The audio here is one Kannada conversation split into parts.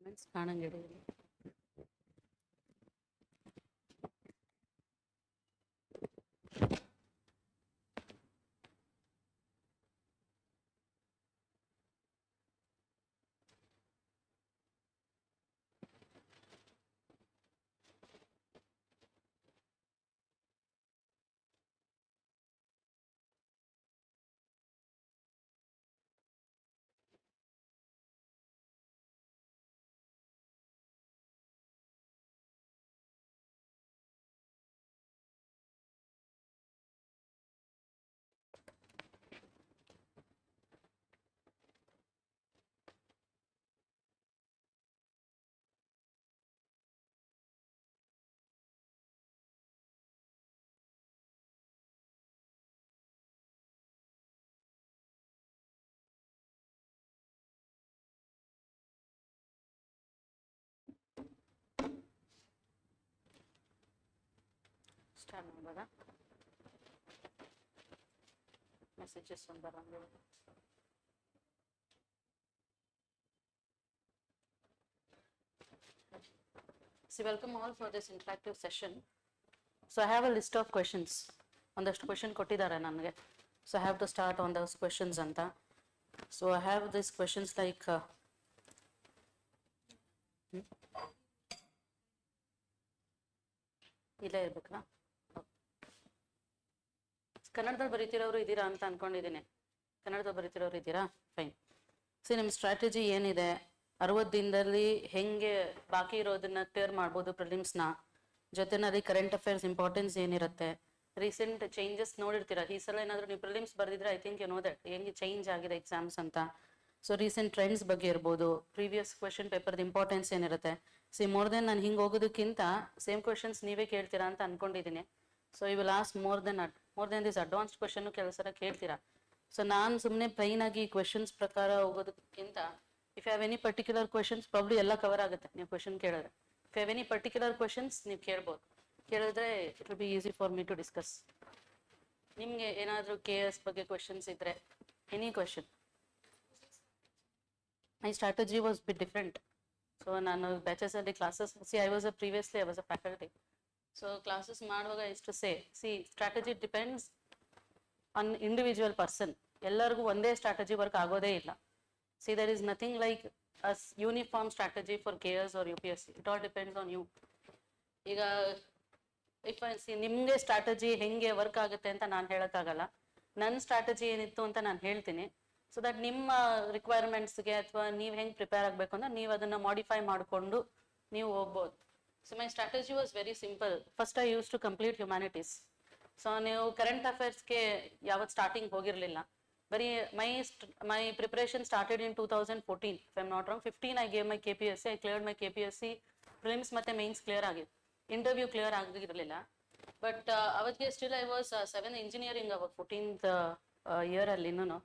ಕಮೆಂಟ್ಸ್ ಕಾಣಂಗಿಲ್ಲ. ಸ್ಟಾರ್ಟ್ ಮಾಡ್ಬೋದಾ? ಮೆಸೇಜಸ್ ಒಂದು ಬರಂಗಿಲ್ಲ. So welcome all for this interactive session. So I have a list of questions. ಒಂದಷ್ಟು ಕ್ವೆಶನ್ ಕೊಟ್ಟಿದ್ದಾರೆ ನನಗೆ. So I have to start on those questions ಅಂತ. So I have these questions like ಇಲ್ಲೇ ಇರ್ಬೇಕಾ? ಕನ್ನಡದಲ್ಲಿ ಬರೀತಿರೋರು ಇದ್ದೀರಾ ಅಂತ ಅನ್ಕೊಂಡಿದ್ದೀನಿ. ಕನ್ನಡದಲ್ಲಿ ಬರೀತಿರೋರು ಇದ್ದೀರಾ? ಫೈನ್. ಸಿ ನಿಮ್ಮ ಸ್ಟ್ರಾಟಜಿ ಏನಿದೆ, 60 ದಿನದಲ್ಲಿ ಹೆಂಗೆ ಬಾಕಿ ಇರೋದನ್ನ ಕ್ಲಿಯರ್ ಮಾಡ್ಬೋದು ಪ್ರಿಲಿಮ್ಸ್ನ, ಜೊತೆನಲ್ಲಿ ಕರೆಂಟ್ ಅಫೇರ್ಸ್ ಇಂಪಾರ್ಟೆನ್ಸ್ ಏನಿರುತ್ತೆ, ರೀಸೆಂಟ್ ಚೇಂಜಸ್ ನೋಡಿರ್ತೀರಾ. ಈ ಸಲ ಏನಾದರೂ ನೀವು ಪ್ರಿಲಿಮ್ಸ್ ಬರೆದಿದ್ರೆ I think you know that ಹೆಂಗೆ ಚೇಂಜ್ ಆಗಿದೆ ಎಕ್ಸಾಮ್ಸ್ ಅಂತ. ಸೊ ರೀಸೆಂಟ್ ಟ್ರೆಂಡ್ಸ್ ಬಗ್ಗೆ ಇರ್ಬೋದು, ಪ್ರೀವಿಯಸ್ ಕ್ವೆಶನ್ ಪೇಪರ್ದು ಇಂಪಾರ್ಟೆನ್ಸ್ ಏನಿರುತ್ತೆ. ಸಿ ಮೋರ್ ದೆನ್ ನಾನು ಹಿಂಗೆ ಹೋಗೋದಕ್ಕಿಂತ ಸೇಮ್ ಕ್ವೆಶನ್ಸ್ ನೀವೇ ಕೇಳ್ತೀರಾ ಅಂತ ಅನ್ಕೊಂಡಿದ್ದೀನಿ. So you will ask more than this advanced question ಕೆಲವು ಸಲ ಕೇಳ್ತೀರಾ. ಸೊ ನಾನು ಸುಮ್ಮನೆ ಪ್ಲೈನ್ ಆಗಿ ಕ್ವೆಶನ್ಸ್ ಪ್ರಕಾರ ಹೋಗೋದಕ್ಕಿಂತ if you have any particular questions probably ಎಲ್ಲ ಕವರ್ ಆಗುತ್ತೆ ನೀವು ಕ್ವೆಶನ್ ಕೇಳಿದ್ರೆ. If you have any particular questions ನೀವು ಕೇಳ್ಬೋದು. ಕೇಳಿದ್ರೆ it will be easy for me to discuss. ನಿಮಗೆ ಏನಾದರೂ KS ಬಗ್ಗೆ ಕ್ವೆಶನ್ಸ್ ಇದ್ರೆ, any question. My strategy was bit different. So ನಾನು ಬ್ಯಾಚಸ್ ಅಲ್ಲಿ classes I was a faculty. So classes ಮಾಡುವಾಗ ಇಷ್ಟು see strategy depends on individual person. ಎಲ್ಲರಿಗೂ ಒಂದೇ ಸ್ಟ್ರಾಟಜಿ ವರ್ಕ್ ಆಗೋದೇ ಇಲ್ಲ. See there is nothing like as uniform strategy for KS or UPSC. It all depends on you. ಈಗ ನಿಮಗೆ ಸ್ಟ್ರಾಟಜಿ ಹೆಂಗೆ ವರ್ಕ್ ಆಗುತ್ತೆ ಅಂತ ನಾನು ಹೇಳೋಕ್ಕಾಗಲ್ಲ. ನನ್ನ ಸ್ಟ್ರಾಟಜಿ ಏನಿತ್ತು ಅಂತ ನಾನು ಹೇಳ್ತೀನಿ. ಸೊ ದಟ್ ನಿಮ್ಮ ರಿಕ್ವೈರ್ಮೆಂಟ್ಸ್ಗೆ ಅಥವಾ ನೀವು ಹೆಂಗೆ ಪ್ರಿಪೇರ್ ಆಗಬೇಕು ಅಂದ್ರೆ ನೀವು ಅದನ್ನು ಮಾಡಿಫೈ ಮಾಡಿಕೊಂಡು ನೀವು ಹೋಗ್ಬೋದು. So my strategy was very simple. First I use to complete humanities. So ನೀವು ಕರೆಂಟ್ ಅಫೇರ್ಸ್ಗೆ ಯಾವತ್ತು ಸ್ಟಾರ್ಟಿಂಗ್ ಹೋಗಿರಲಿಲ್ಲ. ಬರೀ my preparation started in 2014 if I am not wrong. 15 I gave my KPSC. I cleared my KPSC prelims ಮತ್ತೆ ಮೈನ್ಸ್ ಕ್ಲಿಯರ್ ಆಗಿದೆ. ಇಂಟರ್ವ್ಯೂ ಕ್ಲಿಯರ್ ಆಗಿರಲಿಲ್ಲ. ಬಟ್ ಅವತ್ತಿಗೆ still I was 7th engineering ಅವಾಗ 14th ಇಯರ್ ಅಲ್ಲಿ ಇನ್ನೂ.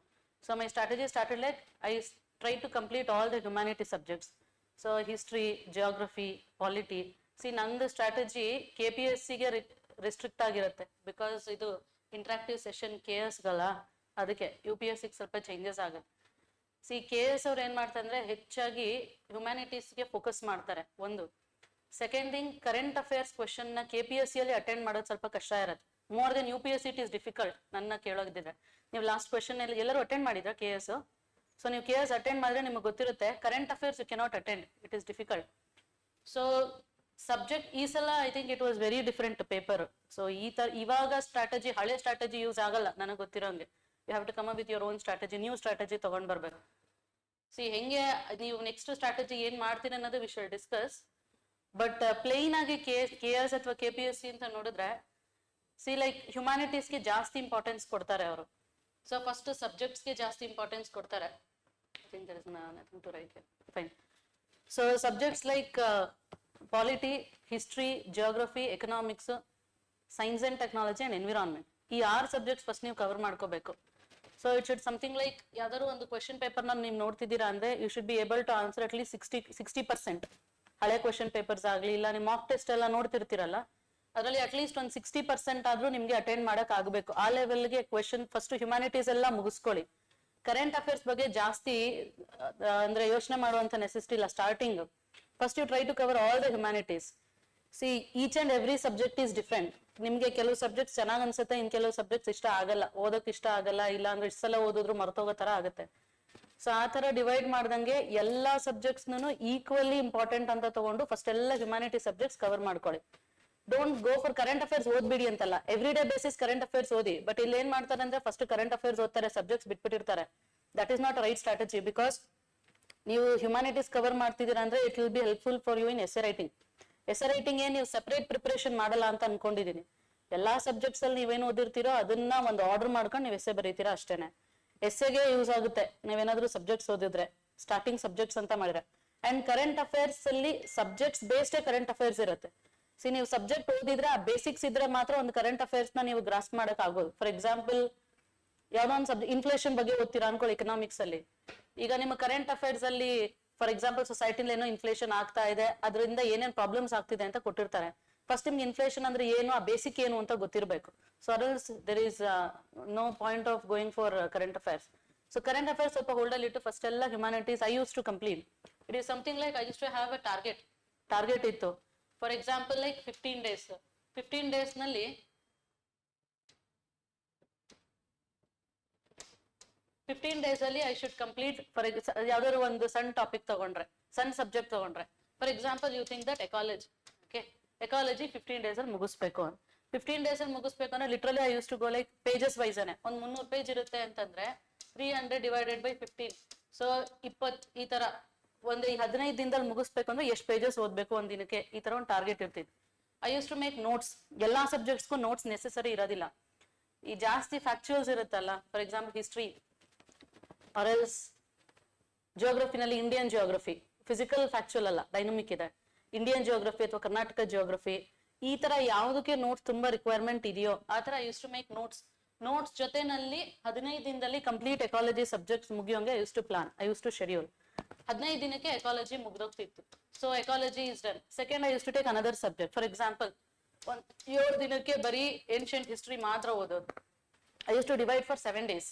So my strategy started like I tried to complete all the humanity subjects. So history, geography, polity. See, ನಂದು ಸ್ಟ್ರಾಟಜಿ KPSCಗೆ ರಿಸ್ಟ್ರಿಕ್ಟ್ ಆಗಿರುತ್ತೆ ಬಿಕಾಸ್ ಇದು ಇಂಟ್ರಾಕ್ಟಿವ್ ಸೆಷನ್ KSಗಲ್ಲ. ಅದಕ್ಕೆ UPSCಗೆ ಸ್ವಲ್ಪ ಚೇಂಜಸ್ ಆಗುತ್ತೆ. ಸಿ KS ಅವ್ರು ಏನು ಮಾಡ್ತಾರೆ ಅಂದರೆ ಹೆಚ್ಚಾಗಿ ಹ್ಯುಮ್ಯಾನಿಟೀಸ್ಗೆ ಫೋಕಸ್ ಮಾಡ್ತಾರೆ ಒಂದು. ಸೆಕೆಂಡ್ ಥಿಂಗ್, ಕರೆಂಟ್ ಅಫೇರ್ಸ್ ಕ್ವೆಶನ್ನ KPSCಯಲ್ಲಿ ಅಟೆಂಡ್ ಮಾಡೋದು ಸ್ವಲ್ಪ ಕಷ್ಟ ಇರುತ್ತೆ. More than UPSC it is difficult. ನನ್ನ ಕೇಳೋದಿದ್ರೆ ನೀವು ಲಾಸ್ಟ್ ಕ್ವೆಶನ್ ಅಲ್ಲಿ ಎಲ್ಲರೂ ಅಟೆಂಡ್ ಮಾಡಿದ್ರ KS? ಸೊ ನೀವು KS ಅಟೆಂಡ್ ಮಾಡಿದ್ರೆ ನಿಮಗೆ ಗೊತ್ತಿರುತ್ತೆ. Current affairs you cannot attend, it is difficult. So subject ಈ ಸಲ I think it was very different paper. So ಇವಾಗ ಸ್ಟ್ರಾಟಜಿ, ಹಳೆ ಸ್ಟ್ರಾಟಜಿ ಯೂಸ್ ಆಗಲ್ಲ ನನಗೆ ಗೊತ್ತಿರೋಂಗೆ. You have to come up with your own strategy, new strategy ತಗೊಂಡ್ ಬರ್ಬೇಕು. ಸಿ ಹೆಂಗೆ ನೀವು ನೆಕ್ಸ್ಟ್ ಸ್ಟ್ರಾಟಜಿ ಏನ್ ಮಾಡ್ತೀರಿ ಅನ್ನೋದು we shall discuss. But plain ಆಗಿ KS ಅಥವಾ KPSC ಅಂತ ನೋಡಿದ್ರೆ ಸಿ ಲೈಕ್ ಹ್ಯುಮ್ಯಾನಿಟೀಸ್ಗೆ ಜಾಸ್ತಿ ಇಂಪಾರ್ಟೆನ್ಸ್ ಕೊಡ್ತಾರೆ ಅವರು. ಸೊ ಫಸ್ಟ್ ಸಬ್ಜೆಕ್ಟ್ಸ್ಗೆ ಜಾಸ್ತಿ ಇಂಪಾರ್ಟೆನ್ಸ್ ಕೊಡ್ತಾರೆ. Fine. So subjects like polity, history, geography, economics, science and technology and environment. ಈ 6 ಸಬ್ಜೆಕ್ಟ್ಸ್ ಫಸ್ಟ್ ನೀವು ಕವರ್ ಮಾಡ್ಕೋಬೇಕು. So it should something like ಯಾವ್ದಾದ್ರು ಒಂದು ಕ್ವೆಶನ್ ಪೇಪರ್ನ ನೀವು ನೋಡ್ತಿದ್ದೀರಾ ಅಂದ್ರೆ you should be able to answer at least 60%. ಹಳೆ ಕ್ವೆಶನ್ ಪೇಪರ್ಸ್ ಆಗಲಿ, ಇಲ್ಲ ನಿಮ್ಮ ಮಾಕ್ ಟೆಸ್ಟ್ ಎಲ್ಲ ನೋಡ್ತಿರ್ತೀರಲ್ಲ, ಅದರಲ್ಲಿ ಅಟ್ಲೀಸ್ಟ್ ಒಂದು 60% ಆದ್ರೂ ನಿಮ್ಗೆ ಅಟೆಂಡ್ ಮಾಡಕ್ ಆಗಬೇಕು. ಆ ಲೆವೆಲ್ಗೆ ಕ್ವೆಶನ್ ಫಸ್ಟ್ ಹ್ಯುಮ್ಯಾನಿಟೀಸ್ ಎಲ್ಲ ಮುಗಿಸ್ಕೊಳ್ಳಿ. ಕರೆಂಟ್ ಅಫೇರ್ಸ್ ಬಗ್ಗೆ ಜಾಸ್ತಿ ಅಂದ್ರೆ ಯೋಚನೆ ಮಾಡುವಂತ ನೆಸೆಸಿಟಿ ಇಲ್ಲ starting. First you try to cover all the humanities. See, each and every subject is different. ನಿಮ್ಗೆ ಕೆಲವು ಸಬ್ಜೆಕ್ಟ್ಸ್ ಚೆನ್ನಾಗಿ ಅನ್ಸುತ್ತೆ, ಇನ್ ಕೆಲವು ಸಬ್ಜೆಕ್ಟ್ಸ್ ಇಷ್ಟ ಆಗಲ್ಲ, ಓದಕ್ ಇಷ್ಟ ಆಗಲ್ಲ, ಇಲ್ಲ ಅಂದ್ರೆ ಇಷ್ಟ ಸಲ ಓದಿದ್ರು ಮರ್ತೋಗೋ ತರ ಆಗುತ್ತೆ. ಸೊ ಆ ತರ ಡಿವೈಡ್ ಮಾಡ್ದಂಗೆ ಎಲ್ಲಾ ಸಬ್ಜೆಕ್ಟ್ಸ್ ಈಕ್ವಲಿ ಇಂಪಾರ್ಟೆಂಟ್ ಅಂತ ತಗೊಂಡು ಫಸ್ಟ್ ಎಲ್ಲ ಹ್ಯುಮ್ಯಾನಿಟಿ ಸಬ್ಜೆಕ್ಟ್ಸ್ ಕವರ್ ಮಾಡ್ಕೊಳ್ಳಿ. Don't go for current affairs ಓದ್ಬಿಡಿ ಅಂತಲ್ಲ, every day basis current affairs ಓದಿ. ಬಟ್ ಇಲ್ಲಿ ಏನ್ ಮಾಡ್ತಾರೆ ಅಂದ್ರೆ ಫಸ್ಟ್ ಕರೆಂಟ್ ಅಫೇರ್ಸ್ ಓದ್ತಾರೆ, ಸಬ್ಜೆಕ್ಟ್ಸ್ ಬಿಟ್ಬಿಟ್ಟಿರ್ತಾರೆ. That is not right strategy. Because ನೀವು ಹ್ಯುಮ್ಯಾನಿಟೀಸ್ ಕವರ್ ಮಾಡ್ತಿದ್ದೀರಾ ಅಂದ್ರೆ it will be helpful for you in essay writing. Essay writing ನೀವು ಸೆಪರೇಟ್ ಪ್ರಿಪರೇಷನ್ ಮಾಡಲ್ಲ ಅಂತ ಅನ್ಕೊಂಡಿದೀನಿ. ಎಲ್ಲಾ ಸಬ್ಜೆಕ್ಟ್ಸ್ ಅಲ್ಲಿ ನೀವೇನು ಓದಿರ್ತೀರೋ ಅದನ್ನ ಒಂದು ಆರ್ಡರ್ ಮಾಡ್ಕೊಂಡು ನೀವು ಎಸ್ಸೆ ಬರೀತೀರಾ ಅಷ್ಟೇನೆ. ಎಸ್ಸೆಗೆ ಯೂಸ್ ಆಗುತ್ತೆ ನೀವೇನಾದ್ರೂ ಸಬ್ಜೆಕ್ಟ್ಸ್ ಓದಿದ್ರೆ, ಸ್ಟಾರ್ಟಿಂಗ್ ಸಬ್ಜೆಕ್ಟ್ಸ್ ಅಂತ ಮಾಡಿದ್ರೆ. ಅಂಡ್ ಕರೆಂಟ್ ಅಫೇರ್ಸ್ ಅಲ್ಲಿ ಸಬ್ಜೆಕ್ಟ್ಸ್ ಬೇಸ್ಡ್ ಕರೆಂಟ್ ಅಫೇರ್ಸ್ ಇರುತ್ತೆ. ನೀವು ಸಬ್ಜೆಕ್ಟ್ ಓದಿದ್ರೆ ಆ ಬೇಸಿಕ್ಸ್ ಇದ್ರೆ ಮಾತ್ರ ಒಂದು ಕರೆಂಟ್ ಅಫೇರ್ಸ್ ನ ನೀವು ಗ್ರಾಸ್ ಮಾಡಕ್ ಆಗೋದು. ಫಾರ್ ಎಕ್ಸಾಂಪಲ್ ಯಾವ್ದೋ ಒಂದು ಸಬ್ಜೆಕ್ಟ್ ಇನ್ಫ್ಲೇಷನ್ ಬಗ್ಗೆ ಓದ್ತೀರಾ ಅನ್ಕೊಳ್ಳಿ ಎಕನಾಮಿಕ್ಸ್ ಅಲ್ಲಿ. ಈಗ ನಿಮ್ಮ ಕರೆಂಟ್ ಅಫೇರ್ಸ್ ಅಲ್ಲಿ ಫಾರ್ ಎಕ್ಸಾಂಪಲ್ ಸೊಸೈಟಿಲಿ ಏನೋ ಇನ್ಫ್ಲೇಷನ್ ಆಗ್ತಾ ಇದೆ, ಅದರಿಂದ ಏನೇನ್ ಪ್ರಾಬ್ಲಮ್ಸ್ ಆಗ್ತಿದೆ ಅಂತ ಕೊಟ್ಟಿರ್ತಾರೆ. ಫಸ್ಟ್ ನಿಮ್ಗೆ ಇನ್ಫ್ಲೇಷನ್ ಅಂದ್ರೆ ಏನು, ಆ ಬೇಸಿಕ್ ಏನು ಅಂತ ಗೊತ್ತಿರಬೇಕು. So others there is no point of going for current affairs. So current affairs ಸ್ವಲ್ಪ ಹೋಲ್ಡ್ ಅಲ್ಲಿ ಇಟ್ಟು ಫಸ್ಟ್ ಎಲ್ಲ humanities I use to complete. It is something like I use to have a target ಇತ್ತು. For example like 15 days. 15 days ನಲ್ಲಿ 15 days ಅಲ್ಲಿ ಐ ಶುಡ್ ಕಂಪ್ಲೀಟ್ ಯಾವ್ದಾದ್ರು ಒಂದು ಸಣ್ಣ ಟಾಪಿಕ್ ತಗೊಂಡ್ರೆ, ಸಣ್ಣ ಸಬ್ಜೆಕ್ಟ್ ತಗೊಂಡ್ರೆ. For example you think that ecology, okay, ecology 15 days ಅಲ್ಲಿ ಮುಗಿಸ್ಬೇಕು. 15 days ಅಲ್ಲಿ ಮುಗಿಸ್ಬೇಕು ಅಂದ್ರೆ literally I use to go like pages wise ಅನೆ. ಒಂದು 300 ಪೇಜ್ ಇರುತ್ತೆ ಅಂತಂದ್ರೆ 300 ಡಿವೈಡೆಡ್ ಬೈ 15. ಸೊ 20 ಈ ತರ ಒಂದು 15 ದಿನದಲ್ಲಿ ಮುಗಿಸ್ಬೇಕು ಅಂದ್ರೆ ಎಷ್ಟು ಪೇಜಸ್ ಓದ್ಬೇಕು ಒಂದ್ ದಿನಕ್ಕೆ, ಈ ತರ ಒಂದು ಟಾರ್ಗೆಟ್ ಇರ್ತಿತ್ತು. I use to make notes. ಎಲ್ಲಾ ಸಬ್ಜೆಕ್ಟ್ಸ್ಗೂ ನೋಟ್ಸ್ ನೆಸೆಸರಿ ಇರೋದಿಲ್ಲ. ಈ ಜಾಸ್ತಿ ಫ್ಯಾಕ್ಚುಯಲ್ಸ್ ಇರುತ್ತಲ್ಲ, for example history or else ಜಿಯೋಗ್ರಫಿನಲ್ಲಿ ಇಂಡಿಯನ್ ಜಿಯೋಗ್ರಫಿ, ಫಿಸಿಕಲ್ ಫ್ಯಾಕ್ಚುಯಲ್ ಅಲ್ಲ, ಡೈನಮಿಕ್ ಇದೆ. ಇಂಡಿಯನ್ ಜಿಯೋಗ್ರಫಿ ಅಥವಾ ಕರ್ನಾಟಕ ಜಿಯೋಗ್ರಫಿ, ಈ ತರ ಯಾವುದಕ್ಕೆ ನೋಟ್ಸ್ ತುಂಬಾ ರಿಕ್ವೈರ್ಮೆಂಟ್ ಇದೆಯೋ ಆ ತರ I use to make notes ಜೊತೆನಲ್ಲಿ 15 ದಿನದಲ್ಲಿ ಕಂಪ್ಲೀಟ್ ಎಕಾಲಜಿ ಸಬ್ಜೆಕ್ಟ್ಸ್ ಮುಗಿಯೋಂಗೆ I use to plan, I use to schedule. 15 ದಿನಕ್ಕೆ ಎಕಾಲಜಿ ಮುಗ್ದೋಗ್ತಿತ್ತು. So ecology is done. Second I use to take another subject. For example 7 ದಿನಕ್ಕೆ ಬರೀ ಏನ್ಷಿಯಂಟ್ ಹಿಸ್ಟ್ರಿ ಮಾತ್ರ ಓದೋದು. I use to divide for 7 days.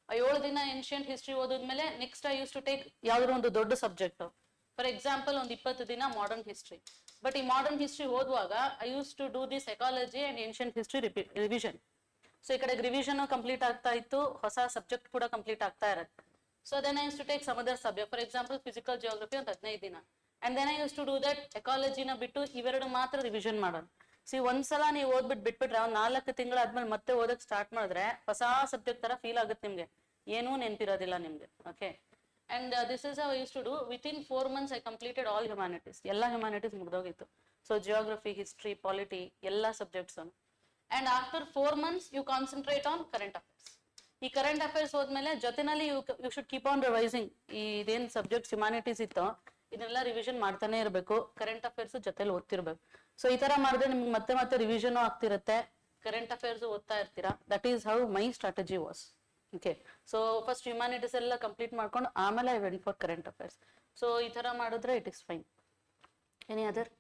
7 ದಿನ ಏನ್ಷಿಯಂಟ್ ಹಿಸ್ಟ್ರಿ ಓದಿದ್ಮೇಲೆ next I use to take ಯಾವ್ದಾದ್ರು ಒಂದು ದೊಡ್ಡ ಸಬ್ಜೆಕ್ಟ್. ಫಾರ್ ಎಕ್ಸಾಂಪಲ್ ಒಂದು 20 ದಿನ ಮಾಡರ್ನ್ ಹಿಸ್ಟ್ರಿ. ಬಟ್ ಈ ಮಾಡರ್ನ್ ಹಿಸ್ಟ್ರಿ ಓದುವಾಗ I use to do this ecology and ancient history revision. So ಈ ಕಡೆ ರಿವಿಷನ್ ಕಂಪ್ಲೀಟ್ ಆಗ್ತಾ ಇತ್ತು, ಹೊಸ ಸಬ್ಜೆಕ್ಟ್ ಕೂಡ ಕಂಪ್ಲೀಟ್ ಆಗ್ತಾ ಇರುತ್ತೆ. So then I use to take some other subject. For example physical geography ಒಂದು 15 ದಿನ. And then I use to do that ಎಕಾಲಜಿನ ಬಿಟ್ಟು ಇವೆರಡು ಮಾತ್ರ ರಿವಿಷನ್ ಮಾಡೋದು. ಒಂದ್ಸಲ ನೀವು ಓದ್ಬಿಟ್ಟು ಬಿಟ್ಬಿಟ್ರೆ ಒಂದು 4 ತಿಂಗಳಾದ್ಮೇಲೆ ಮತ್ತೆ ಓದಕ್ ಸ್ಟಾರ್ಟ್ ಮಾಡಿದ್ರೆ ಹೊಸ ಸಬ್ಜೆಕ್ಟ್ ತರ ಫೀಲ್ ಆಗುತ್ತೆ ನಿಮ್ಗೆ, ಏನೂ ನೆನಪಿರೋದಿಲ್ಲ ನಿಮ್ಗೆ. Okay, and this is how I use to do. Within 4 months I completed all humanities. ಎಲ್ಲ ಹ್ಯುಮ್ಯಾನಿಟೀಸ್ ಮುಗ್ದೋಗಿತ್ತು. ಸೊ ಜಿಯೋಗ್ರಫಿ, ಹಿಸ್ಟ್ರಿ, ಪಾಲಿಟಿ ಎಲ್ಲ subjects. And after 4 months you concentrate on current affairs. ಈ ಕರೆಂಟ್ ಅಫೇರ್ಸ್ ಹೋದ್ಮೇಲೆ ಜೊತೆನಲ್ಲಿ you should keep on revising. ಇದೇನ್ ಸಬ್ಜೆಕ್ಟ್ಸ್ ಹ್ಯುಮ್ಯಾನಿಟೀಸ್ ಇತ್ತು ಇದನ್ನೆಲ್ಲ ರಿವಿಷನ್ ಮಾಡ್ತಾನೆ ಇರಬೇಕು, ಕರೆಂಟ್ ಅಫೇರ್ಸ್ ಜೊತೆಲಿ ಓದ್ತಿರ್ಬೇಕು. ಸೊ ಈ ತರ ಮಾಡಿದ್ರೆ ನಿಮ್ಗೆ ಮತ್ತೆ ಮತ್ತೆ ರಿವಿಷನ್ ಆಗ್ತಿರುತ್ತೆ, ಕರೆಂಟ್ ಅಫೇರ್ಸ್ ಓದ್ತಾ ಇರ್ತೀರಾ. That is how my strategy was. Okay, so first humanities ಎಲ್ಲ ಕಂಪ್ಲೀಟ್ ಮಾಡ್ಕೊಂಡು ಆಮೇಲೆ I went for current affairs. So ಈ ತರ ಮಾಡಿದ್ರೆ it is fine. Any other?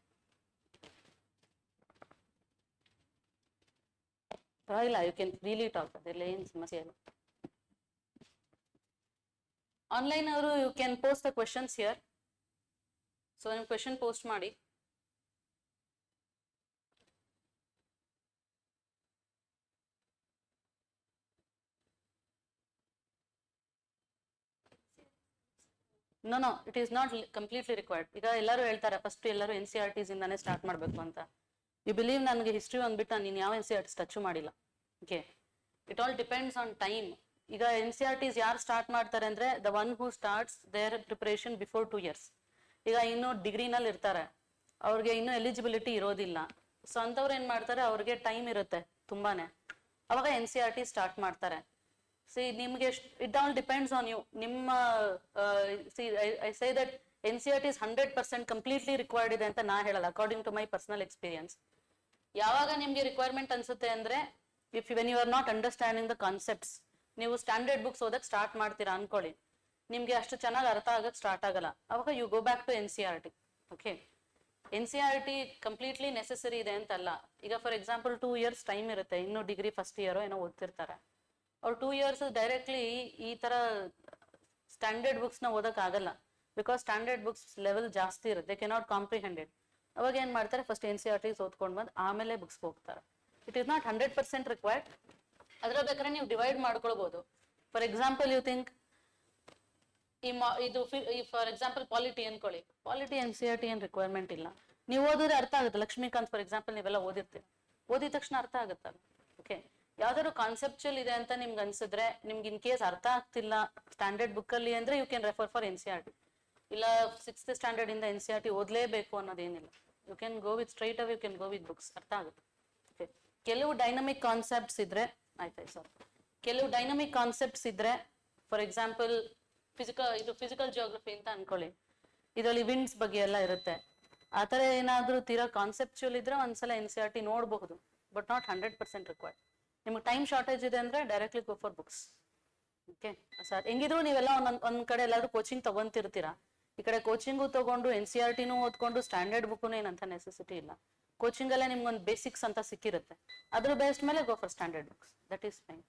ಇಲ್ಲ, ಯು ಕ್ಯಾನ್ ಫ್ರೀಲಿ ಟಾಕ್, ಅದೆಲ್ಲ ಏನು ಸಮಸ್ಯೆ ಇಲ್ಲ. ಆನ್ಲೈನ್ ಅವರು you can post the questions here. So ನೀವು ಕ್ವೆಶನ್ ಪೋಸ್ಟ್ ಮಾಡಿ. No, it is not completely required. ಈಗ ಎಲ್ಲರೂ ಹೇಳ್ತಾರೆ ಫಸ್ಟ್ ಎಲ್ಲರೂ NCERTs ಇಂದಾನೆ ಸ್ಟಾರ್ಟ್ ಮಾಡಬೇಕು ಅಂತ. ಯು ಬಿಲೀವ್ ನನಗೆ ಹಿಸ್ಟ್ರಿ ಅಂದ್ಬಿಟ್ಟು ನೀನು ಯಾವ NCERTs ಟಚ್ ಮಾಡಿಲ್ಲ. Okay, it all depends on time. ಈಗ NCERTs ಯಾರು ಸ್ಟಾರ್ಟ್ ಮಾಡ್ತಾರೆ ಅಂದ್ರೆ the one who starts their preparation before 2 years. ಈಗ ಇನ್ನೂ ಡಿಗ್ರಿನಲ್ಲಿ ಇರ್ತಾರೆ, ಅವ್ರಿಗೆ ಇನ್ನೂ ಎಲಿಜಿಬಿಲಿಟಿ ಇರೋದಿಲ್ಲ. ಸೊ ಅಂತವ್ರು ಏನ್ ಮಾಡ್ತಾರೆ, ಅವ್ರಿಗೆ ಟೈಮ್ ಇರುತ್ತೆ ತುಂಬಾನೇ, ಅವಾಗ NCERT ಸ್ಟಾರ್ಟ್ ಮಾಡ್ತಾರೆ. ನಿಮ್ಗೆ it all depends on you. ನಿಮ್ಮ I say that NCERT is 100% completely required ಇದೆ ಅಂತ ನಾ ಹೇಳಲ್ಲ, according to my personal experience. ಯಾವಾಗ ನಿಮ್ಗೆ ರಿಕ್ವೈರ್ಮೆಂಟ್ ಅನ್ಸುತ್ತೆ ಅಂದ್ರೆ when you are not understanding the concepts, ನೀವು ಸ್ಟ್ಯಾಂಡರ್ಡ್ ಬುಕ್ಸ್ ಓದಕ್ ಸ್ಟಾರ್ಟ್ ಮಾಡ್ತೀರಾ ಅನ್ಕೊಳ್ಳಿ, ನಿಮ್ಗೆ ಅಷ್ಟು ಚೆನ್ನಾಗಿ ಅರ್ಥ ಆಗಕ್ ಸ್ಟಾರ್ಟ್ ಆಗಲ್ಲ, ಅವಾಗ you go back to NCERT. Okay, NCERT completely necessary ಇದೆ ಅಂತಲ್ಲ. ಈಗ ಫಾರ್ ಎಕ್ಸಾಂಪಲ್ 2 years ಟೈಮ್ ಇರುತ್ತೆ, ಇನ್ನು ಡಿಗ್ರಿ ಫಸ್ಟ್ ಇಯರ್ ಏನೋ ಓದ್ತಿರ್ತಾರೆ. ಅವ್ರು 2 years ಡೈರೆಕ್ಟ್ಲಿ ಈ ತರ ಸ್ಟ್ಯಾಂಡರ್ಡ್ ಬುಕ್ಸ್ ನ ಓದಕ್ ಆಗಲ್ಲ. ಬಿಕಾಸ್ ಸ್ಟ್ಯಾಂಡರ್ಡ್ ಬುಕ್ಸ್ ಲೆವೆಲ್ ಜಾಸ್ತಿ ಇರುತ್ತೆ, ದೇ ಕೆನಾಟ್ ಕಾಂಪ್ರಿಹೆಂಡ್ ಇಟ್. ಅವಾಗ ಏನ್ ಮಾಡ್ತಾರೆ, ಫಸ್ಟ್ NCERT ಓದ್ಕೊಂಡು ಬಂದು ಆಮೇಲೆ ಬುಕ್ಸ್ ಹೋಗ್ತಾರೆ. It is not 100% required. ಅದ್ರ ಬೇಕಾದ್ರೆ ನೀವು ಡಿವೈಡ್ ಮಾಡ್ಕೊಳ್ಬಹುದು. ಫಾರ್ ಎಕ್ಸಾಂಪಲ್ ಯು ಥಿಂಕ್ ಇದು ಫಾರ್ ಎಕ್ಸಾಂಪಲ್ ಪಾಲಿಟಿ ಅನ್ಕೊಳ್ಳಿ, ಪಾಲಿಟಿ NCERT ಏನ್ ರಿಕ್ವೈರ್ಮೆಂಟ್ ಇಲ್ಲ. ನೀವು ಓದಿದ್ರೆ ಅರ್ಥ ಆಗುತ್ತೆ. ಲಕ್ಷ್ಮೀಕಾಂತ್ ಫಾರ್ ಎಕ್ಸಾಂಪಲ್ ನೀವೆಲ್ಲ ಓದಿರ್ತೀರಿ, ಓದಿದ ತಕ್ಷಣ ಅರ್ಥ ಆಗುತ್ತಲ್ಲ. ಓಕೆ, ಯಾವ್ದಾದ್ರು ಕಾನ್ಸೆಪ್ಚುಯಲ್ ಇದೆ ಅಂತ ನಿಮ್ಗೆ ಅನ್ಸಿದ್ರೆ, ನಿಮ್ಗೆ ಇನ್ ಕೇಸ್ ಅರ್ಥ ಆಗ್ತಿಲ್ಲ ಸ್ಟ್ಯಾಂಡರ್ಡ್ ಬುಕ್ ಅಲ್ಲಿ ಅಂದ್ರೆ you can refer for NCERT. ಇಲ್ಲ 6th ಸ್ಟ್ಯಾಂಡರ್ಡ್ ಇಂದ NCERT ಓದ್ಲೇಬೇಕು ಅನ್ನೋದೇನಿಲ್ಲ. You can go with straight away, you can go with books, ಅರ್ಥ ಆಗುತ್ತೆ. ಓಕೆ, ಕೆಲವು ಡೈನಮಿಕ್ ಕಾನ್ಸೆಪ್ಟ್ಸ್ ಇದ್ರೆ ಆಯ್ತಾಯ್ತು ಸರ್, ಕೆಲವು ಡೈನಮಿಕ್ ಕಾನ್ಸೆಪ್ಟ್ಸ್ ಇದ್ರೆ ಫಾರ್ ಎಕ್ಸಾಂಪಲ್ ಫಿಸಿಕಲ್ ಜಿಯೋಗ್ರಫಿ ಅಂತ ಅನ್ಕೊಳ್ಳಿ, ಇದರಲ್ಲಿ ವಿಂಡ್ಸ್ ಬಗ್ಗೆ ಎಲ್ಲ ಇರುತ್ತೆ. ಆತರ ಏನಾದ್ರೂ ತೀರಾ ಕಾನ್ಸೆಪ್ಚುಯಲ್ ಇದ್ರೆ ಒಂದ್ಸಲ NCERT ನೋಡಬಹುದು, ಬಟ್ ನಾಟ್ 100% ರಿಕ್ವೈರ್ಡ್. ನಿಮ್ಗೆ ಟೈಮ್ ಶಾರ್ಟೇಜ್ ಇದೆ ಅಂದ್ರೆ directly go for books. Okay sir, ಹೆಂಗಿದ್ರು ನೀವೆಲ್ಲ ಒಂದ್ ಕಡೆ ಎಲ್ಲಾದ್ರೂ ಕೋಚಿಂಗ್ ತಗೊಂತಿರ್ತೀರಾ. ಈ ಕಡೆ ಕೋಚಿಂಗು ತಗೊಂಡು NCERTನೂ ಓದ್ಕೊಂಡು ಸ್ಟ್ಯಾಂಡರ್ಡ್ ಬುಕ್ನು ಏನಂತ ನೆಸೆಸಿಟಿ ಇಲ್ಲ. ಕೋಚಿಂಗ್ ಅಲ್ಲೇ ನಿಮ್ಗೊಂದು ಬೇಸಿಕ್ಸ್ ಅಂತ ಸಿಕ್ಕಿರುತ್ತೆ, ಅದ್ರ ಬೇಸ್ ಮೇಲೆ go for standard books, that is fine.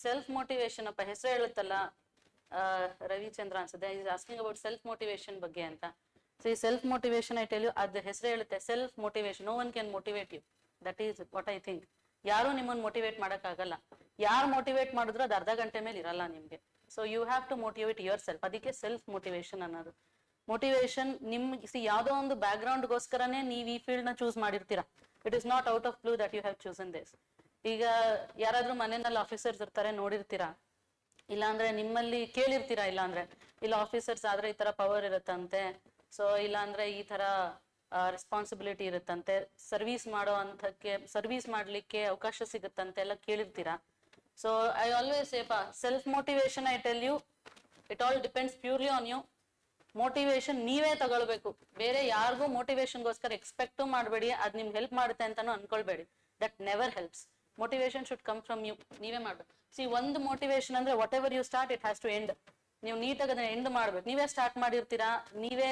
Self motivation ಅಪ್ಪ ಹೆಸರು ಹೇಳುತ್ತಲ್ಲ, ರವಿಚಂದ್ರ ಅನ್ಸುತ್ತೆ, is asking about self motivation ಬಗ್ಗೆ ಅಂತ. ಸೊ ಈ self motivation I tell you, ಅದ್ ಹೆಸರು ಹೇಳುತ್ತೆ self motivation. No one can motivate you, that is what I think. ಯಾರು ನಿಮ್ಮನ್ನು ಮೋಟಿವೇಟ್ ಮಾಡಕ್ಕಾಗಲ್ಲ. ಯಾರು ಮೋಟಿವೇಟ್ ಮಾಡಿದ್ರು ಅದು ಅರ್ಧ ಗಂಟೆ ಮೇಲೆ ಇರಲ್ಲ ನಿಮ್ಗೆ. So you have to motivate yourself, ಅದಕ್ಕೆ ಸೆಲ್ಫ್ ಮೋಟಿವೇಶನ್ ಅನ್ನೋದು. ಮೋಟಿವೇಶನ್ ನಿಮ್ಗೆ ಯಾವುದೋ ಒಂದು ಬ್ಯಾಕ್ ಗ್ರೌಂಡ್ಗೋಸ್ಕರನೇ ನೀವು ಈ ಫೀಲ್ಡ್ ನ ಚೂಸ್ ಮಾಡಿರ್ತೀರಾ. It is not out of blue that you have chosen this. ಈಗ ಯಾರಾದ್ರೂ ಮನೆಯಲ್ಲಿ ಆಫೀಸರ್ಸ್ ಇರ್ತಾರೆ ನೋಡಿರ್ತೀರಾ, ಇಲ್ಲಾಂದ್ರೆ ನಿಮ್ಮಲ್ಲಿ ಕೇಳಿರ್ತೀರಾ, ಇಲ್ಲಾಂದ್ರೆ ಇಲ್ಲ ಆಫೀಸರ್ಸ್ ಆದ್ರೆ ಈ ತರ ಪವರ್ ಇರುತ್ತಂತೆ, ಸೊ ಇಲ್ಲಾಂದ್ರೆ ಈ ತರ ರೆಸ್ಪಾನ್ಸಿಬಿಲಿಟಿ ಇರುತ್ತಂತೆ, ಸರ್ವಿಸ್ ಮಾಡ್ಲಿಕ್ಕೆ ಅವಕಾಶ ಸಿಗುತ್ತಂತೆ ಎಲ್ಲ ಕೇಳಿರ್ತೀರಾ. So I always say self motivation I tell you, it all depends purely on you. Motivation ನೀವೇ ತಗೊಳ್ಬೇಕು, ಬೇರೆ ಯಾರಿಗೂ ಮೋಟಿವೇಶನ್ಗೋಸ್ಕರ ಎಕ್ಸ್ಪೆಕ್ಟು ಮಾಡಬೇಡಿ, ಅದ್ ನಿಮ್ಗೆ ಹೆಲ್ಪ್ ಮಾಡುತ್ತೆ ಅಂತಾನು ಅನ್ಕೊಳ್ಬೇಡಿ. That never helps. Motivation should come from you, ನೀವೇ ಮಾಡ್ಬೇಕು. ಒಂದು ಮೋಟಿವೇಶನ್ ಅಂದ್ರೆ whatever you start it has to end. ನೀವು ನೀಟಾಗಿ ಅದನ್ನ ಎಂಡ್ ಮಾಡ್ಬೇಕು. ನೀವೇ ಸ್ಟಾರ್ಟ್ ಮಾಡಿರ್ತೀರಾ, ನೀವೇ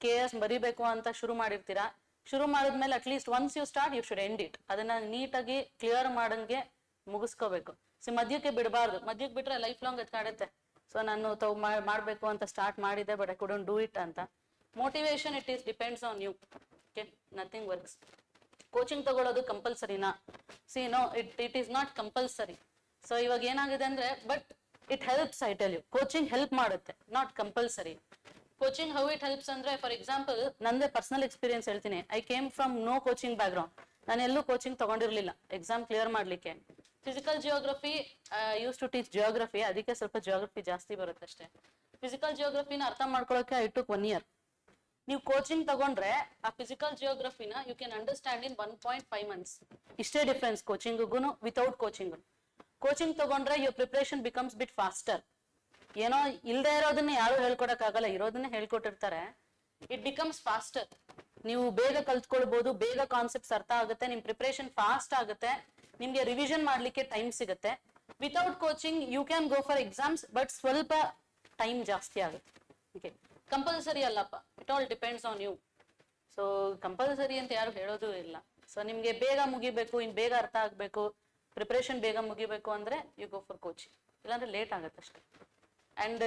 KS ಬರಿಬೇಕು ಅಂತ ಶುರು ಮಾಡಿರ್ತೀರಾ, ಶುರು ಮಾಡಿದ್ಮೇಲೆ at least once you start you should end it. ಅದನ್ನ ನೀಟಾಗಿ ಕ್ಲಿಯರ್ ಮಾಡಂಗೆ ಮುಗಿಸ್ಕೋಬೇಕು. ಮಧ್ಯಕ್ಕೆ ಬಿಡಬಾರ್ದು, ಮಧ್ಯಕ್ಕೆ ಬಿಟ್ರೆ ಲೈಫ್ ಲಾಂಗ್ ಅದು ಕಾಡುತ್ತೆ. ಸೊ ನಾನು ಮಾಡ್ಬೇಕು ಅಂತ ಸ್ಟಾರ್ಟ್ ಮಾಡಿದೆ, but I couldn't do it ಅಂತ. Motivation it is depends on you. Okay, nothing works. Coaching ತಗೊಳ್ಳೋದು ಕಂಪಲ್ಸರಿನಾ? No, it is not compulsory. So ಇವಾಗ ಏನಾಗಿದೆ ಅಂದ್ರೆ, but it helps, I tell you. Coaching help ಮಾಡುತ್ತೆ, not compulsory. Coaching how it helps ಅಂದ್ರೆ, ಫಾರ್ ಎಕ್ಸಾಂಪಲ್ ನಂದೇ ಪರ್ಸನಲ್ ಎಕ್ಸ್ಪೀರಿಯನ್ಸ್ ಹೇಳ್ತೀನಿ. I came from no coaching background. ನಾನು ಎಲ್ಲೂ ಕೋಚಿಂಗ್ ತಗೊಂಡಿರ್ಲಿಲ್ಲ ಎಕ್ಸಾಮ್ ಕ್ಲಿಯರ್ ಮಾಡ್ಲಿಕ್ಕೆ. Physical geography use to teach geography, ಅದಕ್ಕೆ ಸ್ವಲ್ಪ ಜಿಯೋಗ್ರಫಿ ಜಾಸ್ತಿ ಬರುತ್ತೆ ಅಷ್ಟೇ. ಫಿಸಿಕಲ್ ಜಿಯೋಗ್ರಫಿನ ಅರ್ಥ ಮಾಡ್ಕೊಳ್ಳೋಕೆ ಐ ಟುಕ್ 1 year. ನೀವು ಕೋಚಿಂಗ್ ತಗೊಂಡ್ರೆ ಆ ಫಿಸಿಕಲ್ ಜಿಯೋಗ್ರಫಿನ you can understand in 1.5 months. ಇಷ್ಟೇ ಡಿಫ್ರೆನ್ಸ್ ಕೋಚಿಂಗ್ಗೂ ವಿತೌಟ್ ಕೋಚಿಂಗ್. ಕೋಚಿಂಗ್ ತಗೊಂಡ್ರೆ your preparation becomes bit faster. ಏನೋ ಇಲ್ದೇ ಇರೋದನ್ನ ಯಾರು ಹೇಳ್ಕೊಡಕ್ ಆಗಲ್ಲ, ಇರೋದನ್ನ ಹೇಳ್ಕೊಟ್ಟಿರ್ತಾರೆ. It becomes faster. ನೀವು ಬೇಗ ಕಲ್ತ್ಕೊಳ್ಬಹುದು, ಬೇಗ ಕಾನ್ಸೆಪ್ಟ್ಸ್ ಅರ್ಥ ಆಗುತ್ತೆ, ನಿಮ್ ಪ್ರಿಪರೇಷನ್ ಫಾಸ್ಟ್ ಆಗುತ್ತೆ, ನಿಮ್ಗೆ ರಿವಿಷನ್ ಮಾಡ್ಲಿಕ್ಕೆ ಟೈಮ್ ಸಿಗುತ್ತೆ. Without coaching you can go for exams, but ಸ್ವಲ್ಪ ಟೈಮ್ ಜಾಸ್ತಿ ಆಗುತ್ತೆ. ಓಕೆ, ಕಂಪಲ್ಸರಿ ಅಲ್ಲಪ್ಪ, it all depends on you. So compulsory ಅಂತ ಯಾರು ಹೇಳೋದು ಇಲ್ಲ. ಸೊ ನಿಮ್ಗೆ ಬೇಗ ಮುಗಿಬೇಕು, ಇನ್ ಬೇಗ ಅರ್ಥ ಆಗ್ಬೇಕು, ಪ್ರಿಪರೇಷನ್ ಬೇಗ ಮುಗಿಬೇಕು ಅಂದ್ರೆ ಯು ಗೋ ಫಾರ್ ಕೋಚಿಂಗ್, ಇಲ್ಲಾಂದ್ರೆ ಲೇಟ್ ಆಗುತ್ತೆ ಅಷ್ಟೇ. ಅಂಡ್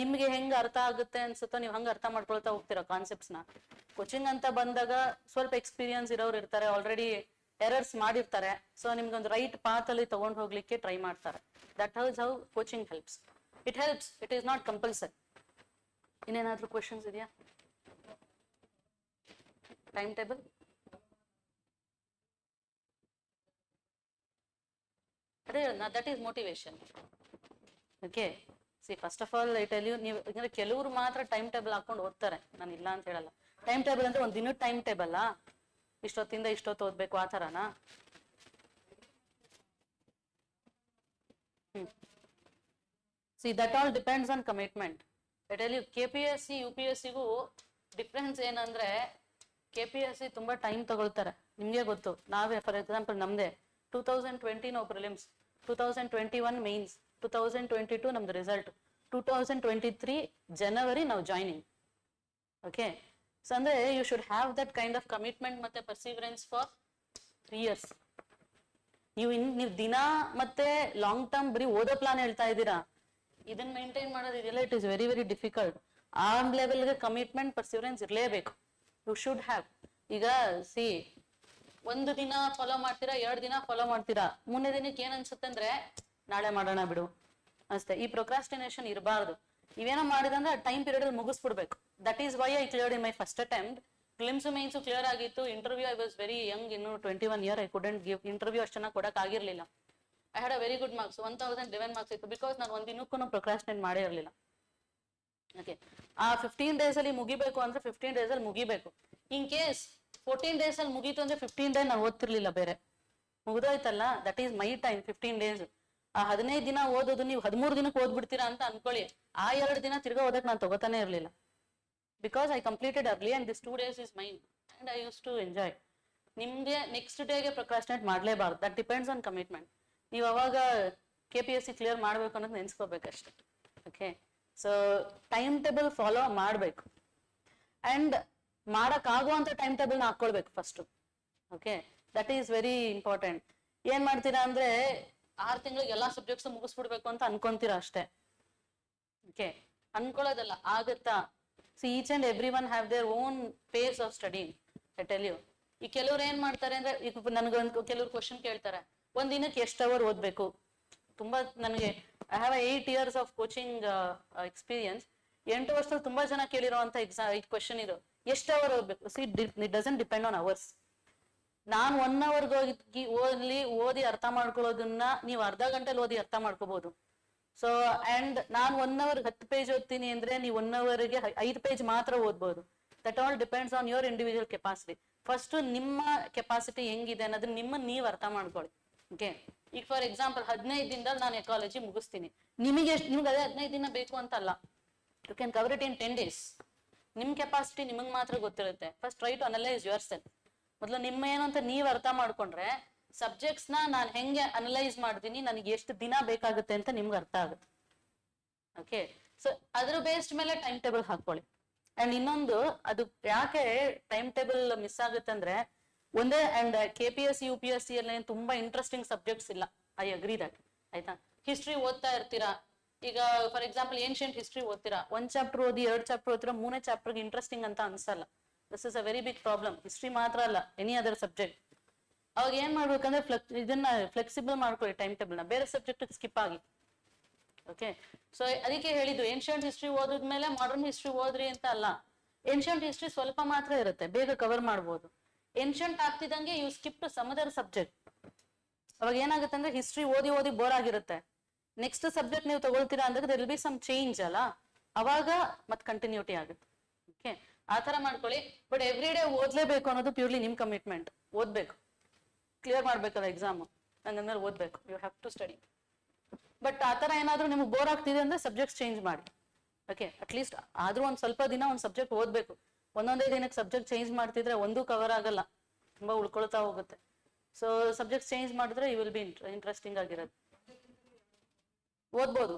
ನಿಮ್ಗೆ ಹೆಂಗ್ ಅರ್ಥ ಆಗುತ್ತೆ ಅನ್ಸುತ್ತೋ ನೀವು ಹಂಗ ಅರ್ಥ ಮಾಡ್ಕೊಳ್ತಾ ಹೋಗ್ತೀರಾ ಕಾನ್ಸೆಪ್ಟ್ಸ್ ನ. ಕೋಚಿಂಗ್ ಅಂತ ಬಂದಾಗ ಸ್ವಲ್ಪ ಎಕ್ಸ್ಪೀರಿಯನ್ಸ್ ಇರೋರು ಇರ್ತಾರೆ, ಆಲ್ರೆಡಿ ಎರರ್ಸ್ ಮಾಡಿರ್ತಾರೆ. ಸೊ ನಿಮ್ಗೊಂದು ರೈಟ್ ಪಾತ್ ಅಲ್ಲಿ ತಗೊಂಡು ಹೋಗ್ಲಿಕ್ಕೆ ಟ್ರೈ ಮಾಡ್ತಾರೆ. That house how coaching helps. It helps, it is not compulsory. ಇನ್ನೇನಾದ್ರೂ ಕ್ವೆಶನ್ಸ್ ಇದೆಯಾ? ಟೈಮ್ ಟೇಬಲ್ ಅದೇ that is motivation. Okay, first of all I tell you, ನೀವು ಕೆಲವರು ಮಾತ್ರ ಟೈಮ್ ಟೇಬಲ್ ಹಾಕೊಂಡು ಓದ್ತಾರೆ, ನಾನು ಇಲ್ಲ ಅಂತ ಹೇಳಲ್ಲ. ಟೈಮ್ ಟೇಬಲ್ ಅಂದ್ರೆ ಒಂದ್ ದಿನದ ಟೈಮ್ ಟೇಬಲ್, ಇಷ್ಟೊತ್ತಿಂದ ಇಷ್ಟೊತ್ತು ಓದ್ಬೇಕು ಆ ತರನಾ? That all depends on commitment. I tell you, KPSC UPSCಗೂ ಡಿಫ್ರೆನ್ಸ್ ಏನಂದ್ರೆ, KPSC ತುಂಬಾ ಟೈಮ್ ತಗೊಳ್ತಾರೆ, ನಿಮ್ಗೆ ಗೊತ್ತು. ನಾವೇ ಫಾರ್ ಎಕ್ಸಾಂಪಲ್ ನಮ್ದೇ 2020 ನಾವು ಪ್ರಿಲಿಮ್ಸ್, 2021 ಮೇನ್ಸ್, 2022 ನಮ್ದು ರಿಸಲ್ಟ್, 2023 ಜನವರಿ ನಾವು ಜಾಯ್ನಿಂಗ್. ಓಕೆ, ಸೊ ಅಂದ್ರೆ you should have that kind of commitment ಮತ್ತೆ ಪರ್ಸಿವರೆನ್ಸ್ ಫಾರ್ 3 years. ನೀವು ದಿನ ಮತ್ತೆ ಲಾಂಗ್ ಟರ್ಮ್ ಬರೀ ಓದೋ ಪ್ಲಾನ್ ಹೇಳ್ತಾ ಇದ್ದೀರಾ, ಇದನ್ನ ಮೇಂಟೈನ್ ಮಾಡೋದು ಇದೆಲ್ಲ it is very very difficult. ಆ ಲೆವೆಲ್ಗೆ ಕಮಿಟ್ಮೆಂಟ್ ಪರ್ಸಿವರೆನ್ಸ್ ಇರಲೇಬೇಕು. You should have. ಈಗ ಸಿ, ಒಂದು ದಿನ ಫಾಲೋ ಮಾಡ್ತೀರಾ, 2 ದಿನ ಫಾಲೋ ಮಾಡ್ತೀರಾ, 3ನೇ ದಿನಕ್ಕೆ ಏನ್ ಅನ್ಸುತ್ತೆ ಅಂದ್ರೆ ನಾಳೆ ಮಾಡೋಣ ಬಿಡು ಅಷ್ಟೇ. ಈ ಪ್ರೊಕ್ರಾಸ್ಟಿನೇಷನ್ ಇರಬಾರ್ದು. ನೀವೇನೋ ಮಾಡಿದಂದ್ರೆ ಟೈಮ್ ಪೀರಿಯಡ್ ಅಲ್ಲಿ ಮುಗಿಸ್ಬಿಡ್ಬೇಕು. That is why I cleared in my first attempt. Prelims mains clear ಆಗಿತ್ತು. Interview I was very young, ಇನ್ನು 21 year. I couldn't give interview ಅಷ್ಟು ಚೆನ್ನಾಗಿ ಕೊಡಕ್ ಆಗಿರ್ಲಿಲ್ಲ. I had a very good marks, 1011 marks ಇತ್ತು. ಬಿಕಾಸ್ ನಾನು ಒಂದ್ ದಿನಕ್ಕೂ ಪ್ರೊಕ್ರಾಸ್ಟಿನೇಟ್ ಮಾಡೇ ಇರಲಿಲ್ಲ. ಓಕೆ, ಆ 15 ಡೇಸ್ ಅಲ್ಲಿ ಮುಗಿಬೇಕು ಅಂದ್ರೆ 15 ಡೇಸ್ ಅಲ್ಲಿ ಮುಗಿಬೇಕು. ಇನ್ ಕೇಸ್ 14 ಡೇಸ್ ಅಲ್ಲಿ ಮುಗೀತು ಅಂದ್ರೆ 15 ಡೇ ನಾನು ಓದ್ತಿರ್ಲಿಲ್ಲ, ಬೇರೆ ಮುಗ್ದೋಯ್ತಲ್ಲ. That is my time 15 days. ಆ 15 ದಿನ ಓದೋದು ನೀವು 13 ದಿನಕ್ಕೆ ಓದ್ಬಿಡ್ತೀರಾ ಅಂತ ಅನ್ಕೊಳ್ಳಿ. ಆ 2 ದಿನ ತಿರ್ಗಾ ಓದಕ್ ನಾನು ತಗೋತಾನೆ ಇರ್ಲಿಲ್ಲ. Because I completed early and this 2 days is mine and I use to enjoy. ನಿಮ್ಗೆ ನೆಕ್ಸ್ಟ್ ಡೇಗೆ ಪ್ರೊಕ್ರಾಸ್ಟಿನೇಟ್ ಮಾಡ್ಲೇಬಾರ್ದು. That depends on commitment. ನೀವು ಅವಾಗ KPSC ಕ್ಲಿಯರ್ ಮಾಡ್ಬೇಕು ಅನ್ನೋದು ನೆನ್ಸ್ಕೋಬೇಕಷ್ಟೆ. Okay, so time table follow ಮಾಡ್ಬೇಕು ಅಂಡ್ ಮಾಡಕ್ ಆಗುವಂತ ಟೈಮ್ ಟೇಬಲ್ ನ ಹಾಕೊಳ್ಬೇಕು first. Okay, that is very important. ಏನ್ ಮಾಡ್ತೀರಾ ಅಂದ್ರೆ 6 ತಿಂಗಳಿಗೆ ಎಲ್ಲಾ ಸಬ್ಜೆಕ್ಟ್ಸ್ ಮುಗಿಸ್ಬಿಡ್ಬೇಕು ಅಂತ ಅನ್ಕೊಂತೀರಾ ಅಷ್ಟೇ. ಓಕೆ, ಅನ್ಕೊಳ್ಳೋದಲ್ಲ, ಆಗತ್ತಾ? See, each and every one have their own pace of studying. I tell you. ಈ ಕೆಲವ್ರು ಏನ್ ಮಾಡ್ತಾರೆ ಅಂದ್ರೆ, ಈಗ ನನಗೊಂದು ಕೆಲವ್ರು ಕ್ವಶನ್ ಕೇಳ್ತಾರೆ, ಒಂದ್ ದಿನಕ್ಕೆ ಎಷ್ಟು ಅವರ್ ಓದ್ಬೇಕು? ತುಂಬಾ ನನಗೆ I have 8 years of coaching experience. 8 ವರ್ಷದಲ್ಲಿ ತುಂಬಾ ಜನ ಕೇಳಿರುವಂತ ಕ್ವಶನ್ ಇದು, ಎಷ್ಟು ಅವರ್ ಓದ್ಬೇಕು? See, it doesn't depend on hours. ನಾನ್ 1 hourಗೆ ಓದಿ ಅರ್ಥ ಮಾಡ್ಕೊಳ್ಳೋದನ್ನ ನೀವು ಅರ್ಧ ಗಂಟೆಲಿ ಓದಿ ಅರ್ಥ ಮಾಡ್ಕೋಬಹುದು. ಸೊ ಅಂಡ್ ನಾನ್ 1 hour 10 ಪೇಜ್ ಓದ್ತೀನಿ ಅಂದ್ರೆ ನೀವು 1 hourಗೆ 5 ಪೇಜ್ ಮಾತ್ರ ಓದ್ಬಹುದು. That all depends on your individual capacity. First ನಿಮ್ಮ ಕೆಪಾಸಿಟಿ ಹೆಂಗಿದೆ ಅನ್ನೋದನ್ನ ನೀವು ಅರ್ಥ ಮಾಡ್ಕೊಳ್ಳಿ. ಓಕೆ, ಈಗ ಫಾರ್ ಎಕ್ಸಾಂಪಲ್ 15 ದಿನದಲ್ಲಿ ನಾನು ಎಕಾಲಜಿ ಮುಗಿಸ್ತೀನಿ. ನಿಮಗೆ ಅದೇ 15 ದಿನ ಬೇಕು ಅಂತ ಅಲ್ಲ. You can cover it in 10 days. ನಿಮ್ ಕೆಪಾಸಿಟಿ ನಿಮಗ್ ಮಾತ್ರ ಗೊತ್ತಿರುತ್ತೆ. First try to analyse yourself. ಮೊದಲು ನಿಮ್ಮ ಏನು ಅಂತ ನೀವ್ ಅರ್ಥ ಮಾಡ್ಕೊಂಡ್ರೆ ಸಬ್ಜೆಕ್ಟ್ಸ್ ನಾನು ಹೆಂಗೆ ಅನಲೈಸ್ ಮಾಡ್ತೀನಿ, ನನಗೆ ಎಷ್ಟು ದಿನ ಬೇಕಾಗುತ್ತೆ ಅಂತ ನಿಮ್ಗೆ ಅರ್ಥ ಆಗುತ್ತೆ. ಓಕೆ, ಸೊ ಅದ್ರ ಬೇಸ್ಡ್ ಮೇಲೆ ಟೈಮ್ ಟೇಬಲ್ ಹಾಕೊಳ್ಳಿ. ಅಂಡ್ ಇನ್ನೊಂದು, ಅದು ಯಾಕೆ ಟೈಮ್ ಟೇಬಲ್ ಮಿಸ್ ಆಗುತ್ತೆ ಅಂದ್ರೆ, ಒಂದೇ ಅಂಡ್ KPSC UPSC ಅಲ್ಲಿ ತುಂಬಾ ಇಂಟ್ರೆಸ್ಟಿಂಗ್ ಸಬ್ಜೆಕ್ಟ್ಸ್ ಇಲ್ಲ. I agree that. ಆಯ್ತಾ? ಹಿಸ್ಟ್ರಿ ಓದ್ತಾ ಇರ್ತೀರಾ. ಈಗ ಫಾರ್ ಎಕ್ಸಾಂಪಲ್ ಏನ್ಷಿಯಂಟ್ ಹಿಸ್ಟ್ರಿ ಓದ್ತೀರಾ, 1 ಚಾಪ್ಟರ್ ಓದಿ 2 ಚಾಪ್ಟರ್ ಓದ್ತೀರಾ, 3ನೇ ಚಾಪ್ಟರ್ಗೆ ಇಂಟ್ರೆಸ್ಟಿಂಗ್ ಅಂತ ಅನ್ಸಲ್ಲ. This is a very big problem. History ಮಾತ್ರ ಅಲ್ಲ, ಎನಿ ಅದರ್ ಸಬ್ಜೆಕ್ಟ್. ಅವಾಗ ಏನ್ ಮಾಡ್ಬೇಕಂದ್ರೆ ಇದನ್ನ ಫ್ಲೆಕ್ಸಿಬಲ್ ಮಾಡ್ಕೊಳ್ಳಿ ಟೈಮ್ ಟೇಬಲ್ ನ, ಬೇರೆ ಸಬ್ಜೆಕ್ಟ್ ಸ್ಕಿಪ್ ಆಗಿ. ಓಕೆ, ಸೊ ಅದಕ್ಕೆ ಹೇಳಿದ್ದು ಏನ್ಷಿಯಂಟ್ ಹಿಸ್ಟ್ರಿ ಓದಿದ್ಮೇಲೆ ಮಾಡರ್ನ್ ಹಿಸ್ಟ್ರಿ ಓದ್ರಿ ಅಂತ ಅಲ್ಲ. ಏನ್ಷಿಯಂಟ್ ಹಿಸ್ಟ್ರಿ ಸ್ವಲ್ಪ ಮಾತ್ರ ಇರುತ್ತೆ, ಬೇಗ ಕವರ್ ಮಾಡ್ಬೋದು. ಏನ್ಷಿಯಂಟ್ ಆಗ್ತಿದಂಗೆ you skip to some other subject. ಅವಾಗ ಏನಾಗುತ್ತೆ ಅಂದ್ರೆ ಹಿಸ್ಟ್ರಿ ಓದಿ ಓದಿ ಬೋರ್ ಆಗಿರುತ್ತೆ. ನೆಕ್ಸ್ಟ್ ಸಬ್ಜೆಕ್ಟ್ ನೀವು ತಗೊಳ್ತೀರಾ ಅಂದ್ರೆ there will be some change ಅಲ್ಲ, ಅವಾಗ ಮತ್ ಕಂಟಿನ್ಯೂಟಿ ಆಗುತ್ತೆ. ಓಕೆ, ಆತರ ಮಾಡ್ಕೊಳ್ಳಿ. ಬಟ್ ಎವ್ರಿ ಡೇ ಓದ್ಲೇಬೇಕು ಅನ್ನೋದು ಪ್ಯೂರ್ಲಿ ನಿಮ್ ಕಮಿಟ್ಮೆಂಟ್. ಓದ್ಬೇಕು, ಕ್ಲಿಯರ್ ಮಾಡ್ಬೇಕಲ್ಲ ಎಕ್ಸಾಮ್, ಹಂಗಂದ್ರೆ ಓದ್ಬೇಕು. You have to study. But ಆತರ ಏನಾದ್ರೂ ನಿಮ್ಗೆ ಬೋರ್ ಆಗ್ತಿದೆ ಅಂದ್ರೆ ಸಬ್ಜೆಕ್ಟ್ ಚೇಂಜ್ ಮಾಡಿ. ಓಕೆ, ಅಟ್ಲೀಸ್ಟ್ ಆದ್ರೂ ಒಂದ್ ಸ್ವಲ್ಪ ದಿನ ಒಂದ್ ಸಬ್ಜೆಕ್ಟ್ ಓದ್ಬೇಕು. ಒಂದೊಂದೇ ದಿನಕ್ಕೆ ಸಬ್ಜೆಕ್ಟ್ ಚೇಂಜ್ ಮಾಡ್ತಿದ್ರೆ ಒಂದು ಕವರ್ ಆಗಲ್ಲ, ತುಂಬಾ ಉಳ್ಕೊಳ್ತಾ ಹೋಗುತ್ತೆ. ಸೊ ಸಬ್ಜೆಕ್ಟ್ ಚೇಂಜ್ ಮಾಡಿದ್ರೆ ಯು ವಿಲ್ ಬಿ ಇಂಟ್ರೆಸ್ಟಿಂಗ್ ಆಗಿರೋದು. ಓದ್ಬೋದು.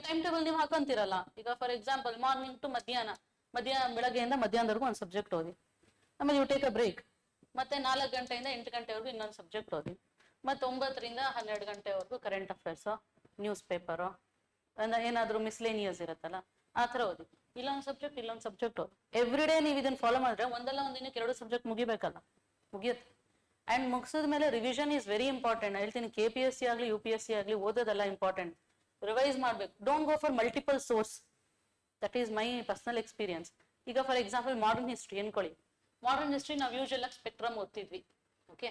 ಟೈಮ್ ಟೇಬಲ್ ನೀವು ಹಾಕೊಂತೀರಲ್ಲ, ಈಗ ಫಾರ್ ಎಕ್ಸಾಂಪಲ್ ಮಾರ್ನಿಂಗ್ ಟು ಮಧ್ಯಾಹ್ನ, ಬೆಳಗ್ಗೆಯಿಂದ ಮಧ್ಯಾಹ್ನದವರೆಗೂ ಒಂದು ಸಬ್ಜೆಕ್ಟ್ ಓದಿ. ಆಮೇಲೆ ಯು ಟೇಕ್ ಅ ಬ್ರೇಕ್. ಮತ್ತೆ 4 ಗಂಟೆಯಿಂದ 8 ಗಂಟೆವರೆಗೂ ಇನ್ನೊಂದು ಸಬ್ಜೆಕ್ಟ್ ಓದಿ. ಮತ್ತೆ 9 ರಿಂದ 12 ಗಂಟೆವರೆಗೂ ಕರೆಂಟ್ ಅಫೇರ್ಸ್, ನ್ಯೂಸ್ ಪೇಪರು, ಏನಾದ್ರು ಮಿಸ್ಲೇನಿಯಸ್ ಇರುತ್ತಲ್ಲ ಆ ತರ ಓದಿ. ಇಲ್ಲೊಂದು ಸಬ್ಜೆಕ್ಟ್ ಓದಿ. ಎವ್ರಿ ಡೇ ನೀವು ಇದನ್ನ ಫಾಲೋ ಮಾಡಿದ್ರೆ ಒಂದಲ್ಲ ಒಂದ್ ದಿನಕ್ಕೆ 2 ಸಬ್ಜೆಕ್ಟ್ ಮುಗಿಬೇಕಲ್ಲ, ಮುಗಿಯುತ್ತೆ. ಅಂಡ್ ಮುಗಿಸಿದ ಮೇಲೆ ರಿವಿಷನ್ ಈಸ್ ವೆರಿ ಇಂಪಾರ್ಟೆಂಟ್. ಹೇಳ್ತೀನಿ, KPSC ಆಗ್ಲಿ UPSC ಆಗ್ಲಿ ಓದೋದೆಲ್ಲ ಇಂಪಾರ್ಟೆಂಟ್. ರಿವೈಸ್ ಮಾಡ್ಬೇಕು. Don't go for multiple source. That is my personal experience. ಈಗ ಫಾರ್ ಎಕ್ಸಾಂಪಲ್ ಮಾಡರ್ನ್ ಹಿಸ್ಟ್ರಿ ಅನ್ಕೊಳ್ಳಿ. ಮಾಡರ್ನ್ ಹಿಸ್ಟ್ರಿ ನಾವು ಯೂಶುವಲ್ ಆಗಿ ಸ್ಪೆಕ್ಟ್ರಮ್ ಓದ್ತಿದ್ವಿ. ಓಕೆ,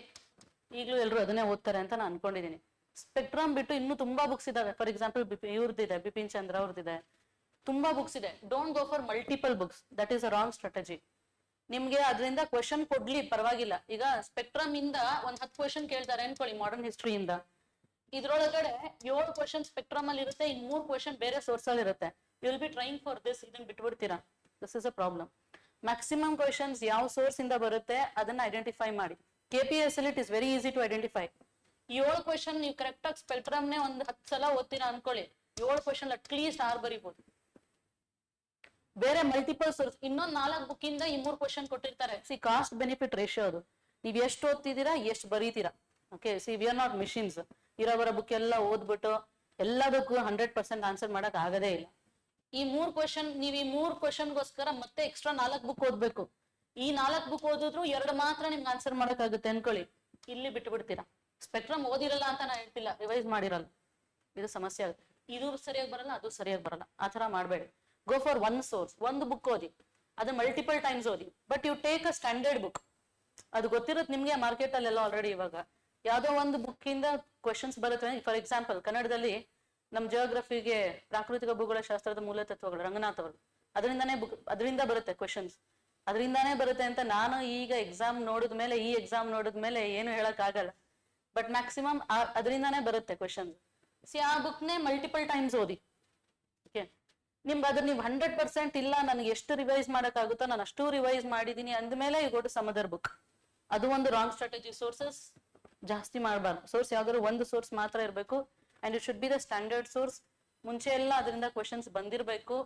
ಈಗಲೂ ಎಲ್ಲರೂ ಅದನ್ನೇ ಓದ್ತಾರೆ ಅಂತ ನಾನು ಅನ್ಕೊಂಡಿದ್ದೀನಿ. ಸ್ಪೆಕ್ಟ್ರಮ್ ಬಿಟ್ಟು ಇನ್ನೂ ತುಂಬಾ ಬುಕ್ಸ್ ಇದಾವೆ. ಫಾರ್ ಎಕ್ಸಾಂಪಲ್ ಇವ್ರದ್ದಿದೆ, ಬಿಪಿನ್ ಚಂದ್ರ ಅವ್ರದ್ದಿದೆ, ತುಂಬಾ ಬುಕ್ಸ್ ಇದೆ. Don't go for multiple books. That is a wrong strategy. ನಿಮ್ಗೆ ಅದರಿಂದ ಕ್ವೆಶನ್ ಕೊಡ್ಲಿ ಪರವಾಗಿಲ್ಲ. ಈಗ ಸ್ಪೆಕ್ಟ್ರಮ್ ಇಂದ ಒಂದ್ 10 ಕ್ವೆಶನ್ ಕೇಳ್ತಾರೆ ಅನ್ಕೊಳ್ಳಿ ಮಾಡರ್ನ್ ಹಿಸ್ಟ್ರಿಯಿಂದ. ಇದ್ರೊಳಗಡೆ 7 ಕ್ವೆಶನ್ ಸ್ಪೆಕ್ಟ್ರಮ್ ಅಲ್ಲಿ ಇರುತ್ತೆ, ಇನ್ 3 ಕ್ವೆಶನ್ ಬೇರೆ ಸೋರ್ಸ್ ಅಲ್ಲಿ ಇರುತ್ತೆ. You will be train for this. ಇದನ್ನ ಬಿಟ್ಬಿಡ್ತೀರಾ. This is a problem. Maximum questions ಯಾವ ಸೋರ್ಸ್ ಇಂದ ಬರುತ್ತೆ ಅದನ್ನ ಐಡೆಂಟಿಫೈ ಮಾಡಿ. KPSC it is very easy to identify. 7 question ನೀವು ಕರೆಕ್ಟ್ ಆಗಿ ಸ್ಪೆಕ್ಟ್ರಮ್ ನೇ ಒಂದ್ 10 ಸಲ ಓದ್ತೀರಾ ಅನ್ಕೊಳ್ಳಿ, 7 ಕ್ವೆಶನ್ ಅಟ್ಲೀಸ್ಟ್ 6 ಬರೀಬಹುದು. ಬೇರೆ ಮಲ್ಟಿಪಲ್ ಸೋರ್ಸ್ ಇನ್ನೊಂದ್ 4 ಬುಕ್ ಇಂದ ಈ 3 ಕ್ವೆಶನ್ ಕೊಟ್ಟಿರ್ತಾರೆ. ಸಿ, ಕಾಸ್ಟ್ ಬೆನಿಫಿಟ್ ರೇಷಿಯೋ ಅದು. ನೀವ್ ಎಷ್ಟು ಓದ್ತಿದ್ದೀರಾ, ಎಷ್ಟು ಬರೀತೀರಾ. Okay, see, we are not machines. ಇರೋವರ ಬುಕ್ ಎಲ್ಲ ಓದ್ಬಿಟ್ಟು ಎಲ್ಲದಕ್ಕೂ 100% ಆನ್ಸರ್ ಮಾಡಕ್ ಆಗದೇ ಇಲ್ಲ. ಈ 3 ಕ್ವೆಶನ್ ನೀವು ಈ 3 ಕ್ವೆಶನ್ಗೋಸ್ಕರ ಮತ್ತೆ ಎಕ್ಸ್ಟ್ರಾ 4 ಬುಕ್ ಓದ್ಬೇಕು. ಈ 4 ಬುಕ್ ಓದಿದ್ರು 2 ಮಾತ್ರ ನಿಮ್ಗೆ ಆನ್ಸರ್ ಮಾಡಕ್ ಆಗುತ್ತೆ ಅನ್ಕೊಳ್ಳಿ, ಇಲ್ಲಿ ಬಿಟ್ಟು ಬಿಡ್ತೀರಾ. ಸ್ಪೆಕ್ಟ್ರಮ್ ಓದಿರಲ್ಲ ಅಂತ ನಾನು ಹೇಳ್ತಿಲ್ಲ, ರಿವೈಸ್ ಮಾಡಿರಲ್ಲ, ಇದು ಸಮಸ್ಯೆ ಆಗುತ್ತೆ. ಇದು ಸರಿಯಾಗಿ ಬರಲ್ಲ, ಅದು ಸರಿಯಾಗಿ ಬರಲ್ಲ, ಆತರ ಮಾಡಬೇಡಿ. ಗೋ ಫಾರ್ ಒನ್ ಸೋರ್ಸ್, ಒಂದು ಬುಕ್ ಓದಿ, ಅದು ಮಲ್ಟಿಪಲ್ ಟೈಮ್ಸ್ ಓದಿ, but you take a standard book. ಅದು ಗೊತ್ತಿರುತ್ತೆ ನಿಮ್ಗೆ, ಮಾರ್ಕೆಟ್ ಅಲ್ಲೆಲ್ಲ ಆಲ್ರೆಡಿ ಇವಾಗ ಯಾವ್ದೋ ಒಂದು ಬುಕ್ ಇಂದ ಕ್ವೆಶನ್ಸ್ ಬರುತ್ತೆ. ಫಾರ್ ಎಕ್ಸಾಂಪಲ್ ಕನ್ನಡದಲ್ಲಿ ನಮ್ ಜಿಯೋಗ್ರಫಿಗೆ ಪ್ರಾಕೃತಿಕ ಭೂಗೋಳ ಶಾಸ್ತ್ರದ ಮೂಲ ತತ್ವಗಳು ರಂಗನಾಥ್ ಅವರು, ಅದರಿಂದ ಬರುತ್ತೆ ಕ್ವೆಶನ್ಸ್, ಅದರಿಂದಾನೇ ಬರುತ್ತೆ ಅಂತ ನಾನು ಈಗ ಎಕ್ಸಾಮ್ ನೋಡಿದ್ಮೇಲೆ, ಈ ಎಕ್ಸಾಮ್ ನೋಡಿದ್ಮೇಲೆ ಏನು ಹೇಳಕ್ ಆಗಲ್ಲ, ಬಟ್ ಮ್ಯಾಕ್ಸಿಮಮ್ ಅದರಿಂದಾನೇ ಬರುತ್ತೆ ಕ್ವೆಶನ್ಸ್. ಆ ಬುಕ್ನೇ ಮಲ್ಟಿಪಲ್ ಟೈಮ್ಸ್ ಓದಿ. ಓಕೆ, ನಿಮ್ಗೆ ಅದ್ರ ನೀವು 100% ಇಲ್ಲ ನನಗೆ ಎಷ್ಟು ರಿವೈಸ್ ಮಾಡಕ್ ಆಗುತ್ತೋ ನಾನು ಅಷ್ಟು ರಿವೈಸ್ ಮಾಡಿದೀನಿ ಅಂದ್ಮೇಲೆ you go to some other book. ಅದು ಒಂದು ರಾಂಗ್ ಸ್ಟ್ರಾಟಜಿ. ಸೋರ್ಸಸ್ ಜಾಸ್ತಿ ಮಾಡಬಾರ್ದು. ಸೋರ್ಸ್ ಯಾವ್ದಾದ್ರು ಒಂದು ಸೋರ್ಸ್ ಮಾತ್ರ ಇರಬೇಕು, and it should be the standard source. ಮುಂಚೆ ಎಲ್ಲ ಅದರಿಂದ ಕ್ವೆಶನ್ಸ್ ಬಂದಿರಬೇಕು,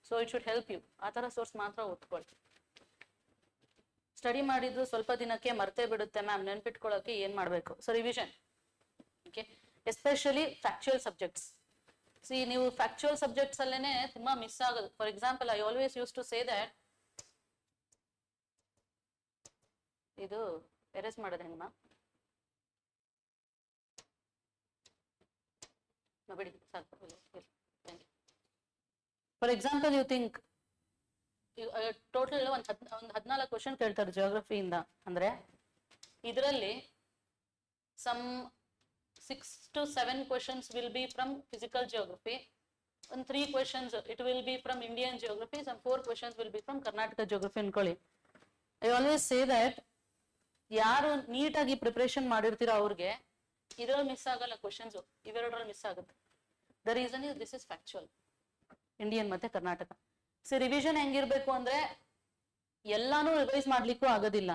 so it should help you. ಆ ತರ ಸೋರ್ಸ್ ಮಾತ್ರ ಓದ್ಕೊಳ್ಳಿ. ಸ್ಟಡಿ ಮಾಡಿದ್ದು ಸ್ವಲ್ಪ ದಿನಕ್ಕೆ ಮರ್ತೇ ಬಿಡುತ್ತೆ ಮ್ಯಾಮ್, ನೆನ್ಪಿಟ್ಕೊಳ್ಳೋಕೆ ಏನ್ ಮಾಡ್ಬೇಕು? So revision. Okay, especially factual subjects. ನೀವು ಫ್ಯಾಕ್ಚುಯಲ್ ಸಬ್ಜೆಕ್ಟ್ಸ್ ಅಲ್ಲೇನೆ ತುಂಬಾ ಮಿಸ್ ಆಗೋದು. For example, I always use to say that, ಇದು ಎರೇಸ್ ಮಾಡೋದು ಹೆಂಗಮ್ಮ ಬಿಡಿ ಸಾಕು. For example, you think total ಒಂದು 14 ಕ್ವಶನ್ ಕೇಳ್ತಾರೆ ಜಿಯೋಗ್ರಫಿಯಿಂದ, ಅಂದ್ರೆ ಇದರಲ್ಲಿ some 6 to 7 questions will be from physical geography, and 3 questions it will be from Indian geography, some 4 questions will be from Karnataka geography ಅನ್ಕೊಳ್ಳಿ. I always say that ಯಾರು ನೀಟಾಗಿ ಪ್ರಿಪರೇಷನ್ ಮಾಡಿರ್ತೀರೋ ಅವ್ರಿಗೆ ಇದ್ರಲ್ಲಿ ಮಿಸ್ ಆಗಲ್ಲ ಕ್ವಶನ್ಸ್, ಇವೆರಡರಲ್ಲಿ ಮಿಸ್ ಆಗುತ್ತೆ. The reason is this is factual, Indian ಮತ್ತೆ ಕರ್ನಾಟಕ. ರಿವಿಷನ್ ಹೆಂಗಿರ್ಬೇಕು ಅಂದ್ರೆ ಎಲ್ಲಾನು ರಿವೈಸ್ ಮಾಡ್ಲಿಕ್ಕೂ ಆಗೋದಿಲ್ಲ.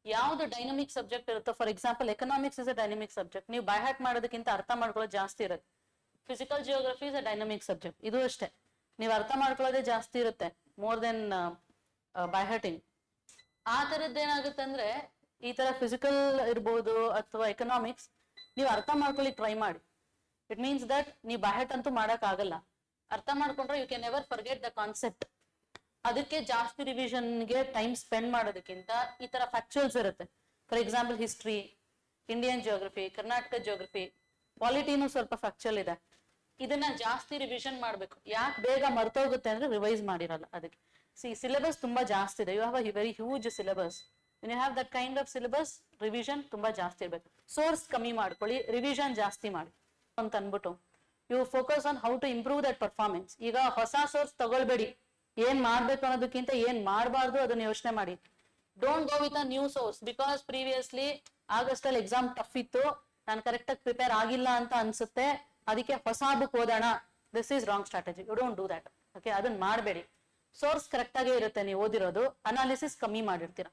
ಯಾವ್ದು ಡೈನಮಿಕ್ ಸಬ್ಜೆಕ್ಟ್ ಇರುತ್ತೋ, for example economics is a dynamic subject, ನೀವು ಬೈ ಹಾರ್ಟ್ ಮಾಡೋದಕ್ಕಿಂತ ಅರ್ಥ ಮಾಡ್ಕೊಳ್ಳೋದು ಜಾಸ್ತಿ ಇರುತ್ತೆ. Physical geography is a dynamic subject, ಇದು ಅಷ್ಟೇ, ನೀವು ಅರ್ಥ ಮಾಡ್ಕೊಳ್ಳೋದೇ ಜಾಸ್ತಿ ಇರುತ್ತೆ ಮೋರ್ ದೆನ್ ಬೈ ಹಾರ್ಟಿಂಗ್. ಆ ತರದ್ದೇನಾಗುತ್ತೆ ಅಂದ್ರೆ, ಈ ತರ ಫಿಸಿಕಲ್ ಇರ್ಬೋದು ಅಥವಾ ಎಕನಾಮಿಕ್ಸ್ ನೀವು ಅರ್ಥ ಮಾಡ್ಕೊಳ್ಳಿಕ್ ಟ್ರೈ ಮಾಡಿ. ಇಟ್ ಮೀನ್ಸ್ ದಟ್ ನೀವು ಬೈ ಹಾರ್ಟ್ ಅಂತೂ ಮಾಡಕ್ ಆಗಲ್ಲ, ಅರ್ಥ ಮಾಡ್ಕೊಂಡ್ರೆ you can never forget the concept. ಅದಕ್ಕೆ ಜಾಸ್ತಿ ರಿವಿಷನ್ಗೆ ಟೈಮ್ ಸ್ಪೆಂಡ್ ಮಾಡೋದಕ್ಕಿಂತ ಈ ತರ ಫ್ಯಾಕ್ಚುಯಲ್ಸ್ ಇರುತ್ತೆ. For example history, Indian geography, Karnataka geography, ಪಾಲಿಟಿನೂ ಸ್ವಲ್ಪ ಫ್ಯಾಕ್ಚುಯಲ್ ಇದೆ. ಇದನ್ನ ಜಾಸ್ತಿ ರಿವಿಷನ್ ಮಾಡ್ಬೇಕು. ಯಾಕೆ ಬೇಗ ಮರ್ತೋಗುತ್ತೆ ಅಂದ್ರೆ ರಿವೈಸ್ ಮಾಡಿರಲ್ಲ ಅದಕ್ಕೆ. ಸಿಲೆಬಸ್ ತುಂಬಾ ಜಾಸ್ತಿ ಇದೆ, you have a very huge syllabus. when you have that kind of syllabus, revision ತುಂಬಾ ಜಾಸ್ತಿ ಇರಬೇಕು. ಸೋರ್ಸ್ ಕಮ್ಮಿ ಮಾಡ್ಕೊಳ್ಳಿ, ರಿವಿಷನ್ ಜಾಸ್ತಿ ಮಾಡಿ ಅಂತ ಅನ್ಬಿಟ್ಟು you focus on how to improve that performance. ಈಗ ಹೊಸ ಸೋರ್ಸ್ ತಗೊಳ್ಬೇಡಿ, ಏನ್ ಮಾಡ್ಬೇಕು ಅನ್ನೋದಕ್ಕಿಂತ ಏನ್ ಮಾಡಬಾರ್ದು ಅದನ್ನ ಯೋಚನೆ ಮಾಡಿ. Don't go with a new source because previously August ಅಲ್ಲಿ ಎಕ್ಸಾಮ್ ಟಫ್ ಇತ್ತು, ನಾನು ಕರೆಕ್ಟ್ ಆಗಿ ಪ್ರಿಪೇರ್ ಆಗಿಲ್ಲ ಅಂತ ಅನ್ಸುತ್ತೆ, ಅದಕ್ಕೆ ಹೊಸ ಬುಕ್ ಓದೋಣ. This is wrong strategy, you don't do that. Okay, ಅದನ್ನ ಮಾಡಬೇಡಿ. ಸೋರ್ಸ್ ಕರೆಕ್ಟ್ ಆಗೇ ಇರುತ್ತೆ, ನೀವು ಓದಿರೋದು ಅನಾಲಿಸಿಸ್ ಕಮ್ಮಿ ಮಾಡಿರ್ತೀರಾ,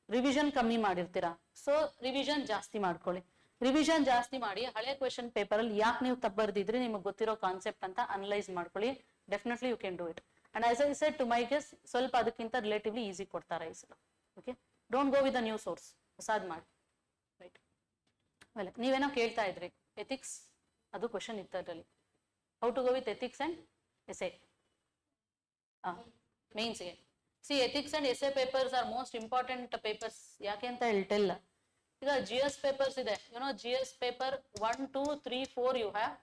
ರಿವಿಷನ್ ಕಮ್ಮಿ ಮಾಡಿರ್ತೀರಾ. ಸೊ ರಿವಿಷನ್ ಜಾಸ್ತಿ ಮಾಡ್ಕೊಳ್ಳಿ. ರಿವಿಷನ್ ಜಾಸ್ತಿ ಮಾಡಿ ಹಳೆ ಕ್ವೆಶನ್ ಪೇಪರ್ ಅಲ್ಲಿ ಯಾಕೆ ನೀವು ತಪ್ಪು ಬರ್ದಿದ್ರಿ, ನಿಮಗೆ ಗೊತ್ತಿರೋ ಕಾನ್ಸೆಪ್ಟ್ ಅಂತ ಅನಲೈಸ್ ಮಾಡ್ಕೊಳ್ಳಿ. Definitely you can do it. And as I said to my guess, ಸ್ವಲ್ಪ ಅದಕ್ಕಿಂತ ರಿಲೇಟಿವ್ಲಿ ಈಸಿ ಕೊಡ್ತಾರೆ ಈ ಸಲ. Okay, don't go with a new source, ಹೊಸಾದ್ ಮಾಡಿ. ರೈಟ್, ಆಮೇಲೆ ನೀವೇನೋ ಕೇಳ್ತಾ ಇದ್ರಿ ಎಥಿಕ್ಸ್, ಅದು ಕ್ವೆಶನ್ ಇತ್ತು ಅದರಲ್ಲಿ. How to go with ethics and essay ಮೇನ್ಸ್ಗೆ. ethics and essay papers are most important papers. ಯಾಕೆ ಅಂತ ಹೇಳ್ತಿಲ್ಲ. ಈಗ GS papers ಇದೆ, GS paper 1, 2, 3, 4 you have,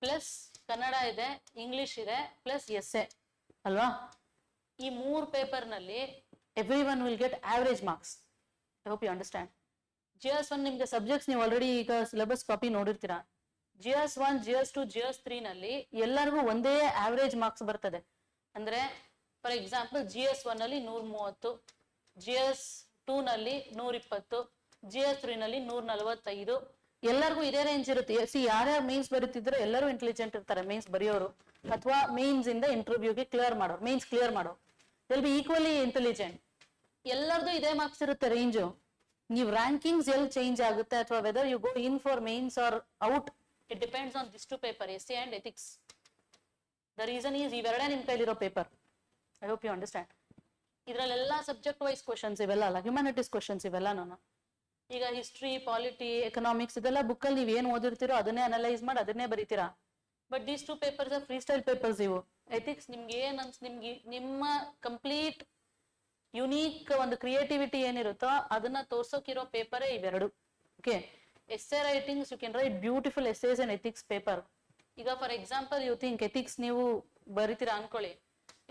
plus Kannada ಇದೆ, ಇಂಗ್ಲಿಷ್ ಇದೆ, ಪ್ಲಸ್ essay ಅಲ್ವಾ. ಈ 3 ಪೇಪರ್ ನಲ್ಲಿ everyone will get average marks. I hope you understand. GS1 ನಿಮ್ಗೆ ಸಬ್ಜೆಕ್ಟ್ಸ್ ನೀವು ಆಲ್ರೆಡಿ ಈಗ ಸಿಲೆಬಸ್ ಕಾಪಿ ನೋಡಿರ್ತೀರಾ. GS1, GS2, GS3 ನಲ್ಲಿ ಎಲ್ಲರಿಗೂ ಒಂದೇ ಆವರೇಜ್ ಮಾರ್ಕ್ಸ್ ಬರ್ತದೆ. ಅಂದ್ರೆ ಫಾರ್ ಎಕ್ಸಾಂಪಲ್ GS1 ನಲ್ಲಿ 130, GS2 ನಲ್ಲಿ 120, GS3 ನಲ್ಲಿ 145, ಎಲ್ಲರಿಗೂ ಇದೇ ರೇಂಜ್ ಇರುತ್ತೆ. ಯಾರ್ಯಾರು ಮೇನ್ಸ್ ಬರೀತಿದ್ರೆ ಎಲ್ಲರೂ ಇಂಟೆಲಿಜೆಂಟ್ ಇರ್ತಾರೆ, ಮೇನ್ಸ್ ಬರೆಯೋರು ಅಥವಾ ಮೇನ್ಸ್ ಇಂದ ಇಂಟರ್ವ್ಯೂಗೆ ಕ್ಲಿಯರ್ ಮಾಡೋರು, ಮೇನ್ಸ್ ಕ್ಲಿಯರ್ ಮಾಡೋರು, ವಿಲ್ ಬಿ ಈಕ್ವಲಿ ಇಂಟೆಲಿಜೆಂಟ್. ಎಲ್ಲರದು ಇದೇ ಮಾರ್ಕ್ಸ್ ಇರುತ್ತೆ ರೇಂಜು. ನೀವು ರ್ಯಾಂಕಿಂಗ್ಸ್ ಎಲ್ಲಿ ಚೇಂಜ್ ಆಗುತ್ತೆ ಅಥವಾ whether you go in for mains are out, it depends on this 2 paper, essay and ethics. The reason is ಇವೆರಡೇ ನಿಮ್ ಕೈಲಿರೋ paper. I hope you understand. ಇದ್ರಲ್ಲೆಲ್ಲ ಸಬ್ಜೆಕ್ಟ್ ವೈಸ್ ಕ್ವಶನ್ಸ್ ಇವೆಲ್ಲ ಅಲ್ಲ, ಹ್ಯುಮ್ಯಾನಿಟೀಸ್ ಕ್ವಶನ್ಸ್ ಇವೆಲ್ಲ. ನಾನು ಈಗ ಹಿಸ್ಟ್ರಿ, ಪಾಲಿಟಿ, ಎಕನಾಮಿಕ್ಸ್ ಇದೆಲ್ಲ ಬುಕ್ಕಲ್ಲಿ ನೀವು ಏನ್ ಓದಿರ್ತೀರೋ ಅದನ್ನೇ ಅನಲೈಸ್ ಮಾಡಿ ಅದನ್ನೇ ಬರೀತೀರಾ. But these 2 papers are free style papers. ಇವು ಎಥಿಕ್ಸ್ ನಿಮ್ಗೆ ಏನ್ ನಿಮ್ಗೆ ನಿಮ್ಮ ಕಂಪ್ಲೀಟ್ ಯುನೀಕ್ ಒಂದು ಕ್ರಿಯೇಟಿವಿಟಿ ಏನಿರುತ್ತೋ ಅದನ್ನ ತೋರ್ಸೋಕಿರೋ ಪೇಪರೇ ಇವೆರಡು. Okay, essay writings you can write beautiful essays and ethics paper. ಈಗ for example you think ethics ನೀವು ಬರಿತೀರಾ ಅನ್ಕೊಳ್ಳಿ,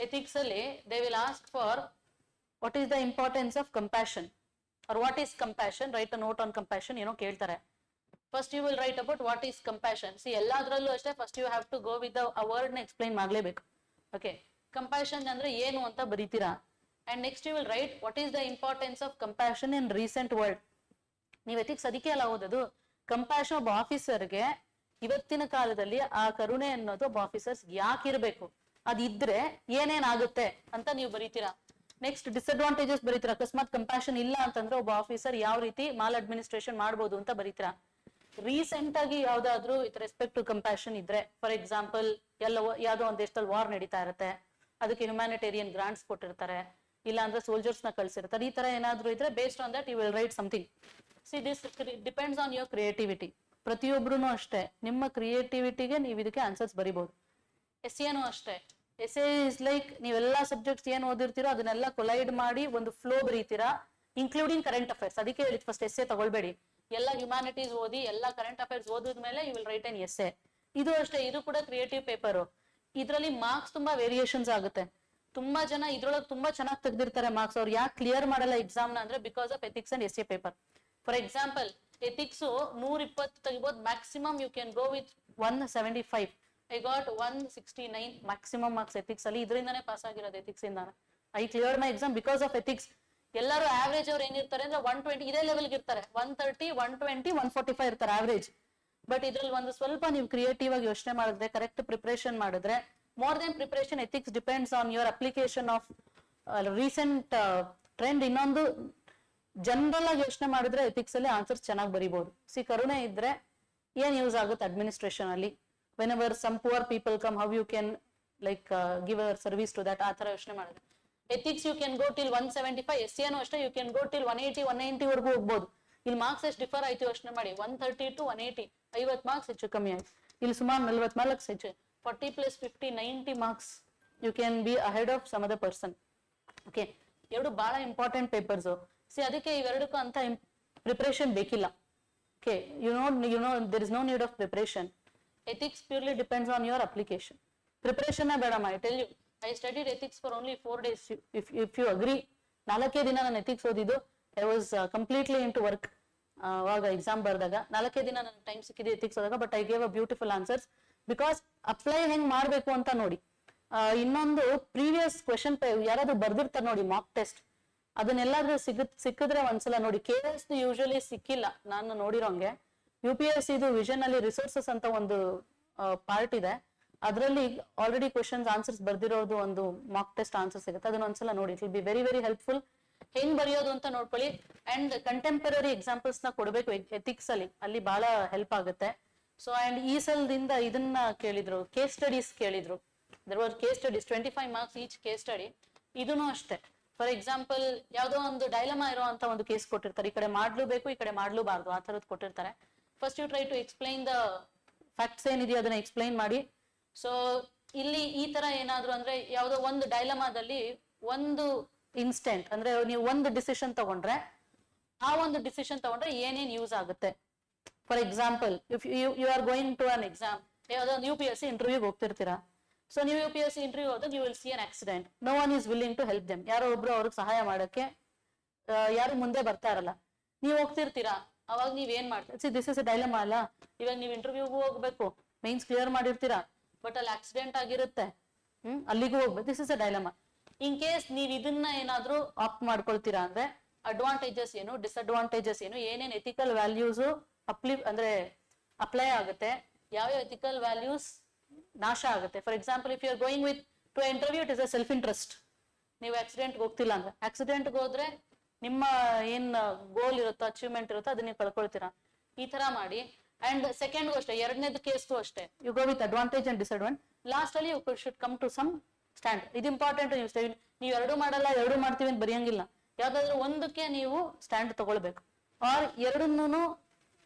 ಎಥಿಕ್ಸ್ ಅಲ್ಲಿ they will ask for what is the importance of compassion or what is compassion, write a note on compassion, ಕೇಳ್ತಾರೆ. First you will write about what is compassion. See, ಎಲ್ಲಾದ್ರಲ್ಲೂ ಅಷ್ಟೇ first you have to go with a word ನ explain ಮಾಡ್ಲೇಬೇಕು. Okay, compassion ಅಂದ್ರೆ ಏನು ಅಂತ ಬರೀತೀರಾ. And next you will write what is the importance of compassion in recent world. ನೀವು ಎಥಿಕ್ಸ್ ಅದಕ್ಕೆ ಅಲ್ಲ ಓದೋದು, ಕಂಪ್ಯಾಷನ್ ಒಬ್ಬ ಆಫೀಸರ್ಗೆ ಇವತ್ತಿನ ಕಾಲದಲ್ಲಿ ಆ ಕರುಣೆ ಅನ್ನೋದು ಒಬ್ಬ ಆಫೀಸರ್ಸ್ ಯಾಕಿರ್ಬೇಕು, ಅದಿದ್ರೆ ಏನೇನಾಗುತ್ತೆ ಅಂತ ನೀವು ಬರೀತೀರಾ. Next disadvantages ಬರೀತೀರಾ. ಅಕಸ್ಮಾತ್ ಕಂಪ್ಯಾಷನ್ ಇಲ್ಲ ಅಂತಂದ್ರೆ ಒಬ್ಬ ಆಫೀಸರ್ ಯಾವ ರೀತಿ ಮಾಲ್ ಅಡ್ಮಿನಿಸ್ಟ್ರೇಷನ್ ಮಾಡ್ಬೋದು ಅಂತ ಬರೀತೀರಾ. ರೀಸೆಂಟ್ ಆಗಿ ಯಾವ್ದಾದ್ರು ವಿತ್ ರೆಸ್ಪೆಕ್ಟ್ ಟು ಕಂಪ್ಯಾಷನ್ ಇದ್ರೆ, ಫಾರ್ ಎಕ್ಸಾಂಪಲ್ ಯಾವ್ದೋ ಒಂದ್ ದೇಶದಲ್ಲಿ ವಾರ್ ನಡೀತಾ ಇರುತ್ತೆ, ಅದಕ್ಕೆ ಹ್ಯುಮ್ಯಾನಿಟೇರಿಯನ್ ಗ್ರಾಂಟ್ಸ್ ಕೊಟ್ಟಿರ್ತಾರೆ, ಇಲ್ಲ ಅಂದ್ರೆ ಸೋಲ್ಜರ್ಸ್ ನ ಕಳ್ಸಿರ್ತಾರೆ, ಈ ತರ ಏನಾದ್ರು ಇದ್ರೆ based on that you will write something. See this depends on your creativity. ಪ್ರತಿಯೊಬ್ರು ಅಷ್ಟೇ ನಿಮ್ಮ ಕ್ರಿಯೇಟಿವಿಟಿಗೆ ನೀವು ಇದಕ್ಕೆ ಆನ್ಸರ್ಸ್ ಬರಿಬಹುದು. ಎಸ್ಸೇನು ಅಷ್ಟೇ, ಎಸ್ಸೇ ಇಸ್ ಲೈಕ್ ನೀವೆಲ್ಲಾ ಸಬ್ಜೆಕ್ಟ್ಸ್ ಏನ್ ಓದಿರ್ತೀರೋ ಅದನ್ನೆಲ್ಲ ಕೊಲೈಡ್ ಮಾಡಿ ಒಂದು ಫ್ಲೋ ಬರೀತೀರಾ, ಇನ್ಕ್ಲೂಡಿಂಗ್ ಕರೆಂಟ್ ಅಫೇರ್ಸ್. ಅದಕ್ಕೆ ಹೇಳಿದ್ ಫಸ್ಟ್ ಎಸ್ಸೇ ತಗೊಳ್ಬೇಡಿ, ಎಲ್ಲ ಹ್ಯುಮ್ಯಾನಿಟೀಸ್ ಓದಿ ಎಲ್ಲ ಕರೆಂಟ್ ಅಫೇರ್ಸ್ ಓದಿದ್ಮೇಲೆ you will write an essay. ಇದು ಅಷ್ಟೇ, ಇದು ಕೂಡ ಕ್ರಿಯೇಟಿವ್ ಪೇಪರ್. ಇದ್ರಲ್ಲಿ ಮಾರ್ಕ್ಸ್ ತುಂಬಾ ವೇರಿಯೇಷನ್ಸ್ ಆಗುತ್ತೆ. ತುಂಬಾ ಜನ ಇದ್ರೊಳಗೆ ತುಂಬಾ ಚೆನ್ನಾಗಿ ತೆಗ್ದಿರ್ತಾರೆ ಮಾರ್ಕ್ಸ್. ಅವ್ರು ಯಾಕೆ ಕ್ಲಿಯರ್ ಮಾಡಲ್ಲ ಎಕ್ಸಾಮ್ ನ ಅಂದ್ರೆ because of ethics and essay paper. For example ethics 120 ತೆಗಿಬಹುದು, maximum you can go with 175. I got 169 maximum marks ethics ಅಲ್ಲಿ. ಇದರಿಂದಾನೇ ಪಾಸ್ ಆಗಿರೋದು ಎಥಿಕ್ಸ್ ಇಂದ. I clear my exam because of ethics. ಎಲ್ಲರೂ ಆವರೇಜ್ ಅವ್ರು ಏನಿರ್ತಾರೆ ಅಂದ್ರೆ 120 ಇದೇ ಲೆವೆಲ್ಗೆ ಇರ್ತಾರೆ, 130 120 145 ಇರ್ತಾರೆ ಆವರೇಜ್. ಬಟ್ ಇದ್ರಲ್ಲಿ ಒಂದು ಸ್ವಲ್ಪ ನೀವು ಕ್ರಿಯೇಟಿವ್ ಆಗಿ ಯೋಚನೆ ಮಾಡಿದ್ರೆ, ಕರೆಕ್ಟ್ ಪ್ರಿಪರೇಷನ್ ಮಾಡಿದ್ರೆ, more than preparation ethics depends on your application of recent trend. ಇನ್ನೊಂದು ಜನರಲ್ ಆಗಿ ಯೋಚನೆ ಮಾಡಿದ್ರೆ ಎಥಿಕ್ಸ್ ಅಲ್ಲಿ ಆನ್ಸರ್ಸ್ ಚೆನ್ನಾಗಿ ಬರೀಬಹುದು. ಸಿ, ಕರುಣೆ ಇದ್ರೆ ಏನ್ ಯೂಸ್ ಆಗುತ್ತೆ ಅಡ್ಮಿನಿಸ್ಟ್ರೇಷನ್ ಅಲ್ಲಿ. Whenever some poor people come, how you can give a service to that, ಆ ತರ ಯೋಚನೆ ಮಾಡಿದ್ರೆ. Ethics you can go till 175, ಎಸ್ಸೇನು ಅಷ್ಟೇ ಯು ಕ್ಯಾನ್ ಗೋ ಟಿಲ್ 180 190 ವರ್ಗೂ ಹೋಗ್ಬೋದು. ಇಲ್ಲಿ ಮಾರ್ಕ್ಸ್ ಎಷ್ಟು ಡಿಫರ್ ಆಯ್ತು ಯೋಚನೆ ಮಾಡಿ, 130 to 180, 50 ಮಾರ್ಕ್ಸ್ ಹೆಚ್ಚು ಕಮ್ಮಿ ಆಯ್ತು. ಇಲ್ಲಿ ಸುಮಾರು 40 ಮಾರ್ಕ್ಸ್ ಹೆಚ್ಚು, 40 + 50 90 marks you can be ahead of some other person. Okay, ಎರಡು ಬಹಳ ಇಂಪಾರ್ಟೆಂಟ್ ಪೇಪರ್ಸ್. ಸಿ, ಅದಕ್ಕೆ ಇವೆರಡಕ್ಕೂ ಅಂತ ಪ್ರಿಪರೇಷನ್ ಬೇಕಿಲ್ಲ. Okay, you know there is no need of preparation. Ethics purely depends on your application. Preparation na bedama, I tell you, I studied ethics for only 4 days. If you agree, 4 ದಿನ ನಾನು ethics ಓದಿದ್ದು. I was completely into work. ಆವಾಗ ಎಕ್ಸಾಮ್ ಬರ್ದಾಗ 4 ದಿನ ನನಗೆ ಟೈಮ್ ಸಿಕ್ಕಿದೆ ethics ಓದಾಗ. But I gave a beautiful answers because apply ಹೆಂಗ್ ಮಾಡ್ಬೇಕು ಅಂತ ನೋಡಿ. ಇನ್ನೊಂದು ಪ್ರೀವಿಯಸ್ ಕ್ವೆಶನ್ ಯಾರಾದ್ರೂ ಬರ್ದಿರ್ತಾರೆ ನೋಡಿ ಮಾಕ್ ಟೆಸ್ಟ್, ಅದನ್ನೆಲ್ಲಾದ್ರೂ ಸಿಕ್ಕಿದ್ರೆ ಒಂದ್ಸಲ ನೋಡಿ. KAS ಯೂಶಲಿ ಸಿಕ್ಕಿಲ್ಲ ನಾನು ನೋಡಿರೋಂಗೆ. UPSC ಇದು ವಿಷನ್ ಅಲ್ಲಿ ರಿಸೋರ್ಸಸ್ ಅಂತ ಒಂದು ಪಾರ್ಟ್ ಇದೆ, ಅದರಲ್ಲಿ ಆಲ್ರೆಡಿ ಕ್ವೆಶನ್ಸ್ ಆನ್ಸರ್ಸ್ ಬರ್ದಿರೋದು ಒಂದು ಮಾಕ್ ಟೆಸ್ಟ್ ಆನ್ಸರ್ ಸಿಗುತ್ತೆ. ಅದನ್ನ ಒಂದ್ಸಲ ನೋಡಿ, it will be very very helpful. ಹೆಂಗ್ ಬರೆಯೋದು ಅಂತ ನೋಡ್ಕೊಳ್ಳಿ. ಅಂಡ್ ಕಂಟೆಂಪರರಿ ಎಕ್ಸಾಂಪಲ್ಸ್ ನ ಕೊಡ್ಬೇಕು ಎಥಿಕ್ಸ್ ಅಲ್ಲಿ, ಅಲ್ಲಿ ಬಹಳ ಹೆಲ್ಪ್ ಆಗುತ್ತೆ. ಸೊ ಅಂಡ್ ಈ ಸಲದಿಂದ ಇದನ್ನ ಕೇಳಿದ್ರು, ಕೇಸ್ ಸ್ಟಡೀಸ್ ಕೇಳಿದ್ರು. There was case studies 25 marks each case study. ಇದನ್ನು ಅಷ್ಟೇ, ಫಾರ್ ಎಕ್ಸಾಂಪಲ್ ಯಾವ್ದೋ ಒಂದು ಡೈಲಮಾ ಇರೋ ಅಂತ ಒಂದು ಕೇಸ್ ಕೊಟ್ಟಿರ್ತಾರೆ, ಈ ಕಡೆ ಮಾಡ್ಲೂಬೇಕು ಈ ಕಡೆ ಮಾಡ್ಲೂಬಾರ್ದು, ಆ ತರದ್ ಕೊಟ್ಟಿರ್ತಾರೆ. First you try to explain the facts ಏನಿದೆಯೋ ಅದನ್ನ ಎಕ್ಸ್ಪ್ಲೈನ್ ಮಾಡಿ. ಸೊ ಇಲ್ಲಿ ಈ ತರ ಏನಾದ್ರು ಅಂದ್ರೆ ಯಾವ್ದೋ ಒಂದು ಡೈಲಮಾದಲ್ಲಿ ಒಂದು ಇನ್ಸ್ಟೆಂಟ್ ಅಂದ್ರೆ ನೀವು ಒಂದು ಡಿಸಿಷನ್ ತಗೊಂಡ್ರೆ, ಆ ಒಂದು ಡಿಸಿಷನ್ ತಗೊಂಡ್ರೆ ಏನೇನ್ ಯೂಸ್ ಆಗುತ್ತೆ. For example if you are going to an exam, ಯಾವ್ದೋ UPSC ಇಂಟರ್ವ್ಯೂಗೆ ಹೋಗ್ತಿರ್ತೀರಾ. ಸೊ ನೀವು UPSC ಇಂಟರ್ವ್ಯೂ ಹೋದಾಗ you will see an accident, no one is willing to help them. ಯಾರೋ ಒಬ್ರು ಅವ್ರಿಗೆ ಸಹಾಯ ಮಾಡಕ್ಕೆ ಯಾರು ಮುಂದೆ ಬರ್ತಾ ಇರಲ್ಲ. ನೀವು ಹೋಗ್ತಿರ್ತೀರಾ, ಅವಾಗ ನೀವ್ ಏನ್ ಮಾಡ್ತೀರಿ? ದಿಸ್ ಇಸ್ ಅ ಡೈಲಮಾ ಅಲ್ಲ. ಇವಾಗ ನೀವು ಇಂಟರ್ವ್ಯೂಗೂ ಹೋಗ್ಬೇಕು, ಮೈನ್ಸ್ ಕ್ಲಿಯರ್ ಮಾಡಿರ್ತೀರಾ, ಬಟ್ ಅಲ್ಲಿ ಆಕ್ಸಿಡೆಂಟ್ ಆಗಿರುತ್ತೆ, ಅಲ್ಲಿಗೂ ಹೋಗ್ಬೇಕು. This is a dilemma. In case ನೀವ್ ಇದನ್ನ ಏನಾದ್ರೂ ಆಪ್ಟ್ ಮಾಡ್ಕೊಳ್ತೀರಾ ಅಂದ್ರೆ ಅಡ್ವಾಂಟೇಜಸ್ ಏನು, ಡಿಸ್ಅಡ್ವಾಂಟೇಜಸ್ ಏನು, ಏನೇನ್ ಎಥಿಕಲ್ ವ್ಯಾಲ್ಯೂಸ್ ಅಪ್ಲೈ ಆಗುತ್ತೆ, ಯಾವ ಎಥಿಕಲ್ ವ್ಯಾಲ್ಯೂಸ್ ನಾಶ ಆಗುತ್ತೆ. For example if you are going with to interview, it is a self interest. ನೀವು ಆಕ್ಸಿಡೆಂಟ್ ಹೋಗ್ತಿಲ್ಲ ಅಂದ್ರೆ, ಆಕ್ಸಿಡೆಂಟ್ಗೆ ಹೋದ್ರೆ ನಿಮ್ಮ ಏನ್ ಗೋಲ್ ಇರುತ್ತೋ ಅಚೀವ್ಮೆಂಟ್ ಇರುತ್ತೋ ಅದನ್ನ ನೀವು ಕಳ್ಕೊಳ್ತೀರಾ. ಈ ತರ ಮಾಡಿ. ಅಂಡ್ ಸೆಕೆಂಡ್ಗೂ ಅಷ್ಟೇ, ಎರಡನೇದು ಕೇಸ್ಗೂ ಅಷ್ಟೇ, you go with advantage and disadvantage. Last ಅಲ್ಲಿ you should come to some stand. ಇದು ಇಂಪಾರ್ಟೆಂಟ್. ನೀವು ಎರಡು ಮಾಡಲ್ಲ ಎರಡು ಮಾಡ್ತೀವಿ ಅಂತ ಬರೆಯಂಗಿಲ್ಲ. ಯಾವ್ದಾದ್ರು ಒಂದಕ್ಕೆ ನೀವು ಸ್ಟ್ಯಾಂಡ್ ತಗೊಳ್ಬೇಕು. ಆರ್ ಎರಡನ್ನೂ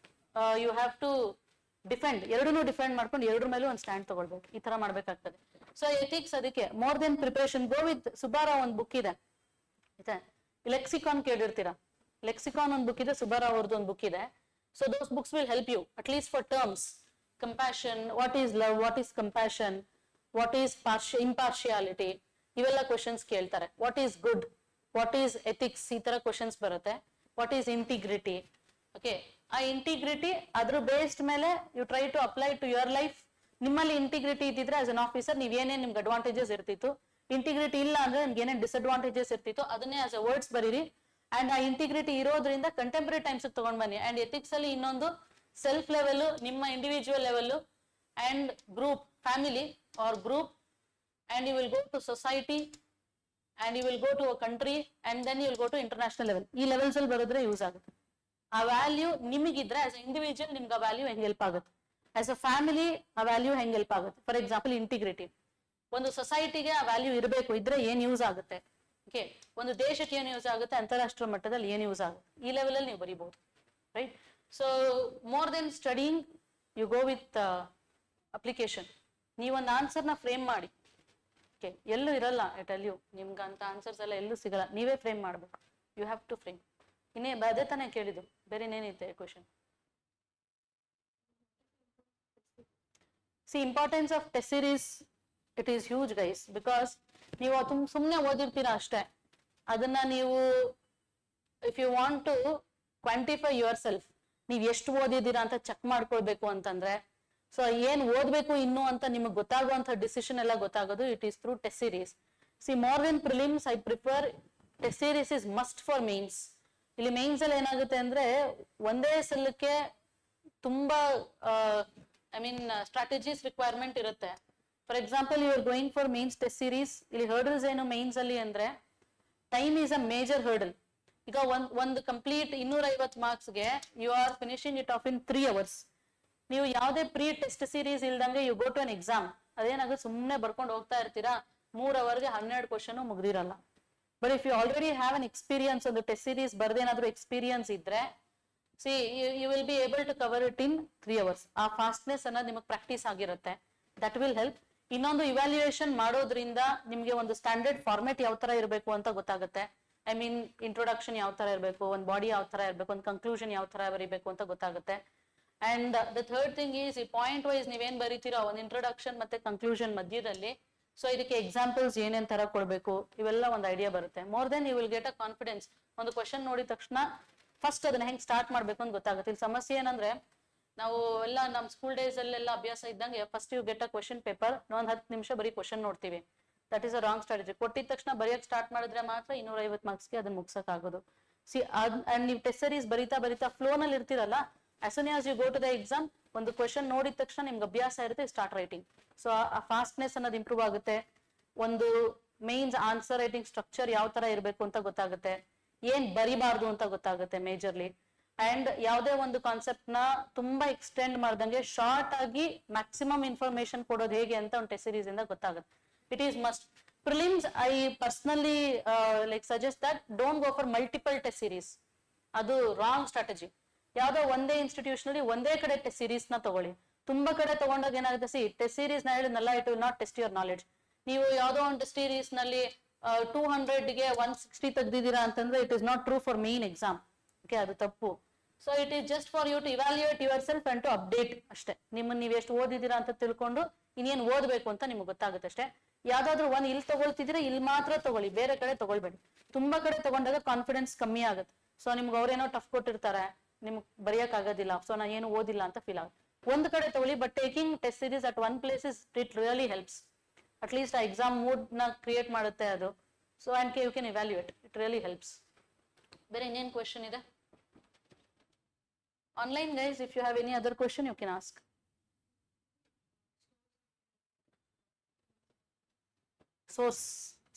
ಯು ಹ್ಯಾವ್ ಟು ಡಿಫೆಂಡ್, ಎರಡನ್ನೂ ಡಿಫೆಂಡ್ ಮಾಡ್ಕೊಂಡು ಎರಡ್ರ ಮೇಲೂ ಒಂದು ಸ್ಟ್ಯಾಂಡ್ ತಗೊಳ್ಬೇಕು, ಈ ತರ ಮಾಡ್ಬೇಕಾಗ್ತದೆ. ಸೊ ಎಥಿಕ್ಸ್ ಅದಕ್ಕೆ more than preparation go with Subbarao ಒಂದು ಬುಕ್ ಇದೆ, ಲೆಕ್ಸಿಕಾನ್ ಕೇಳಿರ್ತೀರಾ, ಲೆಕ್ಸಿಕಾನ್ ಒಂದು ಬುಕ್ ಇದೆ, ಸುಬ್ಬಾರಾವ್ ಅವ್ರದ್ದು ಒಂದು ಬುಕ್ ಇದೆ. So those books will help you at least for terms, compassion, what is love, what is compassion, what is impartiality, ಇವೆಲ್ಲ ಕ್ವಶನ್ಸ್ ಕೇಳ್ತಾರೆ. What is good, what is ethics, ಈ ತರ ಕ್ವಶನ್ಸ್ ಬರುತ್ತೆ. ವಾಟ್ ಈಸ್ ಇಂಟಿಗ್ರಿಟಿ, ಓಕೆ, ಆ ಇಂಟಿಗ್ರಿಟಿ ಅದ್ರ ಬೇಸ್ಡ್ ಮೇಲೆ you try to apply to your life. ನಿಮ್ಮಲ್ಲಿ ಇಂಟಿಗ್ರಿಟಿ ಇದ್ದಿದ್ರೆ ಆಸ್ ಅನ್ ಆಫೀಸರ್ ನೀವ್ ಏನೇನ್ ನಿಮ್ಗೆ ಅಡ್ವಾಂಟೇಜಸ್ ಇರ್ತಿತ್ತು, ಇಂಟಿಗ್ರಿಟಿ ಇಲ್ಲ ಅಂದ್ರೆ ನಿಮ್ಗೆ ಏನೇನ್ ಡಿಸ್ಅಡ್ವಾಂಟೇಜಸ್ ಇರ್ತಿತ್ತು ಅದನ್ನೇ ಆಸ್ ಅ ವರ್ಡ್ಸ್ ಬರೀರಿ. ಅಂಡ್ ಆ ಇಂಟಿಗ್ರಿಟಿ ಇರೋದ್ರಿಂದ ಕಂಟೆಂಪರರಿ ಟೈಮ್ಸ್ ತಗೊಂಡ್ ಬನ್ನಿ. ಅಂಡ್ ಎಥಿಕ್ಸ್ ಅಲ್ಲಿ ಇನ್ನೊಂದು ಸೆಲ್ಫ್ ಲೆವೆಲ್, ನಿಮ್ಮ individual level and group, family or group, and you will go to society and you will go to a country and then you will go to international level. ಈ ಲೆವೆಲ್ಸ್ ಅಲ್ಲಿ ಬರೋದ್ರೆ ಯೂಸ್ ಆಗುತ್ತೆ. ಆ ವ್ಯಾಲ್ಯೂ ನಿಮಗಿದ್ರೆ ಆಸ್ ಅ ಇಂಡಿವಿಜುವಲ್ ನಿಮ್ಗೆ ಆ ವ್ಯಾಲ್ಯೂ ಹೆಂಗ್ ಹೆಲ್ಪ್ ಆಗುತ್ತೆ, ಆಸ್ ಅ ಫ್ಯಾಮಿಲಿ ಆ ವ್ಯಾಲ್ಯೂ ಹೆಂಗ್ ಹೆಲ್ಪ್ ಆಗುತ್ತೆ. ಫಾರ್ ಎಕ್ಸಾಂಪಲ್ ಇಂಟಿಗ್ರಿಟಿ, ಒಂದು ಸೊಸೈಟಿಗೆ ಆ ವ್ಯಾಲ್ಯೂ ಇರಬೇಕು, ಇದ್ರೆ ಏನ್ ಯೂಸ್ ಆಗುತ್ತೆ, ಓಕೆ, ಒಂದು ದೇಶಕ್ಕೆ ಏನ್ ಯೂಸ್ ಆಗುತ್ತೆ, ಅಂತಾರಾಷ್ಟ್ರೀಯ ಮಟ್ಟದಲ್ಲಿ ಏನ್ ಯೂಸ್ ಆಗುತ್ತೆ, ಈ ಲೆವೆಲ್ ಅಲ್ಲಿ ನೀವು ಬರೀಬಹುದು, right. So more than studying you go with application. ನೀವೊಂದು ಆನ್ಸರ್ನ ಫ್ರೇಮ್ ಮಾಡಿ, ಓಕೆ, ಎಲ್ಲೂ ಇರಲ್ಲ, ಐ ಟೆಲ್ ಯು, ನಿಮ್ಗೆ ಅಂತ ಆನ್ಸರ್ಸ್ ಎಲ್ಲ ಎಲ್ಲೂ ಸಿಗಲ್ಲ, ನೀವೇ ಫ್ರೇಮ್ ಮಾಡ್ಬೇಕು. You have to frame. ಇನ್ನೇ ಅದೇ ತಾನೇ ಕೇಳಿದ್ದು, ಬೇರೆ ಏನೇನೈತೆ question. See importance of test series, it is huge guys, because ನೀವು ಸುಮ್ಮನೆ ಓದಿರ್ತೀರಾ ಅಷ್ಟೇ. ಅದನ್ನ ನೀವು if you want to quantify yourself, ನೀವು ಎಷ್ಟು ಓದಿದ್ದೀರಾ ಅಂತ ಚೆಕ್ ಮಾಡ್ಕೊಳ್ಬೇಕು ಅಂತಂದ್ರೆ, ಸೊ ಏನ್ ಓದ್ಬೇಕು ಇನ್ನು ಅಂತ ನಿಮಗೆ ಗೊತ್ತಾಗುವಂತ ಡಿಸಿಷನ್ ಎಲ್ಲ ಗೊತ್ತಾಗೋದು it is through test series. See more than prelims I prefer test series is must for mains. ಇಲ್ಲಿ ಮೇನ್ಸ್ ಅಲ್ಲಿ ಏನಾಗುತ್ತೆ ಅಂದ್ರೆ ಒಂದೇ ಸಲಕ್ಕೆ ತುಂಬಾ ಐ ಮೀನ್ ಸ್ಟ್ರಾಟಜೀಸ್ ರಿಕ್ವೈರ್ಮೆಂಟ್ ಇರುತ್ತೆ. For example you are going for mains test series, ಇಲ್ಲಿ ಹರ್ಡಲ್ಸ್ ಏನು ಮೇನ್ಸ್ ಅಲ್ಲಿ ಅಂದ್ರೆ time is a major hurdle. ಈಗ ಒಂದು ಕಂಪ್ಲೀಟ್ 250 ಮಾರ್ಕ್ಸ್ಗೆ you are finishing it off in 3 hours. ನೀವು ಯಾವುದೇ ಪ್ರೀ ಟೆಸ್ಟ್ ಸೀರೀಸ್ ಇಲ್ದಂಗೆ you go to an exam, ಅದೇನಾಗುತ್ತೆ ಸುಮ್ಮನೆ ಬರ್ಕೊಂಡು ಹೋಗ್ತಾ ಇರ್ತೀರಾ, 3 hourಗೆ 12 ಕ್ವಶನ್ ಮುಗ್ದಿರಲ್ಲ. But if you already have an experience, ಒಂದು ಟೆಸ್ಟ್ ಸೀರೀಸ್ ಬರ್ದೇನಾದ್ರೂ ಎಕ್ಸ್ಪೀರಿಯನ್ಸ್ ಇದ್ರೆ, see you will be able to cover it in 3 hours. ಆ ಫಾಸ್ಟ್ನೆಸ್ ಅನ್ನೋದು ನಿಮಗೆ ಪ್ರಾಕ್ಟೀಸ್ ಆಗಿರುತ್ತೆ, ದಟ್ ವಿಲ್ ಹೆಲ್ಪ್. ಇನ್ನೊಂದು ಇವ್ಯಾಲ್ಯೂಯೇಷನ್ ಮಾಡೋದ್ರಿಂದ ನಿಮ್ಗೆ ಒಂದು ಸ್ಟ್ಯಾಂಡರ್ಡ್ ಫಾರ್ಮೆಟ್ ಯಾವ ತರ ಇರಬೇಕು ಅಂತ ಗೊತ್ತಾಗುತ್ತೆ. ಐ ಮೀನ್ ಇಂಟ್ರೊಡಕ್ಷನ್ ಯಾವ ತರ ಇರಬೇಕು, ಒಂದು ಬಾಡಿ ಯಾವ ತರ ಇರಬೇಕು, ಒಂದು ಕನ್ಕ್ಲೂಷನ್ ಯಾವ ತರ ಬರೀಬೇಕು ಅಂತ ಗೊತ್ತಾಗುತ್ತೆ. And the third thing is ಈ ಪಾಯಿಂಟ್ ವೈಸ್ ನೀವೇನ್ ಬರೀತೀರೋ ಒಂದು ಇಂಟ್ರೊಡಕ್ಷನ್ ಮತ್ತೆ ಕನ್ಕ್ಲೂಷನ್ ಮಧ್ಯದಲ್ಲಿ, ಸೊ ಇದಕ್ಕೆ ಎಕ್ಸಾಂಪಲ್ಸ್ ಏನೇನ್ ತರ ಕೊಡ್ಬೇಕು ಇವೆಲ್ಲ ಒಂದು ಐಡಿಯಾ ಬರುತ್ತೆ. More then you will get a confidence. ಒಂದು ಕ್ವಶನ್ ನೋಡಿದ ತಕ್ಷಣ ಫಸ್ಟ್ ಅದನ್ನ ಹೆಂಗ್ ಸ್ಟಾರ್ಟ್ ಮಾಡ್ಬೇಕು ಅಂತ ಗೊತ್ತಾಗುತ್ತೆ. ಇಲ್ಲಿ ಸಮಸ್ಯೆ ಏನಂದ್ರೆ ನಾವು ಎಲ್ಲ ನಮ್ಮ ಸ್ಕೂಲ್ ಡೇಸ್ ಅಲ್ಲೆಲ್ಲ ಅಭ್ಯಾಸ ಇದ್ದಂಗೆ first you get a question paper, ಒಂದು 10 ನಿಮಿಷ ಬರೀ ಕ್ವಶನ್ ನೋಡ್ತೀವಿ. That is a wrong strategy. ಕೊಟ್ಟಿದ ತಕ್ಷಣ ಬರೆಯಕ್ ಸ್ಟಾರ್ಟ್ ಮಾಡಿದ್ರೆ ಮಾತ್ರ 250 ಮಾರ್ಕ್ಸ್ಗೆ ಅದನ್ನ ಮುಗ್ಸಕ್ ಆಗೋದು. ಸಿ ಅಂಡ್ ನೀವು ಟೆಸ್ಟ್ ಸೀರೀಸ್ ಬರೀತಾ ಫ್ಲೋ ನಲ್ಲಿ ಇರ್ತೀರಲ್ಲ, as soon as you go to the exam, ಒಂದು ಕ್ವಶನ್ ನೋಡಿದ ತಕ್ಷಣ ನಿಮ್ಗೆ ಅಭ್ಯಾಸ ಇರುತ್ತೆ, ಸ್ಟಾರ್ಟ್ ರೈಟಿಂಗ್. ಸೊ ಆ ಫಾಸ್ಟ್ನೆಸ್ ಅನ್ನೋದು ಇಂಪ್ರೂವ್ ಆಗುತ್ತೆ. ಒಂದು ಮೇನ್ಸ್ ಆನ್ಸರ್ ರೈಟಿಂಗ್ ಸ್ಟ್ರಕ್ಚರ್ ಯಾವ ತರ ಇರಬೇಕು ಅಂತ ಗೊತ್ತಾಗುತ್ತೆ, ಏನ್ ಬರಿಬಾರ್ದು ಅಂತ ಗೊತ್ತಾಗುತ್ತೆ ಮೇಜರ್ಲಿ. ಅಂಡ್ ಯಾವುದೇ ಒಂದು ಕಾನ್ಸೆಪ್ಟ್ ನ ತುಂಬಾ ಎಕ್ಸ್ಟೆಂಡ್ ಮಾಡ್ದಂಗೆ ಶಾರ್ಟ್ ಆಗಿ ಮ್ಯಾಕ್ಸಿಮಮ್ ಇನ್ಫಾರ್ಮೇಶನ್ ಕೊಡೋದು ಹೇಗೆ ಅಂತ ಒಂದು ಟೆಸ್ಟ್ ಸೀರೀಸ್ ಇಂದ ಗೊತ್ತಾಗುತ್ತೆ. It is must. Prelims I personally like suggest that don't go for multiple test series, ಅದು ರಾಂಗ್ ಸ್ಟ್ರಾಟಜಿ. ಯಾವ್ದೋ ಒಂದೇ ಇನ್ಸ್ಟಿಟ್ಯೂಷನ್ ಅಲ್ಲಿ ಒಂದೇ ಕಡೆ ಟೆಸ್ಟ್ ಸೀರೀಸ್ ನ ತಗೊಳ್ಳಿ. ತುಂಬಾ ಕಡೆ ತಗೊಂಡಾಗ ಏನಾಗುತ್ತೆ, ಸಿ ಟೆಸ್ಟ್ ಸೀರೀಸ್ ನ ಹೇಳಿದ್ನಲ್ಲ, it will not test your knowledge. ನೀವು ಯಾವ್ದೋ ಒಂದು ಟೆಸ್ಟ್ ಸೀರೀಸ್ ನಲ್ಲಿ 200ಗೆ 160 ತೆಗ್ದಿದ್ದೀರಾ ಅಂತಂದ್ರೆ it is not true for main exam. Okay, ಅದು ತಪ್ಪು. So it is just for you to evaluate yourself and to update ಅಷ್ಟೇ. ನಿಮ್ಮನ್ನ ನೀವು ಎಷ್ಟು ಓದಿದ್ದೀರಾ ಅಂತ ತಿಳ್ಕೊಂಡು ಇನ್ನೇನ್ ಓದ್ಬೇಕು ಅಂತ ನಿಮ್ಗೆ ಗೊತ್ತಾಗುತ್ತೆ ಅಷ್ಟೇ. ಯಾವ್ದಾದ್ರು ಒಂದ್ ಇಲ್ಲಿ ತಗೊಳ್ತಿದ್ರೆ ಇಲ್ಲಿ ಮಾತ್ರ ತಗೊಳ್ಳಿ, ಬೇರೆ ಕಡೆ ತಗೊಳ್ಬೇಡಿ. ತುಂಬಾ ಕಡೆ ತಗೊಂಡಾಗ ಕಾನ್ಫಿಡೆನ್ಸ್ ಕಮ್ಮಿ ಆಗುತ್ತೆ. ಸೊ ನಿಮ್ಗೆ ಅವ್ರೇನೋ ಟಫ್ ಕೊಟ್ಟಿರ್ತಾರೆ, ನಿಮ್ಗೆ ಬರೆಯಕ್ ಆಗೋದಿಲ್ಲ, ಸೊ ನಾನು ಏನು ಓದಿಲ್ಲ ಅಂತ ಫೀಲ್ ಆಗುತ್ತೆ. ಒಂದ್ ಕಡೆ ತಗೊಳ್ಳಿ, but taking test series at one place it really helps. At least ಆ ಎಕ್ಸಾಮ್ ಮೂಡ್ ನ ಕ್ರಿಯೇಟ್ ಮಾಡುತ್ತೆ ಅದು. So and you can evaluate, it really helps. ಬೇರೆ ಇನ್ನೇನ್ ಕ್ವೆಶನ್ ಇದೆ online guys? If you have any other question you can ask. Source,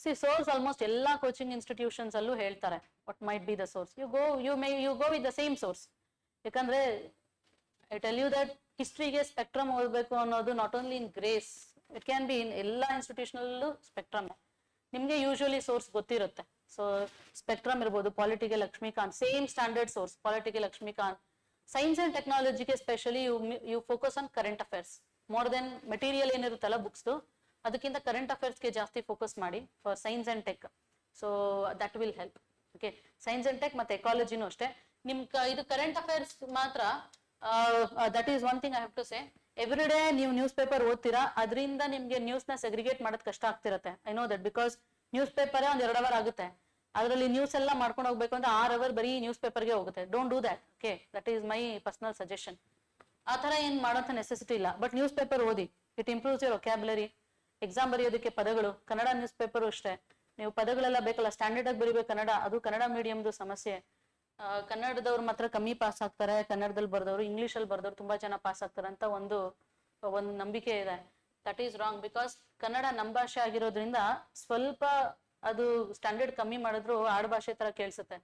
see source almost ಎಲ್ಲಾ ಕೋಚಿಂಗ್ ಇನ್ಸ್ಟಿಟ್ಯೂಷನ್ಸ್ ಅಲ್ಲೂ ಹೇಳ್ತಾರೆ what might be the source. You go with the same source. ಯಾಕಂದ್ರೆ I tell you that ಹಿಸ್ಟ್ರಿಗೆ ಸ್ಪೆಕ್ಟ್ರಮ್ ಓದಬೇಕು ಅನ್ನೋದು not only in grace, it can be in ಎಲ್ಲಾ ಇನ್ಸ್ಟಿಟ್ಯೂಷನಲ್ಲೂ ಸ್ಪೆಕ್ಟ್ರಮ್. ನಿಮ್ಗೆ ಯೂಶುವಲಿ ಸೋರ್ಸ್ ಗೊತ್ತಿರುತ್ತೆ. ಸೊ ಸ್ಪೆಕ್ಟ್ರಮ್ ಇರ್ಬೋದು, ಪಾಲಿಟಿಗೆ ಲಕ್ಷ್ಮೀಕಾಂತ್, ಸೇಮ್ ಸ್ಟ್ಯಾಂಡರ್ಡ್ ಸೋರ್ಸ್, ಪಾಲಿಟಿಗೆ ಲಕ್ಷ್ಮೀಕಾಂತ್, ಸೈನ್ಸ್ ಅಂಡ್ ಟೆಕ್ನಾಲಜಿಗೆ specially you focus on current affairs more than material ಏನಿರುತ್ತಲ್ಲ ಬುಕ್ಸ್ದು, ಅದಕ್ಕಿಂತ ಕರೆಂಟ್ ಅಫೇರ್ಸ್ಗೆ ಜಾಸ್ತಿ ಫೋಕಸ್ ಮಾಡಿ for science and tech. So that will help. Okay, science and tech ಮತ್ತೆ ಎಕಾಲಜಿನೂ ಅಷ್ಟೇ. ಇದು ಕರೆಂಟ್ ಅಫೇರ್ಸ್ ಮಾತ್ರ, that is one thing I have to say. Every day ನೀವು ನ್ಯೂಸ್ ಪೇಪರ್ ಓದ್ತೀರಾ, ಅದರಿಂದ ನಿಮ್ಗೆ ನ್ಯೂಸ್ ನ ಸೆಗ್ರಿಗೇಟ್ ಮಾಡೋದು ಕಷ್ಟ ಆಗ್ತಿರತ್ತೆ. I know that, because news ಪೇಪರೇ ಒಂದ್ 2 ಅವರ್ ಆಗುತ್ತೆ. ಅದರಲ್ಲಿ ನ್ಯೂಸ್ ಎಲ್ಲ ಮಾಡ್ಕೊಂಡು ಹೋಗ್ಬೇಕು ಅಂದ್ರೆ 6 ಅವರ್ ಬರೀ ನ್ಯೂಸ್ ಪೇಪರ್ಗೆ ಹೋಗುತ್ತೆ. Don't do that. Okay, that is my personal suggestion. ಆ ತರ ಏನ್ ಮಾಡೋಂಥ ನೆಸೆಸಿಟಿ ಇಲ್ಲ. ಬಟ್ ನ್ಯೂಸ್ ಪೇಪರ್ ಓದಿ, it improves your vocabulary. Exam ಬರೆಯೋದಕ್ಕೆ ಪದಗಳು, ಕನ್ನಡ ನ್ಯೂಸ್ ಪೇಪರ್ ಅಷ್ಟೇ, ನೀವು ಪದಗಳೆಲ್ಲ ಬೇಕಲ್ಲ, ಸ್ಟ್ಯಾಂಡರ್ಡ್ ಆಗಿ ಬರೀಬೇಕು ಕನ್ನಡ. ಅದು ಕನ್ನಡ ಮೀಡಿಯಂದು ಸಮಸ್ಯೆ. ಕನ್ನಡದವ್ರು ಮಾತ್ರ ಕಮ್ಮಿ ಪಾಸ್ ಆಗ್ತಾರೆ, ಕನ್ನಡದಲ್ಲಿ ಬರ್ದವ್ರು, ಇಂಗ್ಲಿಷ್ ಅಲ್ಲಿ ಬರ್ದವ್ರು ತುಂಬಾ ಜನ ಪಾಸ್ ಆಗ್ತಾರೆ ಅಂತ ಒಂದು ನಂಬಿಕೆ ಇದೆ. That is wrong. Because Kannada ನಮ್ಮ ಭಾಷೆ ಆಗಿರೋದ್ರಿಂದ ಸ್ವಲ್ಪ ಅದು ಸ್ಟ್ಯಾಂಡರ್ಡ್ ಕಮ್ಮಿ ಮಾಡಿದ್ರು ಆಡ್ಭಾಷೆ ತರ ಕೇಳಿಸುತ್ತೆ.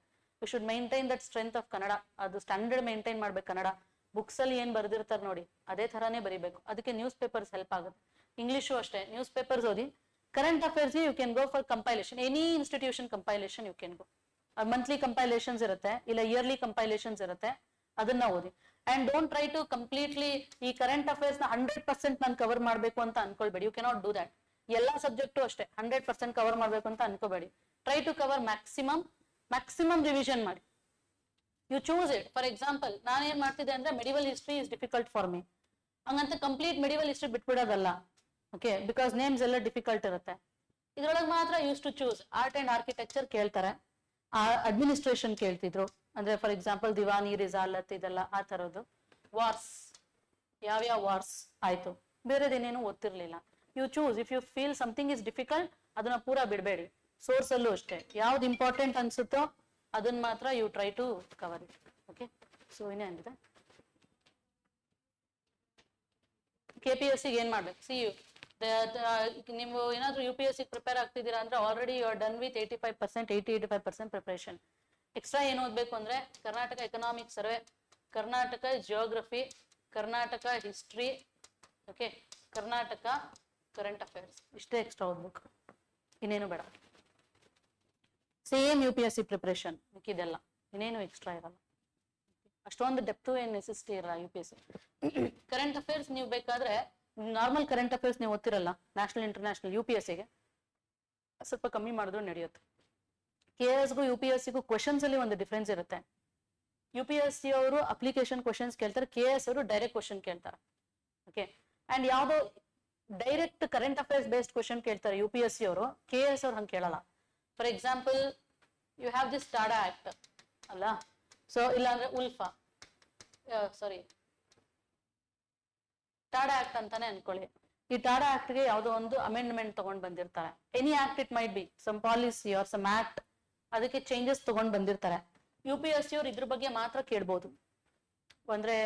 We should maintain that strength of Kannada. ಅದು ಸ್ಟ್ಯಾಂಡರ್ಡ್ ಮೈಂಟೈನ್ ಮಾಡ್ಬೇಕು. ಕನ್ನಡ ಬುಕ್ಸ್ ಅಲ್ಲಿ ಏನ್ ಬರ್ದಿರ್ತಾರೆ ನೋಡಿ, ಅದೇ ತರಾನೇ ಬರೀಬೇಕು. ಅದಕ್ಕೆ ನ್ಯೂಸ್ ಪೇಪರ್ಸ್ ಹೆಲ್ಪ್ ಆಗುತ್ತೆ. ಇಂಗ್ಲಿಷು ಅಷ್ಟೇ, ನ್ಯೂಸ್ ಪೇಪರ್ಸ್ ಓದಿ. Current affairs you can go for compilation, any institution compilation you can go. Monthly compilations ಇರುತ್ತೆ, ಇಲ್ಲ ಇಯರ್ಲಿ ಕಂಪೈಲೇಷನ್ಸ್ ಇರುತ್ತೆ, ಅದನ್ನ ಓದಿ. And don't try to completely ಈ ಕರೆಂಟ್ ಅಫೇರ್ಸ್ ನ 100% ನಾನು ಕವರ್ ಮಾಡ್ಬೇಕು ಅಂತ ಅನ್ಕೊಳ್ಬೇಡಿ. You cannot do that. ಎಲ್ಲಾ ಸಬ್ಜೆಕ್ಟು ಅಷ್ಟೇ 100% ಕವರ್ ಮಾಡ್ಬೇಕು ಅಂತ ಅನ್ಕೋಬೇಡಿ. Try to cover maximum revision ಮಾಡಿ. You choose it. For example, ನಾನೇನ್ ಮಾಡ್ತಿದ್ದೆ ಅಂದ್ರೆ medieval history is difficult for me, ಹಂಗಂತ ಕಂಪ್ಲೀಟ್ ಮೆಡಿವಲ್ ಹಿಸ್ಟ್ರಿ ಬಿಟ್ಬಿಡೋದಲ್ಲ. ಓಕೆ, ಬಿಕಾಸ್ ನೇಮ್ಸ್ ಎಲ್ಲ ಡಿಫಿಕಲ್ಟ್ ಇರುತ್ತೆ. ಇದ್ರೊಳಗೆ ಮಾತ್ರ use to choose. Art and architecture ಕೇಳ್ತಾರೆ, ಅಡ್ಮಿನಿಸ್ಟ್ರೇಷನ್ ಕೇಳ್ತಿದ್ರು, ಅಂದ್ರೆ ಫಾರ್ ಎಕ್ಸಾಂಪಲ್ ದಿವಾನಿ, ರಿಸಾಲತ್, ಇದೆಲ್ಲ ಆ ತರದ್ದು. ವಾರ್ಸ್, ಯಾವ್ಯಾವ ವಾರ್ಸ್ ಆಯ್ತು, ಬೇರೆದೇನೇನು ಓದ್ತಿರ್ಲಿಲ್ಲ. You choose. If you feel something is difficult, ಅದನ್ನ ಪೂರಾ ಬಿಡಬೇಡಿ. ಸೋರ್ಸ್ ಅಲ್ಲೂ ಅಷ್ಟೇ, ಯಾವ್ದು ಇಂಪಾರ್ಟೆಂಟ್ ಅನ್ಸುತ್ತೋ ಅದನ್ನ ಮಾತ್ರ you try to cover it. Okay, so ಇನ್ನೇನಿದೆ, KPSC ಏನ್ ಮಾಡ್ಬೇಕು? ಸಿ ಯು ನೀವು ಏನಾದ್ರು UPSC ಪ್ರಿಪೇರ್ ಆಗ್ತಿದ್ದೀರಾ ಅಂದ್ರೆ already you are done with 85%, 80-85% preparation. Extra ಏನು ಓದ್ಬೇಕು ಅಂದ್ರೆ Karnataka economic survey, Karnataka geography, Karnataka history, okay, Karnataka current affairs, ಇಷ್ಟೇ ಎಕ್ಸ್ಟ್ರಾ ಓದ್ಬೇಕು, ಇನ್ನೇನು ಬೇಡ. ಸೇಮ್ UPSC ಪ್ರಿಪರೇಷನ್, ಇದೆಲ್ಲ ಇನ್ನೇನು ಎಕ್ಸ್ಟ್ರಾ ಇರಲ್ಲ. ಅಷ್ಟೊಂದು ಡೆಪ್ತು ಏನ್ ನೆಸೆಸಿಟಿ ಇರಲ್ಲ UPSC. ಕರೆಂಟ್ ಅಫೇರ್ಸ್ ನೀವು ಬೇಕಾದ್ರೆ ನಾರ್ಮಲ್ ಕರೆಂಟ್ ಅಫೇರ್ಸ್ ನೀವು ಓದ್ತಿರಲ್ಲ, ನ್ಯಾಷನಲ್ ಇಂಟರ್ನ್ಯಾಷನಲ್, UPSCಗೆ ಸ್ವಲ್ಪ ಕಮ್ಮಿ ಮಾಡಿದ್ರು ನಡೆಯುತ್ತೆ. KASಗೂ UPSCಗೂ ಕ್ವೆಶನ್ಸ್ ಅಲ್ಲಿ ಒಂದು ಡಿಫ್ರೆನ್ಸ್ ಇರುತ್ತೆ. UPSC ಅವರು ಅಪ್ಲಿಕೇಶನ್ ಕ್ವೆಶನ್ಸ್ ಕೇಳ್ತಾರೆ, KAS ಅವರು ಡೈರೆಕ್ಟ್ ಕ್ವೆಶನ್ ಕೇಳ್ತಾರೆ. ಓಕೆ, ಅಂಡ್ ಯಾವ್ದೋ direct current affairs based question ಕೇಳ್ತಾರೆ UPSC ಅವರು, KAS ಅವ್ರು ಹಂಗೆ ಕೇಳಲ್ಲ. For example, you have this TADA act ಅಲ್ಲ, ಸೊ ಇಲ್ಲಾಂದ್ರೆ ಉಲ್ಫಾ, ಸಾರಿ ಟಾಡಾ ಆಕ್ಟ್ ಅಂತಾನೆ ಅನ್ಕೊಳ್ಳಿ. ಈ ಟಾಡಾ ಆಕ್ಟ್ ಗೆ ಯಾವ್ದೋ ಒಂದು ಅಮೆಂಡ್ಮೆಂಟ್ ತಗೊಂಡ್ ಬಂದಿರ್ತಾರೆ. Any act it might be, some policy or some act, ಅದಕ್ಕೆ ಚೇಂಜಸ್ ತಗೊಂಡ್ ಬಂದಿರ್ತಾರೆ. UPSC ಅವ್ರು ಇದ್ರ ಬಗ್ಗೆ ಮಾತ್ರ ಕೇಳ್ಬೋದು. ಅಂದ್ರೆ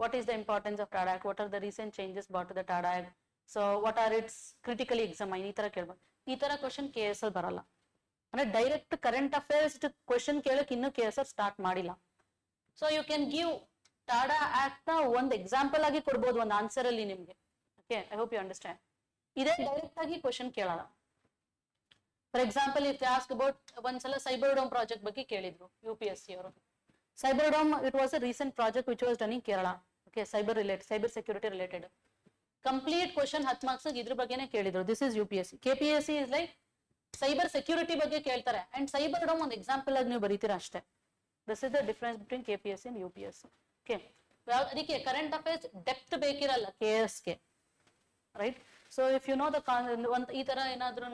what is the importance of TADA act, what are the recent changes brought to the TADA act, so what are it's critically examine, ಈ ತರ ಕೇಳ್ಬೋದು. ಈ ತರ ಕ್ವಶನ್ KS ಅಲ್ಲಿ ಬರಲ್ಲ. ಅಂದ್ರೆ ಡೈರೆಕ್ಟ್ ಕರೆಂಟ್ ಅಫೇರ್ಸ್ ಕ್ವಶನ್ ಕೇಳಕ್ ಇನ್ನು KS ಸ್ಟಾರ್ಟ್ ಮಾಡಿಲ್ಲ. So you can give TADA act ನ ಒಂದು ಎಕ್ಸಾಂಪಲ್ ಆಗಿ ಕೊಡ್ಬೋದು ಒಂದು ಆನ್ಸರ್ ಅಲ್ಲಿ ನಿಮ್ಗೆ. Okay, I hope you understand. ಇದೇ ಡೈರೆಕ್ಟ್ ಆಗಿ ಕ್ವಶನ್ ಕೇಳಲ್ಲ. For example, if ask about, ಒಂದ್ಸಲ ಸೈಬರ್ ಡೋಮ್ ಪ್ರಾಜೆಕ್ಟ್ ಬಗ್ಗೆ ಕೇಳಿದ್ರು UPSC ಅವರು. Cyber dome, it was a recent project which was done in Kerala. Okay, cyber security related complete question 10 marks ಇದ್ರ ಬಗ್ಗೆನೇ ಕೇಳಿದ್ರು. This is UPSC. KPSC is like cyber security ಬಗ್ಗೆ ಕೇಳ್ತಾರೆ, ಅಂಡ್ ಸೈಬರ್ ಡೋಮ್ ಒಂದು ಎಕ್ಸಾಂಪಲ್ ಆಗಿ ನೀವು ಬರೀತೀರಾ ಅಷ್ಟೇ. This is the difference between KPSC and UPSC. Okay, ಅದಕ್ಕೆ ಕರೆಂಟ್ ಅಫೇರ್ಸ್ ಡೆಪ್ತ್ ಬೇಕಿರಲ್ಲ KSಗೆ, right? So if you know the ಈ ತರ ಏನಾದ್ರೂ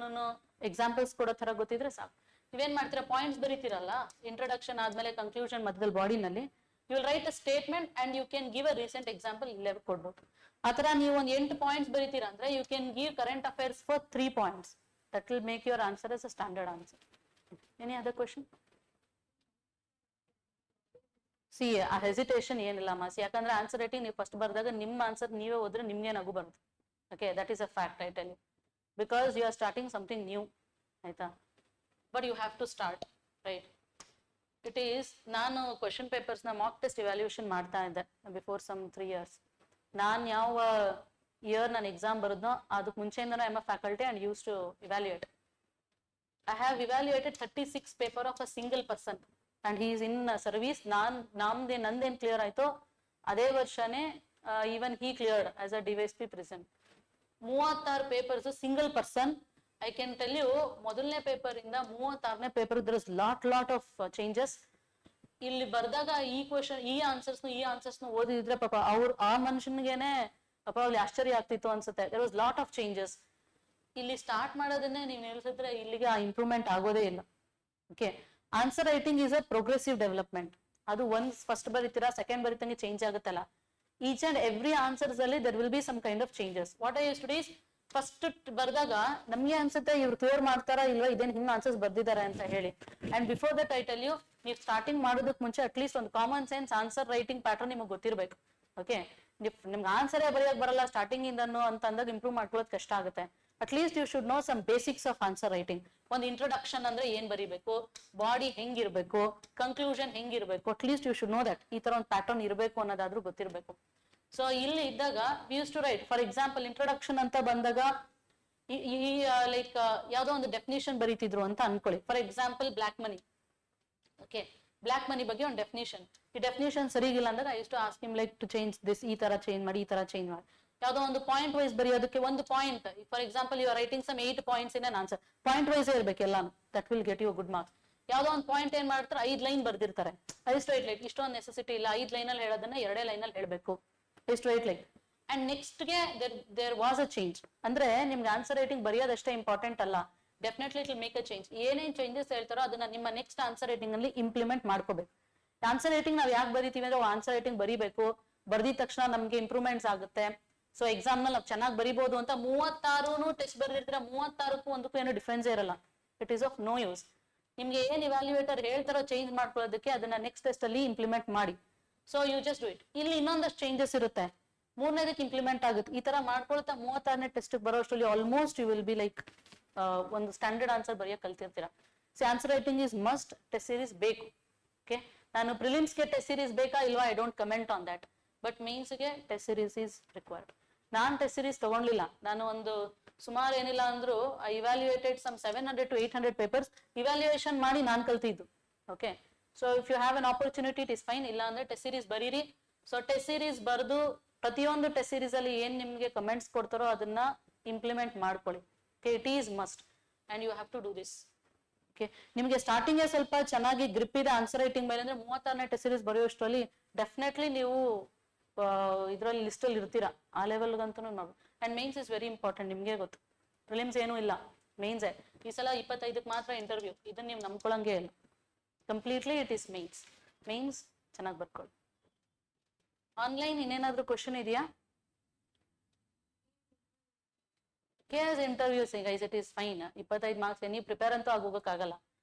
ಎಕ್ಸಾಂಪಲ್ಸ್ ಕೊಡೋ ತರ ಗೊತ್ತಿದ್ರೆ ಸಾಕು. ನೀವೇನ್ ಮಾಡ್ತೀರಾ, ಪಾಯಿಂಟ್ಸ್ ಬರೀತೀರಲ್ಲ, ಇಂಟ್ರೊಡಕ್ಷನ್ ಆದ್ಮೇಲೆ ಕನ್ಕ್ಲೂಷನ್ ಮಧ್ಯದಲ್ಲಿ ಬಾಡಿನಲ್ಲಿ you will write a statement and you can give a recent example, ಇಲ್ಲೇ ಕೊಡ್ಬೋದು. ಆತರ ನೀವು ಒಂದು 8 ಪಾಯಿಂಟ್ಸ್ ಬರೀತೀರಾ ಅಂದ್ರೆ you can give current affairs for 3 points. That will make your answer as a standard answer. Any other question? See ಆ ಹೆಸಿಟೇಷನ್ ಏನಿಲ್ಲ ಮಾಸ್, ಯಾಕಂದ್ರೆ ಆನ್ಸರ್ ರೈಟಿಂಗ್ ನೀವು ಫಸ್ಟ್ ಬರ್ದಾಗ ನಿಮ್ಮ ಆನ್ಸರ್ ನೀವೇ ಹೋದ್ರೆ ನಿಮ್ಗೆ ನಗು ಬರುತ್ತೆ. Okay, that is a fact, I tell you, because you are starting something new, ಆಯ್ತಾ? But you have to start, right? It is, ನಾನು ಕ್ವಶನ್ ಪೇಪರ್ಸ್ ನ ಮಾಕ್ ಟೆಸ್ಟ್ ಇವ್ಯಾಲ್ಯೂಯೇಷನ್ ಮಾಡ್ತಾ ಇದ್ದೆ ಬಿಫೋರ್ ಸಮ್ 3 years. ನಾನು ಯಾವ ಇಯರ್ ನಾನು ಎಕ್ಸಾಮ್ ಬರೋದ್ನೋ ಅದಕ್ಕೆ ಮುಂಚೆಯಿಂದನೂ I am a faculty and use to evaluate. I have evaluated 36 paper of a single person and he is in service. ನಂದೇನ್ ಕ್ಲಿಯರ್ ಆಯ್ತು, ಅದೇ ವರ್ಷನೇ even he cleared as a DYSP present. 36 papers single person. I can tell you, ಮೊದಲನೇ ಪೇಪರ್ ಇಂದ 36ನೇ paper there is lot of changes. ಇಲ್ಲಿ ಬರ್ದಾಗ ಈ ಕ್ವಶನ್ ಈ ಆನ್ಸರ್ಸ್ ಓದಿದ್ರೆ ಪಾಪ ಆ ಮನುಷ್ಯನ್ಗೆನೆ ಪಾಪ ಅಲ್ಲಿ ಆಶ್ಚರ್ಯ ಆಗ್ತಿತ್ತು ಅನ್ಸುತ್ತೆ. There was lot of changes. ಇಲ್ಲಿ ಸ್ಟಾರ್ಟ್ ಮಾಡೋದನ್ನೇ ನೀವು ನಿಲ್ಸಿದ್ರೆ ಇಲ್ಲಿಗೆ ಆ ಇಂಪ್ರೂವ್ಮೆಂಟ್ ಆಗೋದೇ ಇಲ್ಲ. Okay, answer writing is a progressive development. ಅದು ಒನ್ಸ್ ಫಸ್ಟ್ ಬರೀತೀರಾ, ಸೆಕೆಂಡ್ ಬರೀತಂಗೆ ಚೇಂಜ್ ಆಗುತ್ತಲ್ಲ. ಈಚ್ ಅಂಡ್ ಎವ್ರಿ ಆನ್ಸರ್ಸ್ ಅಲ್ಲಿ there will be some kind of changes. What I use to these, first ಬರ್ದಾಗ ನಮ್ಗೆ ಅನ್ಸುತ್ತೆ ಇವ್ರು ಕ್ಲಿಯರ್ ಮಾಡ್ತಾರಾ ಇಲ್ವಾ, ಇದೇನ್ ಹಿಂಗ್ ಆನ್ಸರ್ಸ್ ಬರ್ದಿದ್ದಾರೆ ಅಂತ ಹೇಳಿ. And before that I tell you, ನೀವು ಸ್ಟಾರ್ಟಿಂಗ್ ಮಾಡೋದಕ್ಕೆ ಮುಂಚೆ ಅಟ್ಲೀಸ್ಟ್ ಒಂದು common sense answer writing pattern ನಿಮಗೆ ಗೊತ್ತಿರ್ಬೇಕು. ಓಕೆ, ನಿಮ್ಗೆ ಆನ್ಸರೇ ಬರೆಯೋಕೆ ಬರಲ್ಲ ಸ್ಟಾರ್ಟಿಂಗ್ ಇಂದನು ಅಂತ ಅಂದಾಗ ಇಂಪ್ರೂವ್ ಮಾಡ್ಕೊಳ್ಳೋದು ಕಷ್ಟ ಆಗುತ್ತೆ. At least you should know some basics of answer writing. ಒಂದು ಇಂಟ್ರೊಡಕ್ಷನ್ ಅಂದ್ರೆ ಏನ್ ಬರೀಬೇಕು, ಬಾಡಿ ಹೆಂಗಿರ್ಬೇಕು, ಕನ್ಕ್ಲೂಷನ್ ಹೆಂಗಿರ್ಬೇಕು, at least you should know that. ಈ ತರ ಒಂದು ಪ್ಯಾಟರ್ನ್ ಇರಬೇಕು ಅನ್ನೋದಾದ್ರೂ ಗೊತ್ತಿರ್ಬೇಕು. ಸೊ ಇಲ್ಲಿ ಇದ್ದಾಗ use to write, for example introduction ಅಂತ ಬಂದಾಗ ಲೈಕ್ ಯಾವ್ದೋ ಒಂದು ಡೆಫಿನಿಷನ್ ಬರೀತಿದ್ರು ಅಂತ ಅನ್ಕೊಳ್ಳಿ. For example black money. Okay, black money ಬಗ್ಗೆ ಒಂದು ಡೆಫಿನಿಷನ್. ಈ ಡೆಫಿನಿಷನ್ ಸರಿಗಿಲ್ಲ ಅಂದಾಗ I use to ask him like to change this, ಈ ತರ ಚೇಂಜ್ ಮಾಡಿ, ಈ ತರ ಚೇಂಜ್ ಮಾಡಿ. ಯಾವ್ದೋ ಒಂದು ಪಾಯಿಂಟ್ ವೈಸ್ ಬರೆಯೋದಕ್ಕೆ ಒಂದು point, for example you are writing some 8 points in an answer, point wise ಇರ್ಬೇಕು ಎಲ್ಲಾನು. That will get you good marks. ಯಾವ್ದೋ ಒಂದು ಪಾಯಿಂಟ್ ಏನ್ ಮಾಡ್ತಾರೆ, 5 ಲೈನ್ ಬರ್ದಿರ್ತಾರೆ, ಐಸ್ಟ್ ರೈಟ್ ಲೈಟ್, ಇಷ್ಟೊಂದು ನೆಸೆಸಿಟಿ ಇಲ್ಲ, 5 ಲೈನಲ್ಲಿ ಹೇಳೋದನ್ನ 2 ಲೈನಲ್ಲಿ ಹೇಳ್ಬೇಕು, ಐಸ್ಟ್ ರೈಟ್ ಲೈಟ್. ಅಂಡ್ ನೆಕ್ಸ್ಟ್ ಗೆ ದೇರ್ ವಾಸ್ ಅ ಚೇಂಜ್. ಅಂದ್ರೆ ನಿಮ್ಗೆ ಆನ್ಸರ್ ರೈಟಿಂಗ್ ಬರೆಯೋದಷ್ಟೇ ಇಂಪಾರ್ಟೆಂಟ್ ಅಲ್ಲ, definitely it will make a change. ಏನೇನ್ ಚೇಂಜಸ್ ಹೇಳ್ತಾರೋ ಅದನ್ನ ನಿಮ್ಮ ನೆಕ್ಸ್ಟ್ ಆನ್ಸರ್ ರೈಟಿಂಗ್ ಅಲ್ಲಿ ಇಂಪ್ಲಿಮೆಂಟ್ ಮಾಡ್ಕೋಬೇಕು. ಆನ್ಸರ್ ರೈಟಿಂಗ್ ನಾವ್ ಯಾಕೆ ಬರೀತೀವಿ ಅಂದ್ರೆ ಆನ್ಸರ್ ರೈಟಿಂಗ್ ಬರೀಬೇಕು, ಬರ್ದಿದ ತಕ್ಷಣ ನಮ್ಗೆ ಇಂಪ್ರೂವ್ಮೆಂಟ್ಸ್ ಆಗುತ್ತೆ. ಸೊ ಎಕ್ಸಾಮ್ ನಲ್ಲಿ ನಾವು ಚೆನ್ನಾಗಿ ಬರಿಬಹುದು ಅಂತ 36 ಟೆಸ್ಟ್ ಬರ್ದಿರ್ತೀರಾ, 36ಕ್ಕೂ ಒಂದಕ್ಕೂ ಏನೋ ಡಿಫ್ರೆನ್ಸ್ ಇರಲ್ಲ. It is of no use. ನಿಮ್ಗೆ ಏನ್ ಇವ್ಯಾಲ್ಯೂಯೇಟರ್ ಹೇಳ್ತಾರೋ ಚೇಂಜ್ ಮಾಡ್ಕೊಳ್ಳೋದಕ್ಕೆ ಅದನ್ನ ನೆಕ್ಸ್ಟ್ ಟೆಸ್ಟ್ ಅಲ್ಲಿ ಇಂಪ್ಲಿಮೆಂಟ್ ಮಾಡಿ. So you just do it. ಇಲ್ಲಿ ಇನ್ನೊಂದಷ್ಟು ಚೇಂಜಸ್ ಇರುತ್ತೆ, 3ನೇದಕ್ಕೆ ಇಂಪ್ಲಿಮೆಂಟ್ ಆಗುತ್ತೆ. ಈ ತರ ಮಾಡ್ಕೊಳ್ತಾ 36ನೇ ಟೆಸ್ಟ್ ಬರೋ ಅಷ್ಟರಲ್ಲಿ almost you will be like ಒಂದು ಸ್ಟ್ಯಾಂಡರ್ಡ್ ಆನ್ಸರ್ ಬರೆಯಕ್ ಕಲ್ತಿರ್ತೀರಾ. So answer writing is must. Test series ಬೇಕು. ಓಕೆ, ನಾನು ಪ್ರಿಲಿಮ್ಸ್ಗೆ ಟೆಸ್ಟ್ ಸೀರೀಸ್ ಬೇಕಾ ಇಲ್ವಾ I don't comment on that, but ಮೇನ್ಸ್ಗೆ ಟೆಸ್ಟ್ ಸೀರೀಸ್ ಈಸ್ ರಿಕ್ವೈರ್ಡ್. ನಾನ್ ಟೆಸ್ಟ್ ಸೀರೀಸ್ ತಗೊಂಡಿಲ್ಲ. ನಾನು ಒಂದು ಸುಮಾರು ಏನಿಲ್ಲ ಅಂದ್ರು I evaluated some 700 to 800 papers evaluation ಮಾಡಿ ನಾನ್ ಕಲ್ತಿದ್ದು. Okay, so if you have an opportunity it is fine, ಇಲ್ಲ ಅಂದ್ರೆ ಟೆಸ್ಟ್ ಸೀರೀಸ್ ಬರೀರಿ. ಸೊ ಟೆಸ್ಟ್ ಸೀರೀಸ್ ಬರೆದು ಪ್ರತಿಯೊಂದು ಟೆಸ್ಟ್ ಸೀರೀಸ್ ಅಲ್ಲಿ ಏನ್ ನಿಮ್ಗೆ ಕಮೆಂಟ್ಸ್ ಕೊಡ್ತಾರೋ ಅದನ್ನ ಇಂಪ್ಲಿಮೆಂಟ್ ಮಾಡ್ಕೊಳ್ಳಿ. Okay, it is must and you have to do this. Okay, ನಿಮ್ಗೆ ಸ್ಟಾರ್ಟಿಂಗ್ ಸ್ವಲ್ಪ ಚೆನ್ನಾಗಿ ಗ್ರಿಪ್ ಇದೆ ಆನ್ಸರ್ ರೈಟಿಂಗ್ ಮೇಲೆ ಅಂದ್ರೆ 36ನೇ ಟೆಸ್ಟ್ ಸೀರೀಸ್ ಬರೆಯೋಷ್ಟರಲ್ಲಿ ಡೆಫಿನೆಟ್ಲಿ ನೀವು ಇದ್ರಲ್ಲಿ ಲಿಸ್ಟ್ ಅಲ್ಲಿ ಇರ್ತೀರಾ. ಆ ಲೆವೆಲ್ಗಂತೂ ಮಾಡ್ಬೋದು. And mains is very important. ನಿಮ್ಗೆ ಗೊತ್ತು ಪ್ರಿಲಿಮ್ಸ್ ಏನೂ ಇಲ್ಲ, ಮೇನ್ಸೇ. ಈ ಸಲ 25ಕ್ಕೆ ಮಾತ್ರ ಇಂಟರ್ವ್ಯೂ, ಇದನ್ನ ನೀವು ನಂಬ್ಕೊಳಂಗೆ ಇಲ್ಲ. Completely it is mains. Mains ಚೆನ್ನಾಗಿ ಬರ್ಕೊಳ್ಳಿ. ಆನ್ಲೈನ್ ಇನ್ನೇನಾದ್ರೂ ಕ್ವಶನ್ ಇದೆಯಾ? KAS interviews guys it is fine. 25 marks ನೀವು ಪ್ರಿಪೇರ್ ಅಂತೂ ಆಗೋಗಕ್ಕಾಗಲ್ಲ.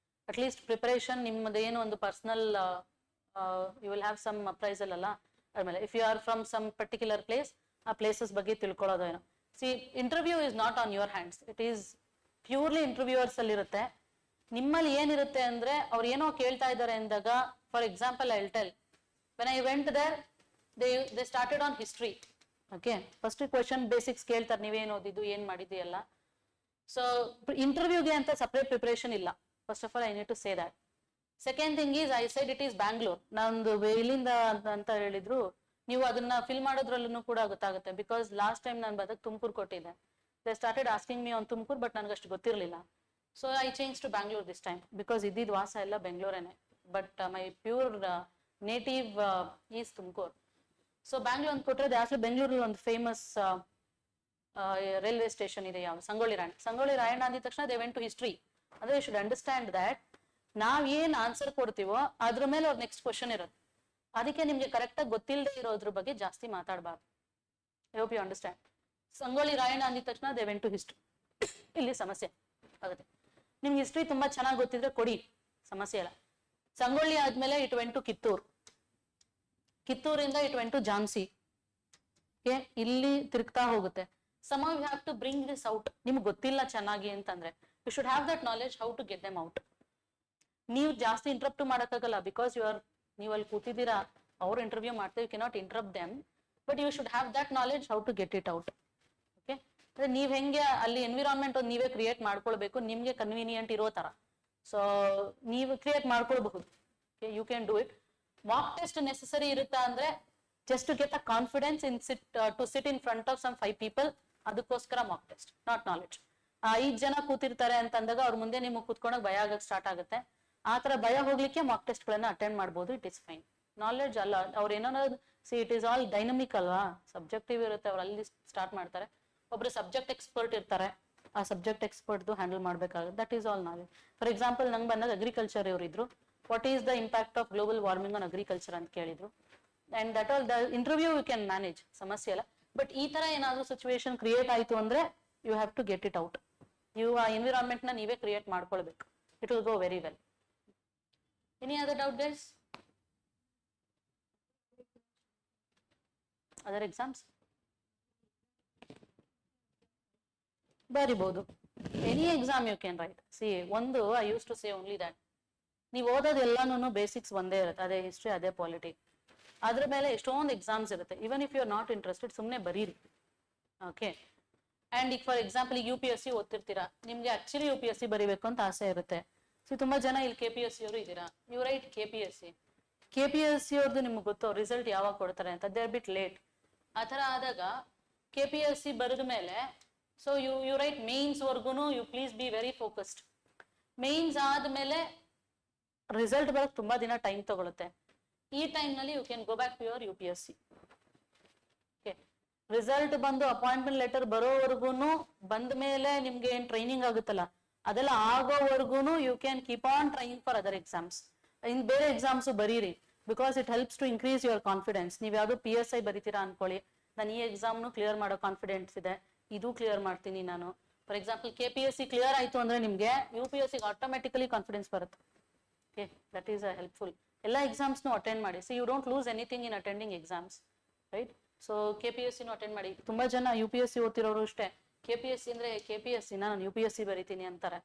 ಅಟ್ಲೀಸ್ಟ್ ಪ್ರಿಪರೇಷನ್ ನಿಮ್ಮದೇನು ಒಂದು personal you will have some appraisal ಅಲ್ಲ. ಆಮೇಲೆ if you are from some particular place, ಆ ಪ್ಲೇಸಸ್ ಬಗ್ಗೆ ತಿಳ್ಕೊಳ್ಳೋದು ಏನೋ. See, interview is not on your hands, it is purely interviewers ಅಲ್ಲಿ ಇರುತ್ತೆ. ನಿಮ್ಮಲ್ಲಿ ಏನಿರುತ್ತೆ ಅಂದ್ರೆ ಅವ್ರು ಏನೋ ಕೇಳ್ತಾ ಇದ್ದಾರೆ ಅಂದಾಗ, for example I will tell, when I went there they started on history. Okay, first question basics ಕೇಳ್ತಾರೆ, ನೀವೇನ್ ಓದಿದ್ದು, ಏನ್ ಮಾಡಿದ್ದು ಎಲ್ಲ. ಸೊ ಇಂಟರ್ವ್ಯೂಗೆ ಅಂತ ಸಪರೇಟ್ ಪ್ರಿಪರೇಷನ್ ಇಲ್ಲ. First of all I need to say that. Second thing is I said it is Bangalore. ನಂದು ಇಲ್ಲಿಂದ ಅಂತ ಹೇಳಿದ್ರು, ನೀವು ಅದನ್ನ ಫಿಲ್ ಮಾಡೋದ್ರಲ್ಲೂ ಕೂಡ ಗೊತ್ತಾಗುತ್ತೆ. ಬಿಕಾಸ್ ಲಾಸ್ಟ್ ಟೈಮ್ ನಾನು ಬದಕ್ ತುಮಕೂರು ಕೊಟ್ಟಿದ್ದೆ. They started asking me on Tumakuru, but ನನಗೆ ಅಷ್ಟು ಗೊತ್ತಿರಲಿಲ್ಲ. So I change to Bangalore this time because ಇದ್ದಿದ್ದು ವಾಸ ಎಲ್ಲ ಬೆಂಗಳೂರೇನೆ, but my pure native is Tumakuru. So Bangalore ಅಂತ ಕೊಟ್ಟರೆ ಆಕ್ಚುಲಿ ಬೆಂಗಳೂರಲ್ಲಿ ಒಂದು ಫೇಮಸ್ ರೈಲ್ವೆ ಸ್ಟೇಷನ್ ಇದೆ, ಯಾವ ಸಂಗೊಳ್ಳಿ ರಾಯಣ್ಣ ಅಂದಿದ ತಕ್ಷಣ ದೇ ವೆಂಟ್ ಟು ಹಿಸ್ಟ್ರಿ. ಅಂದ್ರೆ ಯು ಶುಡ್ ಅಂಡರ್ಸ್ಟ್ಯಾಂಡ್ ದಟ್ ನಾವ್ ಏನ್ ಆನ್ಸರ್ ಕೊಡ್ತೀವೋ ಅದ್ರ ಮೇಲೆ ಅವ್ರ ನೆಕ್ಸ್ಟ್ ಕ್ವಶನ್ ಇರುತ್ತೆ. ಅದಕ್ಕೆ ನಿಮ್ಗೆ ಕರೆಕ್ಟ್ ಆಗಿ ಗೊತ್ತಿಲ್ಲದೆ ಇರೋದ್ರ ಬಗ್ಗೆ ಜಾಸ್ತಿ ಮಾತಾಡಬಾರ್ದು. I hope you understand. Sangolli Rayanna ಅಂದಿದ ತಕ್ಷಣ ದೇ ವೆಂಟ್ ಟು ಹಿಸ್ಟ್ರಿ, ಇಲ್ಲಿ ಸಮಸ್ಯೆ ಆಗುತ್ತೆ. ನಿಮ್ಗೆ ಹಿಸ್ಟ್ರಿ ತುಂಬಾ ಚೆನ್ನಾಗಿ ಗೊತ್ತಿದ್ರೆ ಕೊಡಿ, ಸಮಸ್ಯೆ ಇಲ್ಲ. ಸಂಗೊಳ್ಳಿ ಆದ್ಮೇಲೆ ಇಟ್ ವೆಂಟ್ ಟು ಕಿತ್ತೂರಿಂದ ಇಟ್ ವೆಂಟ್ ಟು ಝಾನ್ಸಿ. ಇಲ್ಲಿ ತಿರುಗ್ತಾ ಹೋಗುತ್ತೆ. Some you have to bring this out. ನಿಮ್ಗೆ ಗೊತ್ತಿಲ್ಲ ಚೆನ್ನಾಗಿ ಅಂತಂದ್ರೆ you should have that knowledge how to get them out. ನೀವು ಜಾಸ್ತಿ ಇಂಟ್ರಪ್ಟ್ ಮಾಡಕ್ಕಾಗಲ್ಲ, ಬಿಕಾಸ್ ನೀವು ಅಲ್ಲಿ ಕೂತಿದ್ದೀರಾ, ಅವ್ರು ಇಂಟರ್ವ್ಯೂ ಮಾಡ್ತೀವಿ, cannot interrupt them, but you should have that knowledge how to get it out. Okay, ನೀವ್ ಹೆಂಗೆ ಅಲ್ಲಿ ಎನ್ವಿರಾನ್ಮೆಂಟ್ ನೀವೇ ಕ್ರಿಯೇಟ್ ಮಾಡ್ಕೊಳ್ಬೇಕು, ನಿಮ್ಗೆ ಕನ್ವೀನಿಯಂಟ್ ಇರೋ ತರ. ಸೊ ನೀವು ಕ್ರಿಯೇಟ್ ಮಾಡ್ಕೊಳ್ಬಹುದು. You can do it. Mock test necessary ಇರುತ್ತಾ ಅಂದ್ರೆ just to get a confidence in to sit in front of some 5 people, ಅದಕ್ಕೋಸ್ಕರ ಮಾಕ್ ಟೆಸ್ಟ್, ನಾಟ್ ನಾಲೆಡ್ಜ್. 5 ಜನ ಕೂತಿರ್ತಾರೆ ಅಂತ ಅಂದಾಗ ಅವ್ರ ಮುಂದೆ ನಿಮಗೆ ಕೂತ್ಕೊಂಡಾಗ ಭಯ ಆಗಕ್ಕೆ ಸ್ಟಾರ್ಟ್ ಆಗುತ್ತೆ. ಆ ತರ ಭಯ ಹೋಗ್ಲಿಕ್ಕೆ ಮಾಕ್ ಟೆಸ್ಟ್ ಗಳನ್ನ ಅಟೆಂಡ್ ಮಾಡಬಹುದು, ಇಟ್ ಇಸ್ ಫೈನ್. ನಾಲೆಡ್ಜ್ ಅಲ್ಲ, ಅವ್ರು ಏನೋ C it is all dynamic ಅಲ್ವಾ, ಸಬ್ಜೆಕ್ಟಿವ್ ಇರುತ್ತೆ, ಅವ್ರು ಅಲ್ಲಿ ಸ್ಟಾರ್ಟ್ ಮಾಡ್ತಾರೆ. ಒಬ್ರು ಸಬ್ಜೆಕ್ಟ್ ಎಕ್ಸ್ಪರ್ಟ್ ಇರ್ತಾರೆ, ಆ ಸಬ್ಜೆಕ್ಟ್ ಎಕ್ಸ್ಪರ್ಟ್ ಹ್ಯಾಂಡಲ್ ಮಾಡ್ಬೇಕಾಗುತ್ತೆ, that is all knowledge. For example ನಂಗೆ ಬಂದಾಗ ಅಗ್ರಿಕಲ್ಚರ್ ಇವರು ಇದ್ರು, what is the impact of global warming on agriculture ಅಂತ ಕೇಳಿದ್ರು. And that all the interview you can manage, ಸಮಸ್ಯೆ ಇಲ್ಲ. ಬಟ್ ಈ ತರ ಏನಾದ್ರು ಸಿಚುವೇಶನ್ ಕ್ರಿಯೇಟ್ ಆಯ್ತು ಅಂದ್ರೆ you have to get it out. ನೀವು ಆ ಎನ್ವಿರಾನ್ಮೆಂಟ್ ನ ನೀವೇ ಕ್ರಿಯೇಟ್ ಮಾಡ್ಕೊಳ್ಬೇಕು, it will go very well. Any other doubt guys? Other exams ಬರಿಬಹುದು, any exam you can write. See ಒಂದು I use to say only that ನೀವು ಓದೋದು ಎಲ್ಲಾನು ಬೇಸಿಕ್ಸ್ ಒಂದೇ ಇರುತ್ತೆ, ಅದೇ ಹಿಸ್ಟ್ರಿ, ಅದೇ ಪಾಲಿಟಿ. ಅದ್ರ ಮೇಲೆ ಎಷ್ಟೊಂದು ಎಕ್ಸಾಮ್ಸ್ ಇರುತ್ತೆ. Even if you are not interested, ಸುಮ್ಮನೆ ಬರೀರಿ. ಓಕೆ. ಅಂಡ್ ಈಗ ಫಾರ್ ಎಕ್ಸಾಂಪಲ್ ಈಗ UPSC ಓದ್ತಿರ್ತೀರಾ, ನಿಮ್ಗೆ ಆಕ್ಚುಲಿ UPSC ಬರೀಬೇಕು ಅಂತ ಆಸೆ ಇರುತ್ತೆ. ಸೊ ತುಂಬಾ ಜನ ಇಲ್ಲಿ KPSC ಅವರು ಇದ್ದೀರಾ, ಯು ರೈಟ್ KPSC ಅವ್ರದ್ದು ನಿಮ್ಗೆ ಗೊತ್ತು ರಿಸಲ್ಟ್ ಯಾವಾಗ ಕೊಡ್ತಾರೆ ಅಂತ, ದೇ ಆರ್ ಬಿಟ್ ಲೇಟ್. ಆ ಥರ ಆದಾಗ KPSC ಬರೆದ ಮೇಲೆ ಸೊ ಯು ರೈಟ್ ಮೇನ್ಸ್ ವರ್ಗುನು you please be very focused. Mains ಆದ್ಮೇಲೆ ರಿಸಲ್ಟ್ ಬರೋಕ್ಕೆ ತುಂಬಾ ದಿನ ಟೈಮ್ ತಗೊಳುತ್ತೆ. ಈ ಟೈಮ್ ನಲ್ಲಿ you can go back to your UPSC. Okay, result ಬಂದು ಅಪಾಯಿಂಟ್ಮೆಂಟ್ ಲೆಟರ್ ಬರೋವರೆಗೂ ಬಂದ ಮೇಲೆ ನಿಮ್ಗೆ ಏನ್ ಟ್ರೈನಿಂಗ್ ಆಗುತ್ತಲ್ಲ ಅದೆಲ್ಲ ಆಗೋವರೆಗೂ you can keep on training for other exams. In ಬೇರೆ ಎಕ್ಸಾಮ್ಸ್ ಬರೀರಿ, because it helps to increase your confidence. ನೀವು ಯಾವ್ದು PSI ಬರೀತೀರಾ ಅನ್ಕೊಳ್ಳಿ, ನಾನು ಈ ಎಕ್ಸಾಮ್ನು ಕ್ಲಿಯರ್ ಮಾಡೋ ಕಾನ್ಫಿಡೆನ್ಸ್ ಇದೆ, ಇದು ಕ್ಲಿಯರ್ ಮಾಡ್ತೀನಿ ನಾನು. ಫಾರ್ ಎಕ್ಸಾಂಪಲ್ KPSC ಕ್ಲಿಯರ್ ಆಯ್ತು ಅಂದ್ರೆ ನಿಮ್ಗೆ UPSC ಆಟೋಮೆಟಿಕಲಿ ಕಾನ್ಫಿಡೆನ್ಸ್ ಬರುತ್ತೆ. Okay, that is helpful. ಎಲ್ಲ ಎಕ್ಸಾಮ್ಸ್ನು ಅಟೆಂಡ್ ಮಾಡಿ. So you don't lose anything in attending exams, right? So KPSCನೂ ಅಟೆಂಡ್ ಮಾಡಿ. ತುಂಬಾ ಜನ UPSC ಓದ್ತಿರೋರು ಅಷ್ಟೇ, KPSC ಅಂದ್ರೆ KPSC ನಾನು UPSC ಬರೀತೀನಿ ಅಂತಾರೆ.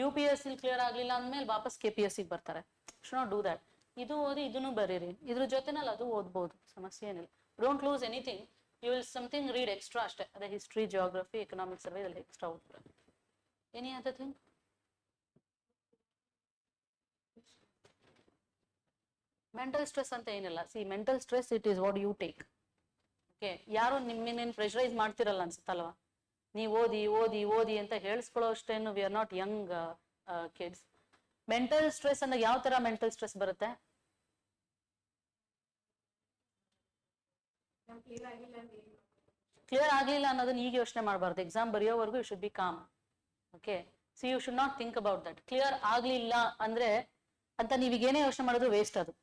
UPSC ಕ್ಲಿಯರ್ ಆಗ್ಲಿಲ್ಲ ಅಂದ್ಮೇಲೆ ವಾಪಸ್ KPSC ಬರ್ತಾರೆ. Should not do that. ಇದು ಓದಿ ಇದನ್ನು ಬರೀರಿ, ಇದ್ರ ಜೊತೆನಲ್ಲಿ ಅದು ಓದ್ಬೋದು, ಸಮಸ್ಯೆ ಏನಿಲ್ಲ. Don't lose anything. You will something read extra ಅಷ್ಟೇ, ಅದೇ ಹಿಸ್ಟ್ರಿ, ಜಿಯೋಗ್ರಫಿ, ಎಕನಾಮಿಕ್ಸ್ ಸರ್ವೆ ಇದೆಲ್ಲ ಎಕ್ಸ್ಟ್ರಾ ಓದ್ತಾರೆ. Any other thing? Mental stress ಅಂತ ಏನಿಲ್ಲ. See mental stress it is what you take. Okay, ಯಾರು ನಿಮ್ಮನ್ನೇನು ಪ್ರೆಷರೈಸ್ ಮಾಡ್ತಿರಲ್ಲ ಅನ್ಸುತ್ತಲ್ವಾ, ನೀವು ಓದಿ ಓದಿ ಓದಿ ಅಂತ ಹೇಳಿಸ್ಕೊಳ್ಳೋ ಅಷ್ಟೇನು V are not Young kids. Mental stress ಅಂದ್ರೆ ಯಾವ ತರ ಮೆಂಟಲ್ ಸ್ಟ್ರೆಸ್ ಬರುತ್ತೆ? ಕ್ಲಿಯರ್ ಆಗ್ಲಿಲ್ಲ ಅನ್ನೋದನ್ನ ಈಗ ಯೋಚನೆ ಮಾಡಬಾರ್ದು. ಎಕ್ಸಾಮ್ ಬರೆಯೋವರೆಗೂ you should be calm. Okay, see you should not think about that. Clear ಆಗ್ಲಿಲ್ಲ ಅಂದ್ರೆ ಅಂತ ನೀವೀಗೇನೇ ಯೋಚನೆ ಮಾಡೋದು ವೇಸ್ಟ್ ಅದು.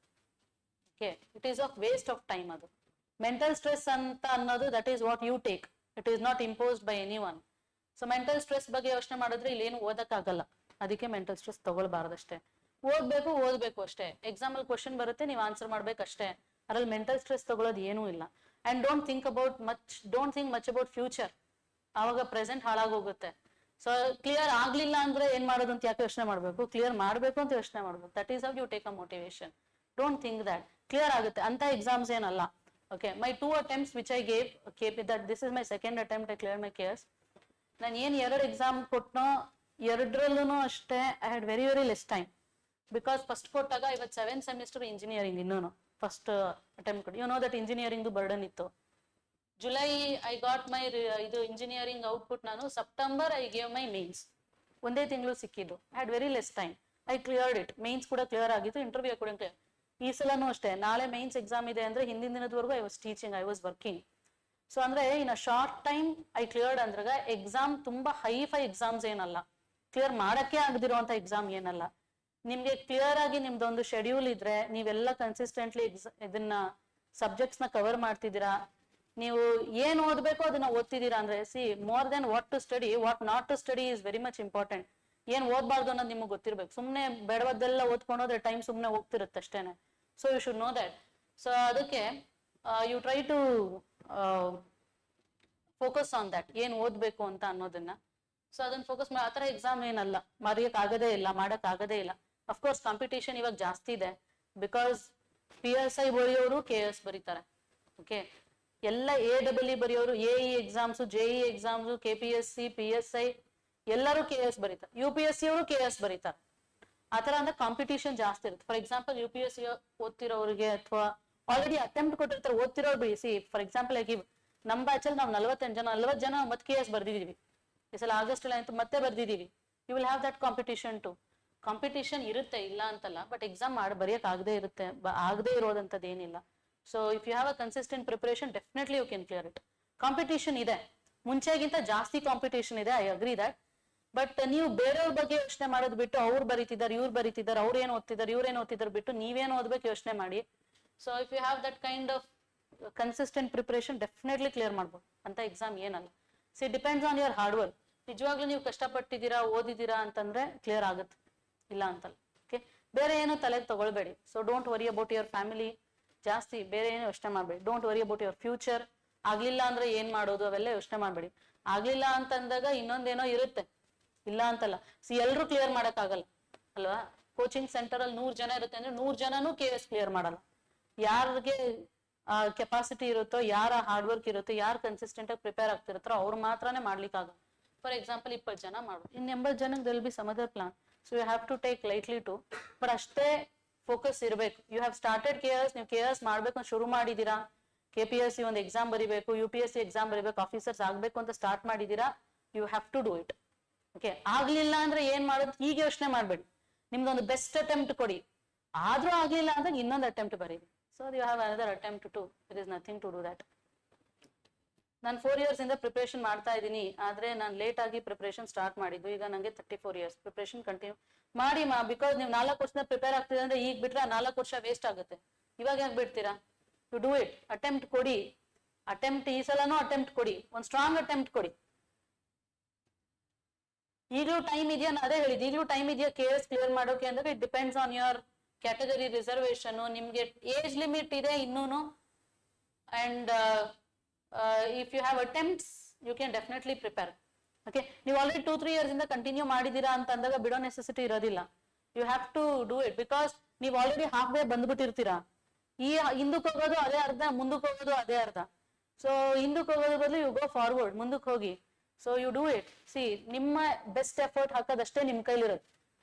Okay, it is of waste of time ಅದು. ಮೆಂಟಲ್ ಸ್ಟ್ರೆಸ್ ಅಂತ ಅನ್ನೋದು that is what you take, it is not imposed by anyone. So mental stress ಬಗ್ಗೆ ಯೋಚನೆ ಮಾಡಿದ್ರೆ ಇಲ್ಲಿ ಏನು ಓದಕ್ಕಾಗಲ್ಲ, ಅದಕ್ಕೆ ಮೆಂಟಲ್ ಸ್ಟ್ರೆಸ್ ತಗೊಳ್ಬಾರ್ದಷ್ಟೇ. ಓದ್ಬೇಕು ಅಷ್ಟೇ. ಎಕ್ಸಾಮ್ ಅಲ್ಲಿ ಕ್ವಶನ್ ಬರುತ್ತೆ, ನೀವು ಆನ್ಸರ್ ಮಾಡ್ಬೇಕಷ್ಟೇ. ಅದ್ರಲ್ಲಿ ಮೆಂಟಲ್ ಸ್ಟ್ರೆಸ್ ತಗೊಳ್ಳೋದು ಏನೂ ಇಲ್ಲ. And don't think much about future, ಆವಾಗ ಪ್ರೆಸೆಂಟ್ ಹಾಳಾಗೋಗುತ್ತೆ. ಸೊ ಕ್ಲಿಯರ್ ಆಗ್ಲಿಲ್ಲ ಅಂದ್ರೆ ಏನ್ ಮಾಡೋದು ಅಂತ ಯಾಕೆ ಯೋಚನೆ ಮಾಡ್ಬೇಕು, ಕ್ಲಿಯರ್ ಮಾಡ್ಬೇಕು ಅಂತ ಯೋಚನೆ ಮಾಡ್ಬೇಕು. That is how you take a motivation. Don't think that clear ಆಗುತ್ತೆ ಅಂತ ಎಕ್ಸಾಮ್ಸ್ ಏನಲ್ಲ. Okay, my 2 attempts which I gave, that this is my second attempt, I cleared my KAS. ನಾನು ಏನು 2 ಎಕ್ಸಾಮ್ ಕೊಟ್ಟನೋ 2ರಲ್ಲೂ ಅಷ್ಟೇ I had very less time, because first ಕೊಟ್ಟಾಗ ಇವತ್ತು 7th ಸೆಮಿಸ್ಟರ್ ಇಂಜಿನಿಯರಿಂಗ್ ಇನ್ನೂ ಫಸ್ಟ್ ಅಟೆಂಪ್ಟ್ ಕೊಟ್ಟು, ಯು ನೋ ದಟ್ ಇಂಜಿನಿಯರಿಂಗ್ದು ಬರ್ಡನ್ ಇತ್ತು. ಜುಲೈ ಐ ಗಾಟ್ ಮೈ ಇದು ಇಂಜಿನಿಯರಿಂಗ್ ಔಟ್ಪುಟ್. ನಾನು September I gave my mains, ಒಂದೇ ತಿಂಗಳು ಸಿಕ್ಕಿದ್ದು. I had very less time, I cleared it. Mains ಕೂಡ ಕ್ಲಿಯರ್ ಆಗಿತ್ತು, ಇಂಟರ್ವ್ಯೂ ಕೂಡ ಕ್ಲಿಯರ್. ಈ ಸಲನೂ ಅಷ್ಟೇ, ನಾಳೆ ಮೇನ್ಸ್ ಎಕ್ಸಾಮ್ ಇದೆ ಅಂದ್ರೆ ಹಿಂದಿನ ದಿನದವರೆಗೂ I was teaching, I was working. So ಅಂದ್ರೆ in a short time I cleared ಅಂದ್ರಾಗ ಎಕ್ಸಾಮ್ ತುಂಬಾ ಹೈ ಎಕ್ಸಾಮ್ಸ್ ಏನಲ್ಲ, ಕ್ಲಿಯರ್ ಮಾಡಕ್ಕೆ ಆಗದಿರುವಂತ ಎಕ್ಸಾಮ್ ಏನಲ್ಲ. ನಿಮ್ಗೆ ಕ್ಲಿಯರ್ ಆಗಿ ನಿಮ್ದೊಂದು ಶೆಡ್ಯೂಲ್ ಇದ್ರೆ, ನೀವೆಲ್ಲ ಕನ್ಸಿಸ್ಟೆಂಟ್ಲಿ ಇದನ್ನ ಸಬ್ಜೆಕ್ಟ್ಸ್ ನ ಕವರ್ ಮಾಡ್ತಿದ್ದೀರಾ, ನೀವು ಏನ್ ಓದ್ಬೇಕು ಅದನ್ನ ಓದ್ತಿದ್ದೀರಾ ಅಂದ್ರೆ, see more than what to study, what not to study is very much important. ಏನ್ ಓದ್ಬಾರ್ದು ಅನ್ನೋದು ನಿಮ್ಗೆ ಗೊತ್ತಿರ್ಬೇಕು. ಸುಮ್ನೆ ಬೇಡವದ್ದೆಲ್ಲ ಓದ್ಕೊಂಡೋದ್ರೆ ಟೈಮ್ ಸುಮ್ನೆ ಹೋಗ್ತಿರುತ್ತೆ ಅಷ್ಟೇನೆ. So you should know that. So ಅದಕ್ಕೆ you try to focus on that, ಏನ್ ಓದ್ಬೇಕು ಅಂತ ಅನ್ನೋದನ್ನ. ಸೊ ಅದನ್ನ ಫೋಕಸ್ ಮಾಡಿ. ಆತರ ಎಕ್ಸಾಮ್ ಏನಲ್ಲ, ಮರೆಯಕ್ ಆಗದೇ ಇಲ್ಲ, ಮಾಡಕ್ ಆಗದೇ ಇಲ್ಲ. ಅಫ್ಕೋರ್ಸ್ ಕಾಂಪಿಟೇಷನ್ ಇವಾಗ ಜಾಸ್ತಿ ಇದೆ, ಬಿಕಾಸ್ PSI ಬರೆಯೋರು KS ಬರೀತಾರೆ. ಓಕೆ, ಎಲ್ಲ AEE ಬರೆಯೋರು, AE exams, JE exams, KPSC, PSI ಎಲ್ಲರೂ KS ಬರೀತಾರೆ. UPSC ಅವರು KS ಬರೀತಾರೆ. ಆತರ ಅಂದ್ರೆ ಕಾಂಪಿಟೇಷನ್ ಜಾಸ್ತಿ ಇರುತ್ತೆ. ಫಾರ್ ಎಕ್ಸಾಂಪಲ್ UPSC ಓದ್ತಿರೋರಿಗೆ ಅಥವಾ ಆಲ್ರೆಡಿ ಅಟೆಂಪ್ಟ್ ಕೊಟ್ಟಿರ್ತಾರೆ ಓದ್ತಿರೋರು ಬಿ. ಸಿ ಫಾರ್ ಎಕ್ಸಾಂಪಲ್ ಆಗಿ ನಮ್ಮ ಬ್ಯಾಚಲ್ಲಿ ನಾವು 40 ಜನ ಮತ್ತೆ KS ಬರ್ದಿದೀವಿ. ಈ ಸಲ ಆಗಸ್ಟ್ ಅಲ್ಲಿ ಅಂತೂ ಮತ್ತೆ ಬರ್ದಿದೀವಿ. You will have that competition too. Competition ಇರುತ್ತೆ, ಇಲ್ಲ ಅಂತಲ್ಲ, ಬಟ್ ಎಕ್ಸಾಮ್ ಬರೆಯಕ್ ಆಗದೆ ಇರುತ್ತೆ, ಆಗದೆ ಇರೋದಂಥದ್ದು ಏನಿಲ್ಲ. So if you have a consistent preparation definitely you can clear it. Competition ಇದೆ, ಮುಂಚೆಗಿಂತ ಜಾಸ್ತಿ ಕಾಂಪಿಟೇಷನ್ ಇದೆ, ಐ ಅಗ್ರಿ ದಟ್. ಬಟ್ ನೀವು ಬೇರೆಯವ್ರ ಬಗ್ಗೆ ಯೋಚನೆ ಮಾಡೋದು ಬಿಟ್ಟು ಅವ್ರು ಬರೀತಿದ್ದಾರೆ, ಇವ್ರು ಬರೀತಿದ್ದಾರೆ, ಅವ್ರು ಏನ್ ಓದ್ತಿದ್ದಾರೆ, ಇವ್ರೇನ್ ಓದ್ತಿದ್ದಾರೆ ಬಿಟ್ಟು ನೀವೇನು ಓದ್ಬೇಕು ಯೋಚನೆ ಮಾಡಿ. So if you have that kind of consistent preparation definitely clear ಮಾಡ್ಬೋದು ಅಂತ ಎಕ್ಸಾಮ್ ಏನಲ್ಲ. See depends on your hard work. ನಿಜವಾಗ್ಲೂ ನೀವು ಕಷ್ಟಪಟ್ಟಿದ್ದೀರಾ, ಓದಿದ್ದೀರಾ ಅಂತಂದ್ರೆ ಕ್ಲಿಯರ್ ಆಗುತ್ತೆ, ಇಲ್ಲ ಅಂತಲ್ಲ. ಓಕೆ, ಬೇರೆ ಏನು ತಲೆಗೆ ತಗೊಳ್ಬೇಡಿ. So don't worry about your family ಜಾಸ್ತಿ, ಬೇರೆ ಏನು ಯೋಚನೆ ಮಾಡ್ಬೇಡಿ. Don't worry about your future. ಆಗ್ಲಿಲ್ಲ ಅಂದ್ರೆ ಏನ್ ಮಾಡೋದು ಅವೆಲ್ಲ ಯೋಚನೆ ಮಾಡ್ಬೇಡಿ. ಆಗ್ಲಿಲ್ಲ ಅಂತಂದಾಗ ಇನ್ನೊಂದೇನೋ ಇರುತ್ತೆ, ಇಲ್ಲ ಅಂತಲ್ಲ. ಸಿ ಎಲ್ರು ಕ್ಲಿಯರ್ ಮಾಡಕ್ ಆಗಲ್ಲ ಅಲ್ವಾ. ಕೋಚಿಂಗ್ ಸೆಂಟರ್ ಅಲ್ಲಿ 100 ಜನ ಇರುತ್ತೆ ಅಂದ್ರೆ 100 ಜನನು KS ಕ್ಲಿಯರ್ ಮಾಡಲ್ಲ. ಯಾರಿಗೆ ಕೆಪಾಸಿಟಿ ಇರುತ್ತೋ, ಯಾರ ಹಾರ್ಡ್ ವರ್ಕ್ ಇರುತ್ತೋ, ಯಾರು ಕನ್ಸಿಸ್ಟೆಂಟ್ ಆಗಿ ಪ್ರಿಪೇರ್ ಆಗ್ತಿರುತ್ತೋ ಅವ್ರು ಮಾತ್ರನೇ ಮಾಡ್ಲಿಕ್ಕೆ ಆಗಲ್ಲ. ಫಾರ್ ಎಕ್ಸಾಂಪಲ್ 20 ಜನ ಮಾಡೋದು, ಇನ್ 80 ಜನಕ್ಕೆ they'll be some other plan. So you have to take lightly too, but ಅಷ್ಟೇ ಫೋಕಸ್ ಇರಬೇಕು. ಯು ಹ್ಯಾವ್ ಸ್ಟಾರ್ಟೆಡ್ KS, ನೀವು KS ಮಾಡ್ಬೇಕು ಅಂತ ಶುರು ಮಾಡಿದೀರಾ, KPSC ಒಂದು ಎಕ್ಸಾಮ್ ಬರಿಬೇಕು, UPSC ಎಕ್ಸಾಮ್ ಬರಿಬೇಕು, ಆಫೀಸರ್ಸ್ ಆಗ್ಬೇಕು ಅಂತ ಸ್ಟಾರ್ಟ್ ಮಾಡಿದೀರಾ, you have to do it. Okay, ಆಗ್ಲಿಲ್ಲ ಅಂದ್ರೆ ಏನ್ ಮಾಡೋದು ಈಗ ಯೋಚನೆ ಮಾಡ್ಬೇಡಿ. ನಿಮ್ದೊಂದು ಬೆಸ್ಟ್ ಅಟೆಂಪ್ಟ್ ಕೊಡಿ. ಆದ್ರೂ ಆಗ್ಲಿಲ್ಲ ಅಂದ್ರೆ ಇನ್ನೊಂದು ಅಟೆಂಪ್ಟ್ ಬರೀರಿ. So you have another attempt too. It is nothing to do that. ನಾನು 4 years ಇಂದ ಪ್ರಿಪರೇಷನ್ ಮಾಡ್ತಾ ಇದ್ದೀನಿ, ಆದ್ರೆ ನಾನು ಲೇಟ್ ಆಗಿ ಪ್ರಿಪರೇಷನ್ ಸ್ಟಾರ್ಟ್ ಮಾಡಿದ್ದು. ಈಗ ನಂಗೆ 34 years ಪ್ರಿಪರೇಷನ್ ಕಂಟಿನ್ಯೂ ಮಾಡಿ ಬಿಕಾಸ್ ನೀವು 4 ವರ್ಷದಿಂದ ಪ್ರಿಪೇರ್ ಆಗ್ತಿದೆ ಅಂದ್ರೆ ಈಗ ಬಿಟ್ರೆ 4 ವರ್ಷ ವೇಸ್ಟ್ ಆಗುತ್ತೆ. ಇವಾಗ ಯಾಕೆ ಬಿಡ್ತೀರಾ? You do it. ಅಟೆಂಪ್ಟ್ ಕೊಡಿ. ಅಟೆಂಪ್ಟ್ ಈ ಸಲನೂ ಅಟೆಂಪ್ಟ್ ಕೊಡಿ, ಒಂದು ಸ್ಟ್ರಾಂಗ್ ಅಟೆಂಪ್ಟ್ ಕೊಡಿ. ಈಗಲೂ ಟೈಮ್ ಇದೆಯಾ, ಅದೇ ಹೇಳಿದ್, ಈಗಲೂ ಟೈಮ್ ಇದೆಯಾ KS ಕ್ಲಿಯರ್ ಮಾಡೋಕೆ ಅಂದ್ರೆ it depends on your category reservation. ನಿಮ್ಗೆ ಏಜ್ ಲಿಮಿಟ್ ಇದೆ ಇನ್ನೂನು. And if you have attempts you can definitely prepare. Okay, ನೀವು ಆಲ್ರೆಡಿ 2-3 years ಇಂದ ಕಂಟಿನ್ಯೂ ಮಾಡಿದೀರಾ ಅಂತ ಅಂದಾಗ ಬಿಡೋ ನೆಸೆಸಿಟಿ ಇರೋದಿಲ್ಲ. You have to do it because ನೀವು ಆಲ್ರೆಡಿ ಹಾಫ್ ವೇ ಬಂದ್ಬಿಟ್ಟಿರ್ತೀರಾ. ಈ ಹಿಂದಕ್ಕೆ ಹೋಗೋದು ಅದೇ ಅರ್ಧ, ಮುಂದಕ್ಕೆ ಹೋಗೋದು ಅದೇ ಅರ್ಧ. ಸೊ ಹಿಂದಕ್ಕೆ ಹೋಗೋದ್ರ ಬದಲು ಯು ಗೋ ಫಾರ್ವರ್ಡ್, ಮುಂದಕ್ಕೆ ಹೋಗಿ. So you do it. See ನಿಮ್ಮ ಬೆಸ್ಟ್ ಎಫರ್ಟ್ ಹಾಕೋದಷ್ಟೇ ನಿಮ್ ಕೈಲಿರುತ್ತೆ.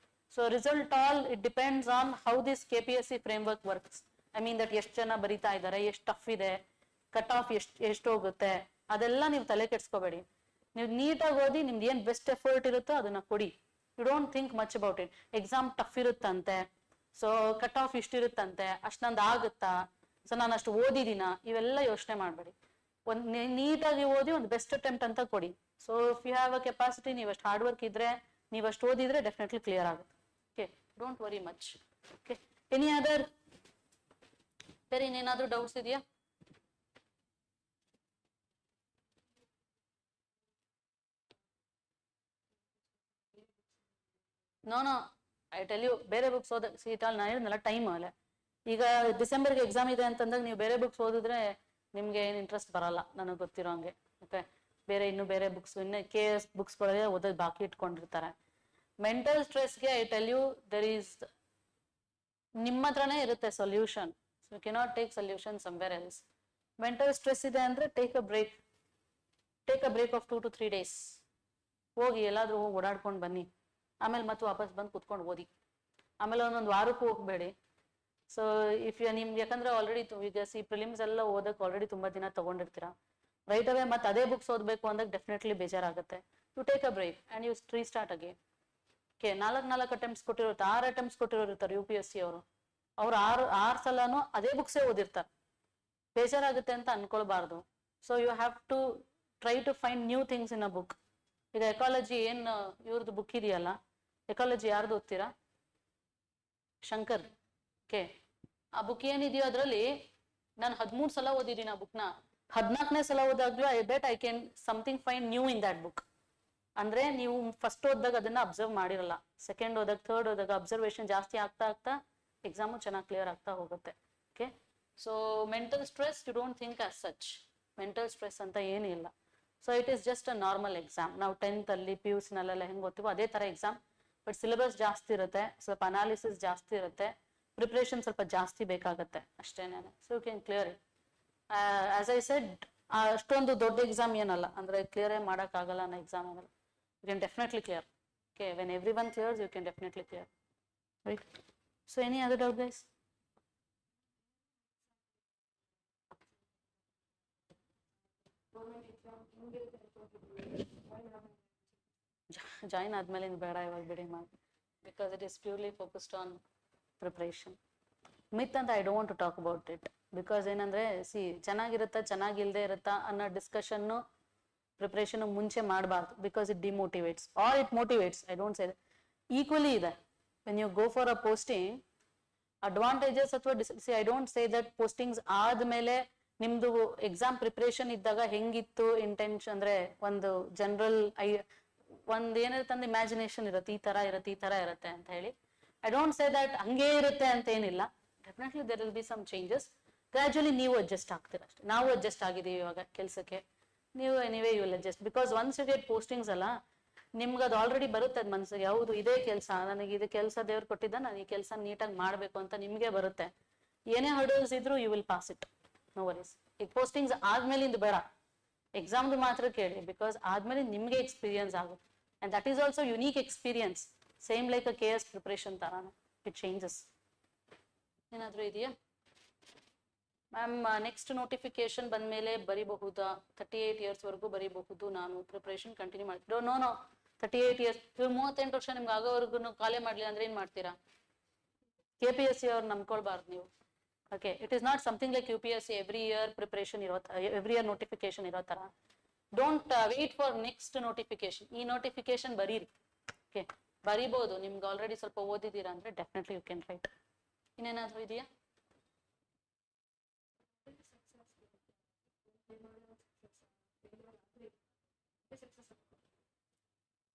So result all it depends on how this KPSC framework works. I mean that ಎಷ್ಟು ಜನ ಬರೀತಾ ಇದ್ದಾರೆ, ಎಷ್ಟು ಟಫ್ ಇದೆ, ಕಟ್ ಆಫ್ ಎಷ್ಟು ಹೋಗುತ್ತೆ, ಅದೆಲ್ಲ ನೀವು ತಲೆ ಕೆಡ್ಸ್ಕೋಬೇಡಿ. ನೀವು ನೀಟಾಗಿ ಓದಿ, ನಿಮ್ದು ಏನ್ ಬೆಸ್ಟ್ ಎಫರ್ಟ್ ಇರುತ್ತೋ ಅದನ್ನ ಕೊಡಿ. You don't think much about it. Exam tough ಇರುತ್ತಂತೆ, ಸೊ ಕಟ್ ಆಫ್ ಇಷ್ಟಿರುತ್ತಂತೆ, ಅಷ್ಟು ನಂದು ಆಗುತ್ತಾ, ಸೊ ನಾನು ಅಷ್ಟು ಓದಿದೀನ, ಇವೆಲ್ಲ ಯೋಚನೆ ಮಾಡಬೇಡಿ. ಒಂದು ನೀಟಾಗಿ ಓದಿ ಒಂದು ಬೆಸ್ಟ್ ಅಟೆಂಪ್ಟ್ ಅಂತ ಕೊಡಿ. So if you have a capacity, ನೀವಷ್ಟು ಹಾರ್ಡ್ ವರ್ಕ್ ಇದ್ರೆ, ನೀವಷ್ಟು ಓದಿದ್ರೆ ಡೆಫಿನೆಟ್ಲಿ ಕ್ಲಿಯರ್ ಆಗುತ್ತೆ. Okay, don't worry much. Okay, any other ಬೇರೆ ಇನ್ನೇನಾದ್ರೂ ಡೌಟ್ಸ್ ಇದೆಯಾ? ನೋ ಐ ಟೆಲ್ ಯು, ಬೇರೆ ಬುಕ್ಸ್ ಓದ ಸೀಟಲ್ಲಿ ನಾನು ಹೇಳಿದ್ನಲ್ಲ ಟೈಮ್ ಅಲ್ಲ. ಈಗ ಡಿಸೆಂಬರ್ಗೆ ಎಕ್ಸಾಮ್ ಇದೆ ಅಂತಂದಾಗ ನೀವು ಬೇರೆ ಬುಕ್ಸ್ ಓದಿದ್ರೆ ನಿಮ್ಗೆ ಏನು ಇಂಟ್ರೆಸ್ಟ್ ಬರಲ್ಲ, ನನಗೆ ಗೊತ್ತಿರೋ ಹಂಗೆ. ಓಕೆ, ಇನ್ನು ಬೇರೆ ಬುಕ್ಸ್, ಇನ್ನು KS ಬುಕ್ಸ್ಗಳೇ ಓದೋದು ಬಾಕಿ ಇಟ್ಕೊಂಡಿರ್ತಾರೆ. ಮೆಂಟಲ್ ಸ್ಟ್ರೆಸ್ಗೆ I tell you there is, ನಿಮ್ಮ ಹತ್ರನೇ ಇರುತ್ತೆ solution. So you cannot take solution somewhere else. Mental stress ಇದೆ ಅಂದ್ರೆ take a break of 2 to 3 days. ಹೋಗಿ ಎಲ್ಲಾದ್ರೂ ಹೋಗಿ ಓಡಾಡ್ಕೊಂಡು ಬನ್ನಿ, ಆಮೇಲೆ ಮತ್ತೆ ವಾಪಸ್ ಬಂದು ಕುತ್ಕೊಂಡು ಓದಿ. ಆಮೇಲೆ ಒಂದೊಂದು ವಾರಕ್ಕೂ ಹೋಗ್ಬೇಡಿ. ಸೊ ಇಫ್ ಯು ನಿಮ್ಗೆ, ಯಾಕಂದ್ರೆ ಆಲ್ರೆಡಿ ಈಗ ಪ್ರಿಲಿಮ್ಸ್ ಎಲ್ಲ ಓದಕ್ಕೆ ಆಲ್ರೆಡಿ ತುಂಬಾ ದಿನ ತಗೊಂಡಿರ್ತೀರಾ. ರೈಟ್ ಅವೇ ಮತ್ತೆ ಅದೇ ಬುಕ್ಸ್ ಓದಬೇಕು ಅಂದಾಗ ಡೆಫಿನೆಟ್ಲಿ ಬೇಜಾರಾಗುತ್ತೆ. You take a break and you restart again. Okay, 4 attempts ಕೊಟ್ಟಿರುತ್ತೆ, 6 ಅಟೆಂಪ್ಟ್ಸ್ ಕೊಟ್ಟಿರೋರ್ತಾರೆ UPSC ಅವರು. ಅವ್ರು 6 ಸಲನೂ ಅದೇ ಬುಕ್ಸೇ ಓದಿರ್ತಾರೆ. ಬೇಜಾರಾಗುತ್ತೆ ಅಂತ ಅನ್ಕೊಳ್ಬಾರ್ದು. So you have to try to find new things in a book. ಈಗ ಎಕಾಲಜಿ ಏನು ಇವ್ರದ್ದು ಬುಕ್ ಇದೆಯಲ್ಲ, ಎಕಾಲಜಿ ಯಾರ್ದು ಓದ್ತೀರಾ? ಶಂಕರ್. ಓಕೆ, ಆ ಬುಕ್ ಏನಿದೆಯೋ ಅದರಲ್ಲಿ ನಾನು 13 ಸಲ ಓದಿದ್ದೀನಿ ಆ ಬುಕ್ನ. 14ನೇ ಸಲ ಓದಾಗ್ಲೂ I bet I can something find new in that book. ಅಂದ್ರೆ ನೀವು ಫಸ್ಟ್ ಓದಿದಾಗ ಅದನ್ನ ಅಬ್ಸರ್ವ್ ಮಾಡಿರಲ್ಲ, ಸೆಕೆಂಡ್ ಓದಾಗ, ಥರ್ಡ್ ಓದಾಗ ಅಬ್ಸರ್ವೇಷನ್ ಜಾಸ್ತಿ ಆಗ್ತಾ ಆಗ್ತಾ ಎಕ್ಸಾಮು ಚೆನ್ನಾಗಿ ಕ್ಲಿಯರ್ ಆಗ್ತಾ ಹೋಗುತ್ತೆ. Okay, so mental stress you don't think as such. Mental stress ಅಂತ ಏನೂ ಇಲ್ಲ. So it is just a normal exam. ನಾವು 10th ಅಲ್ಲಿ PUC ನಲ್ಲೆಲ್ಲ ಹೆಂಗೆ ಓದ್ತೀವೋ ಅದೇ ತರ ಎಕ್ಸಾಮ್. ಬಟ್ ಸಿಲೆಬಸ್ ಜಾಸ್ತಿ ಇರುತ್ತೆ, ಸ್ವಲ್ಪ ಅನಾಲಿಸಿಸ್ ಜಾಸ್ತಿ ಇರುತ್ತೆ, ಪ್ರಿಪ್ರೇಷನ್ ಸ್ವಲ್ಪ ಜಾಸ್ತಿ ಬೇಕಾಗತ್ತೆ ಅಷ್ಟೇನೆ. So you can clear it. As I said, ಅಷ್ಟೊಂದು ದೊಡ್ಡ ಎಕ್ಸಾಮ್ ಏನಲ್ಲ, ಅಂದ್ರೆ ಕ್ಲಿಯರೇ ಮಾಡೋಕ್ಕಾಗಲ್ಲ ಅನ್ನೋ ಎಕ್ಸಾಮ್ ಏನಲ್ಲ. You can definitely clear. Okay, when everyone clears you can definitely clear. Right. So any other doubt guys? Join ಆದ್ಮೇಲೆ ಬೇಡ ಇವಾಗ ಬಿಡಿ ma'am, because it is purely focused on preparation. Myth ಅಂತ I don't want to talk about it, because ಏನಂದ್ರೆ ಚೆನ್ನಾಗಿರುತ್ತಾ ಚೆನ್ನಾಗಿಲ್ದೇ ಇರುತ್ತಾ ಅನ್ನೋ ಡಿಸ್ಕಷನ್ನು ಪ್ರಿಪ್ರೇಷನ್ ಮುಂಚೆ ಮಾಡಬಾರ್ದು, because it demotivates or it motivates. I don't say equally ಇದೆ. When you go for a posting, advantages ಅಥವಾ I don't say that postings ಆದ್ಮೇಲೆ ನಿಮ್ದು ಎಕ್ಸಾಮ್ ಪ್ರಿಪ್ರೇಷನ್ ಇದ್ದಾಗ ಹೆಂಗಿತ್ತು ಇಂಟೆನ್ಷನ್ ಅಂದ್ರೆ ಒಂದು ಜನರಲ್ ಒಂದ್ ಏನಿರುತ್ತೆ ಅಂದ್ರೆ ಇಮ್ಯಾಜಿನೇಷನ್ ಇರುತ್ತೆ, ಈ ತರ ಇರುತ್ತೆ ಈ ತರ ಇರುತ್ತೆ ಅಂತ ಹೇಳಿ. ಐ ಡೋಂಟ್ ಸೇ ದಟ್ ಹಂಗೇ ಇರುತ್ತೆ ಅಂತ ಏನಿಲ್ಲ. Definitely there will be some changes. Gradually ನೀವು ಅಡ್ಜಸ್ಟ್ ಆಗ್ತೀರ ಅಷ್ಟೇ. ನಾವು ಅಡ್ಜಸ್ಟ್ ಆಗಿದ್ದೀವಿ ಇವಾಗ ಕೆಲಸಕ್ಕೆ, ನೀವು anyway you will adjust, because once you get postings ಅಲ್ಲ, ನಿಮ್ಗೆ ಅದು ಆಲ್ರೆಡಿ ಬರುತ್ತೆ ಅದ್ ಮನ್ಸಿಗೆ, ಹೌದು ಇದೇ ಕೆಲಸ, ನನಗೆ ಇದು ಕೆಲಸ ದೇವ್ರು ಕೊಟ್ಟಿದ್ದ, ನಾನು ಈ ಕೆಲಸ ನೀಟಾಗಿ ಮಾಡ್ಬೇಕು ಅಂತ ನಿಮ್ಗೆ ಬರುತ್ತೆ. ಏನೇ ಹರ್ಡಲ್ಸ್ ಇದ್ರು you will pass it, no worries. ಈಗ ಪೋಸ್ಟಿಂಗ್ಸ್ ಆದ್ಮೇಲಿಂದ ಬೇಡ, ಎಕ್ಸಾಮ್ದು ಮಾತ್ರ ಕೇಳಿ, ಬಿಕಾಸ್ ಆದ್ಮೇಲೆ ನಿಮ್ಗೆ ಎಕ್ಸ್ಪೀರಿಯನ್ಸ್ ಆಗುತ್ತೆ. And that is also unique experience, same like a KS preparation ತರಾನು, ಇಟ್ ಚೇಂಜಸ್. ಏನಾದ್ರೂ ಇದೆಯಾ ಮ್ಯಾಮ್? ನೆಕ್ಸ್ಟ್ ನೋಟಿಫಿಕೇಶನ್ ಬಂದ್ಮೇಲೆ ಬರಿಬಹುದಾ? 38 years ವರೆಗೂ ಬರಿಬಹುದು ನಾನು, ಪ್ರಿಪರೇಷನ್ ಕಂಟಿನ್ಯೂ ಮಾಡ್ತೀವಿ? ನೋ 38 years, 38 ವರ್ಷ ನಿಮ್ಗೆ ಆಗೋವರೆಗೂ ಕಾಲೇ ಮಾಡ್ಲಿಲ್ಲ ಅಂದ್ರೆ ಏನ್ ಮಾಡ್ತೀರಾ? KPSC ಅವ್ರು ನಂಬ್ಕೊಳ್ಬಾರ್ದು ನೀವು. Okay, it is not something like UPSC every year preparation ಇರೋ, ಎವ್ರಿ ಇಯರ್ ನೋಟಿಫಿಕೇಶನ್ ಇರೋ ತರ. Don't wait for next notification. ಈ ನೋಟಿಫಿಕೇಶನ್ ಬರೀರಿ. ಓಕೆ, ಬರಿಬಹುದು. ನಿಮ್ಗೆ ಆಲ್ರೆಡಿ ಸ್ವಲ್ಪ ಓದಿದ್ದೀರಾ ಅಂದ್ರೆ ಡೆಫಿನೆಟ್ಲಿ ಯು ಕ್ಯಾನ್ ರೈಟ್. ಇನ್ನೇನಾದ್ರೂ ಇದೆಯಾ?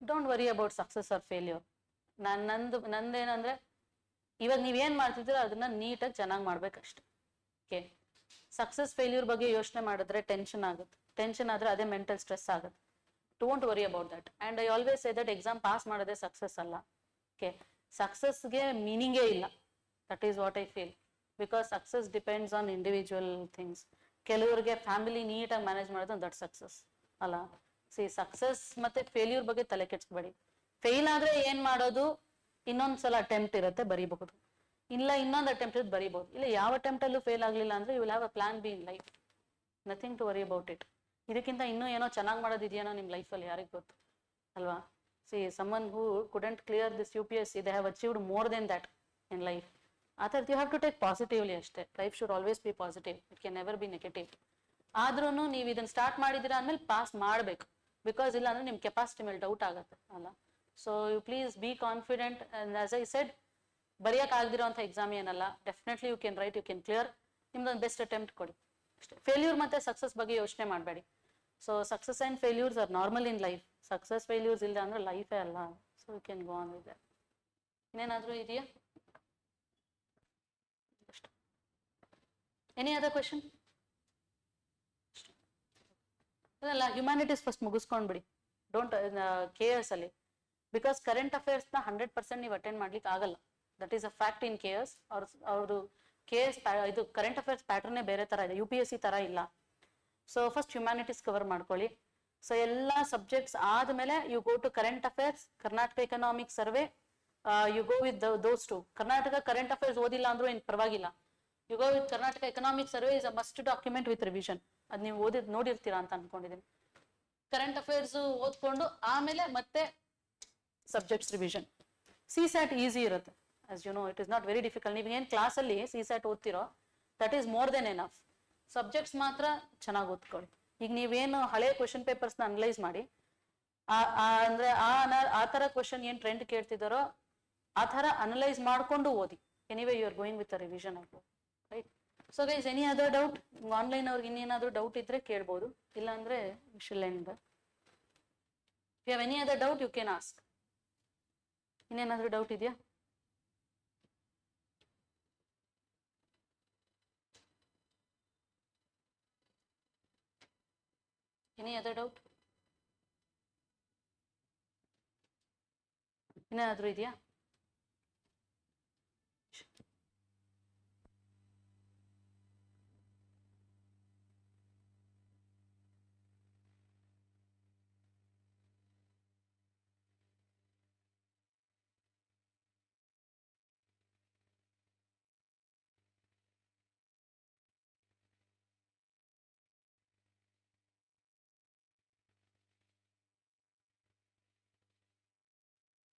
Don't worry about success or failure. ನಂದೇನಂದ್ರೆ, ಇವಾಗ ನೀವೇನ್ ಮಾಡ್ತಿದ್ದೀರೋ ಅದನ್ನ ನೀಟಾಗಿ ಚೆನ್ನಾಗಿ ಮಾಡ್ಬೇಕಷ್ಟೆ. ಓಕೆ, ಸಕ್ಸಸ್ ಫೇಲ್ಯೂರ್ ಬಗ್ಗೆ ಯೋಚನೆ ಮಾಡಿದ್ರೆ ಟೆನ್ಷನ್ ಆಗುತ್ತೆ. ಟೆನ್ಷನ್ ಆದ್ರೆ ಅದೇ ಮೆಂಟಲ್ ಸ್ಟ್ರೆಸ್ ಆಗುತ್ತೆ. Don't worry about that. And I always say that exam pass ಮಾಡೋದೇ ಸಕ್ಸಸ್ ಅಲ್ಲ. ಓಕೆ, ಸಕ್ಸಸ್ಗೆ ಮೀನಿಂಗೇ ಇಲ್ಲ. That is what I feel, because success depends on individual things. ಕೆಲವರಿಗೆ ಫ್ಯಾಮಿಲಿ ನೀಟಾಗಿ ಮ್ಯಾನೇಜ್ ಮಾಡೋದು ದಟ್ ಸಕ್ಸಸ್ ಅಲ್ಲ. ಸಕ್ಸಸ್ ಮತ್ತೆ ಫೇಲ್ಯೂರ್ ಬಗ್ಗೆ ತಲೆ ಕೆಡ್ಸ್ಬೇಡಿ. ಫೇಲ್ ಆದ್ರೆ ಏನ್ ಮಾಡೋದು, ಇನ್ನೊಂದ್ಸಲ ಅಟೆಂಪ್ಟ್ ಇರುತ್ತೆ, ಬರೀಬಹುದು. ಇಲ್ಲ ಇನ್ನೊಂದು ಅಟೆಂಪ್ಟ್ ಇರುತ್ತೆ, ಬರೀಬಹುದು. ಇಲ್ಲ ಯಾವ ಅಟೆಂಪ್ಟ್ ಅಲ್ಲೂ ಫೇಲ್ ಆಗ್ಲಿಲ್ಲ ಅಂದ್ರೆ you will have a plan B in life. Nothing to worry about it. ಇದಕ್ಕಿಂತ ಇನ್ನೂ ಏನೋ ಚೆನ್ನಾಗಿ ಮಾಡೋದಿದೆಯೇನೋ ನಿಮ್ ಲೈಫಲ್ಲಿ, ಯಾರಿಗೆ ಗೊತ್ತು ಅಲ್ವಾ? someone who couldn't clear this UPSC, they have achieved more than that in life. You have to take positively ಅಷ್ಟೇ. Life should always B positive, it can never be negative. ಆದ್ರೂ ನೀವು ಇದನ್ನ ಸ್ಟಾರ್ಟ್ ಮಾಡಿದಿರಾ ಅಂದ್ಮೇಲೆ ಪಾಸ್ ಮಾಡ್ಬೇಕು, ಬಿಕಾಸ್ ಇಲ್ಲ ಅಂದ್ರೆ ನಿಮ್ ಕೆಪಾಸಿಟಿ ಮೇಲೆ ಡೌಟ್ ಆಗುತ್ತೆ ಅಲ್ಲ. So you please be confident. And as I said, ಬರೆಯಕ್ ಆಗದಿರೋ ಅಂತ ಎಕ್ಸಾಮ್ ಏನಲ್ಲ. Definitely you can write, you can clear. ನಿಮ್ದೊಂದು ಬೆಸ್ಟ್ ಅಟೆಂಪ್ಟ್ ಕೊಡಿ ಅಷ್ಟೇ. ಫೇಲ್ಯೂರ್ ಮತ್ತೆ ಸಕ್ಸಸ್ ಬಗ್ಗೆ ಯೋಚನೆ ಮಾಡಬೇಡಿ. So success and failures are normal in life. Success failures ಇಲ್ಲ ಅಂದ್ರೆ ಲೈಫೇ ಅಲ್ಲ. So you can go on with that. ಇನ್ನೇನಾದ್ರೂ ಇದೆಯಾ? Any other question? ಅಲ್ಲ, ಹ್ಯುಮ್ಯಾನಿಟೀಸ್ ಫಸ್ಟ್ ಮುಗಿಸ್ಕೊಂಡ್ಬಿಡಿ. ಡೋಂಟ್ KS ಅಲ್ಲಿ, ಬಿಕಾಸ್ ಕರೆಂಟ್ ಅಫೇರ್ಸ್ ನ 100% ನೀವು ಅಟೆಂಡ್ ಮಾಡ್ಲಿಕ್ಕೆ ಆಗಲ್ಲ. That is a fact in KS. ಅವರು KS ಇದು ಕರೆಂಟ್ ಅಫೇರ್ಸ್ ಪ್ಯಾಟರ್ನೇ ಬೇರೆ ತರ ಇದೆ, UPSC ತರ ಇಲ್ಲ. ಸೊ ಫಸ್ಟ್ ಹ್ಯುಮ್ಯಾನಿಟೀಸ್ ಕವರ್ ಮಾಡ್ಕೊಳ್ಳಿ. ಸೊ ಎಲ್ಲಾ ಸಬ್ಜೆಕ್ಟ್ಸ್ ಆದ್ಮೇಲೆ you go to current affairs, Karnataka economic survey, you go with those too. Karnataka current affairs ಓದಿಲ್ಲ ಅಂದ್ರೂ ಏನ್ ಪರವಾಗಿಲ್ಲ. You go with Karnataka economic survey is a must document with revision. ಅದ್ ನೀವು ನೋಡಿರ್ತೀರಾ ಅಂತ ಅನ್ಕೊಂಡಿದ್ದೀನಿ. ಕರೆಂಟ್ ಅಫೇರ್ಸ್ ಓದ್ಕೊಂಡು ಆಮೇಲೆ ಮತ್ತೆ ಸಬ್ಜೆಕ್ಟ್ಸ್ ರಿವಿಷನ್. CSAT ಈಸಿ ಇರುತ್ತೆ. as you know, it is not very difficult. ನೀವು ಏನ್ ಕ್ಲಾಸ್ ಅಲ್ಲಿ CSAT ಓದ್ತಿರೋ that is more than enough. Subjects ಮಾತ್ರ ಚೆನ್ನಾಗಿ ಓದ್ಕೊಳ್ಳಿ. ಈಗ ನೀವೇನು ಹಳೆ ಕ್ವಶನ್ ಪೇಪರ್ಸ್ ನ ಅನಲೈಸ್ ಮಾಡಿ, ಅಂದ್ರೆ ಆ ತರ ಕ್ವಶನ್ ಏನ್ ಟ್ರೆಂಡ್ ಕೇಳ್ತಿದಾರೋ ಆ ತರ ಅನಲೈಸ್ ಮಾಡ್ಕೊಂಡು ಓದಿ. Anyway you are going with a revision ಆಗಿ, right? So guys, any other doubt? Online ಅವ್ರಿಗೆ ಇನ್ನೇನಾದ್ರೂ ಡೌಟ್ ಇದ್ರೆ ಕೇಳ್ಬೋದು, ಇಲ್ಲ ಅಂದ್ರೆ we shall end. If you have any other doubt you can ask. ಇನ್ನೇನಾದ್ರೂ ಡೌಟ್ ಇದೆಯಾ? Any other doubt? ಇನ್ನೇನಾದ್ರೂ ಇದೆಯಾ?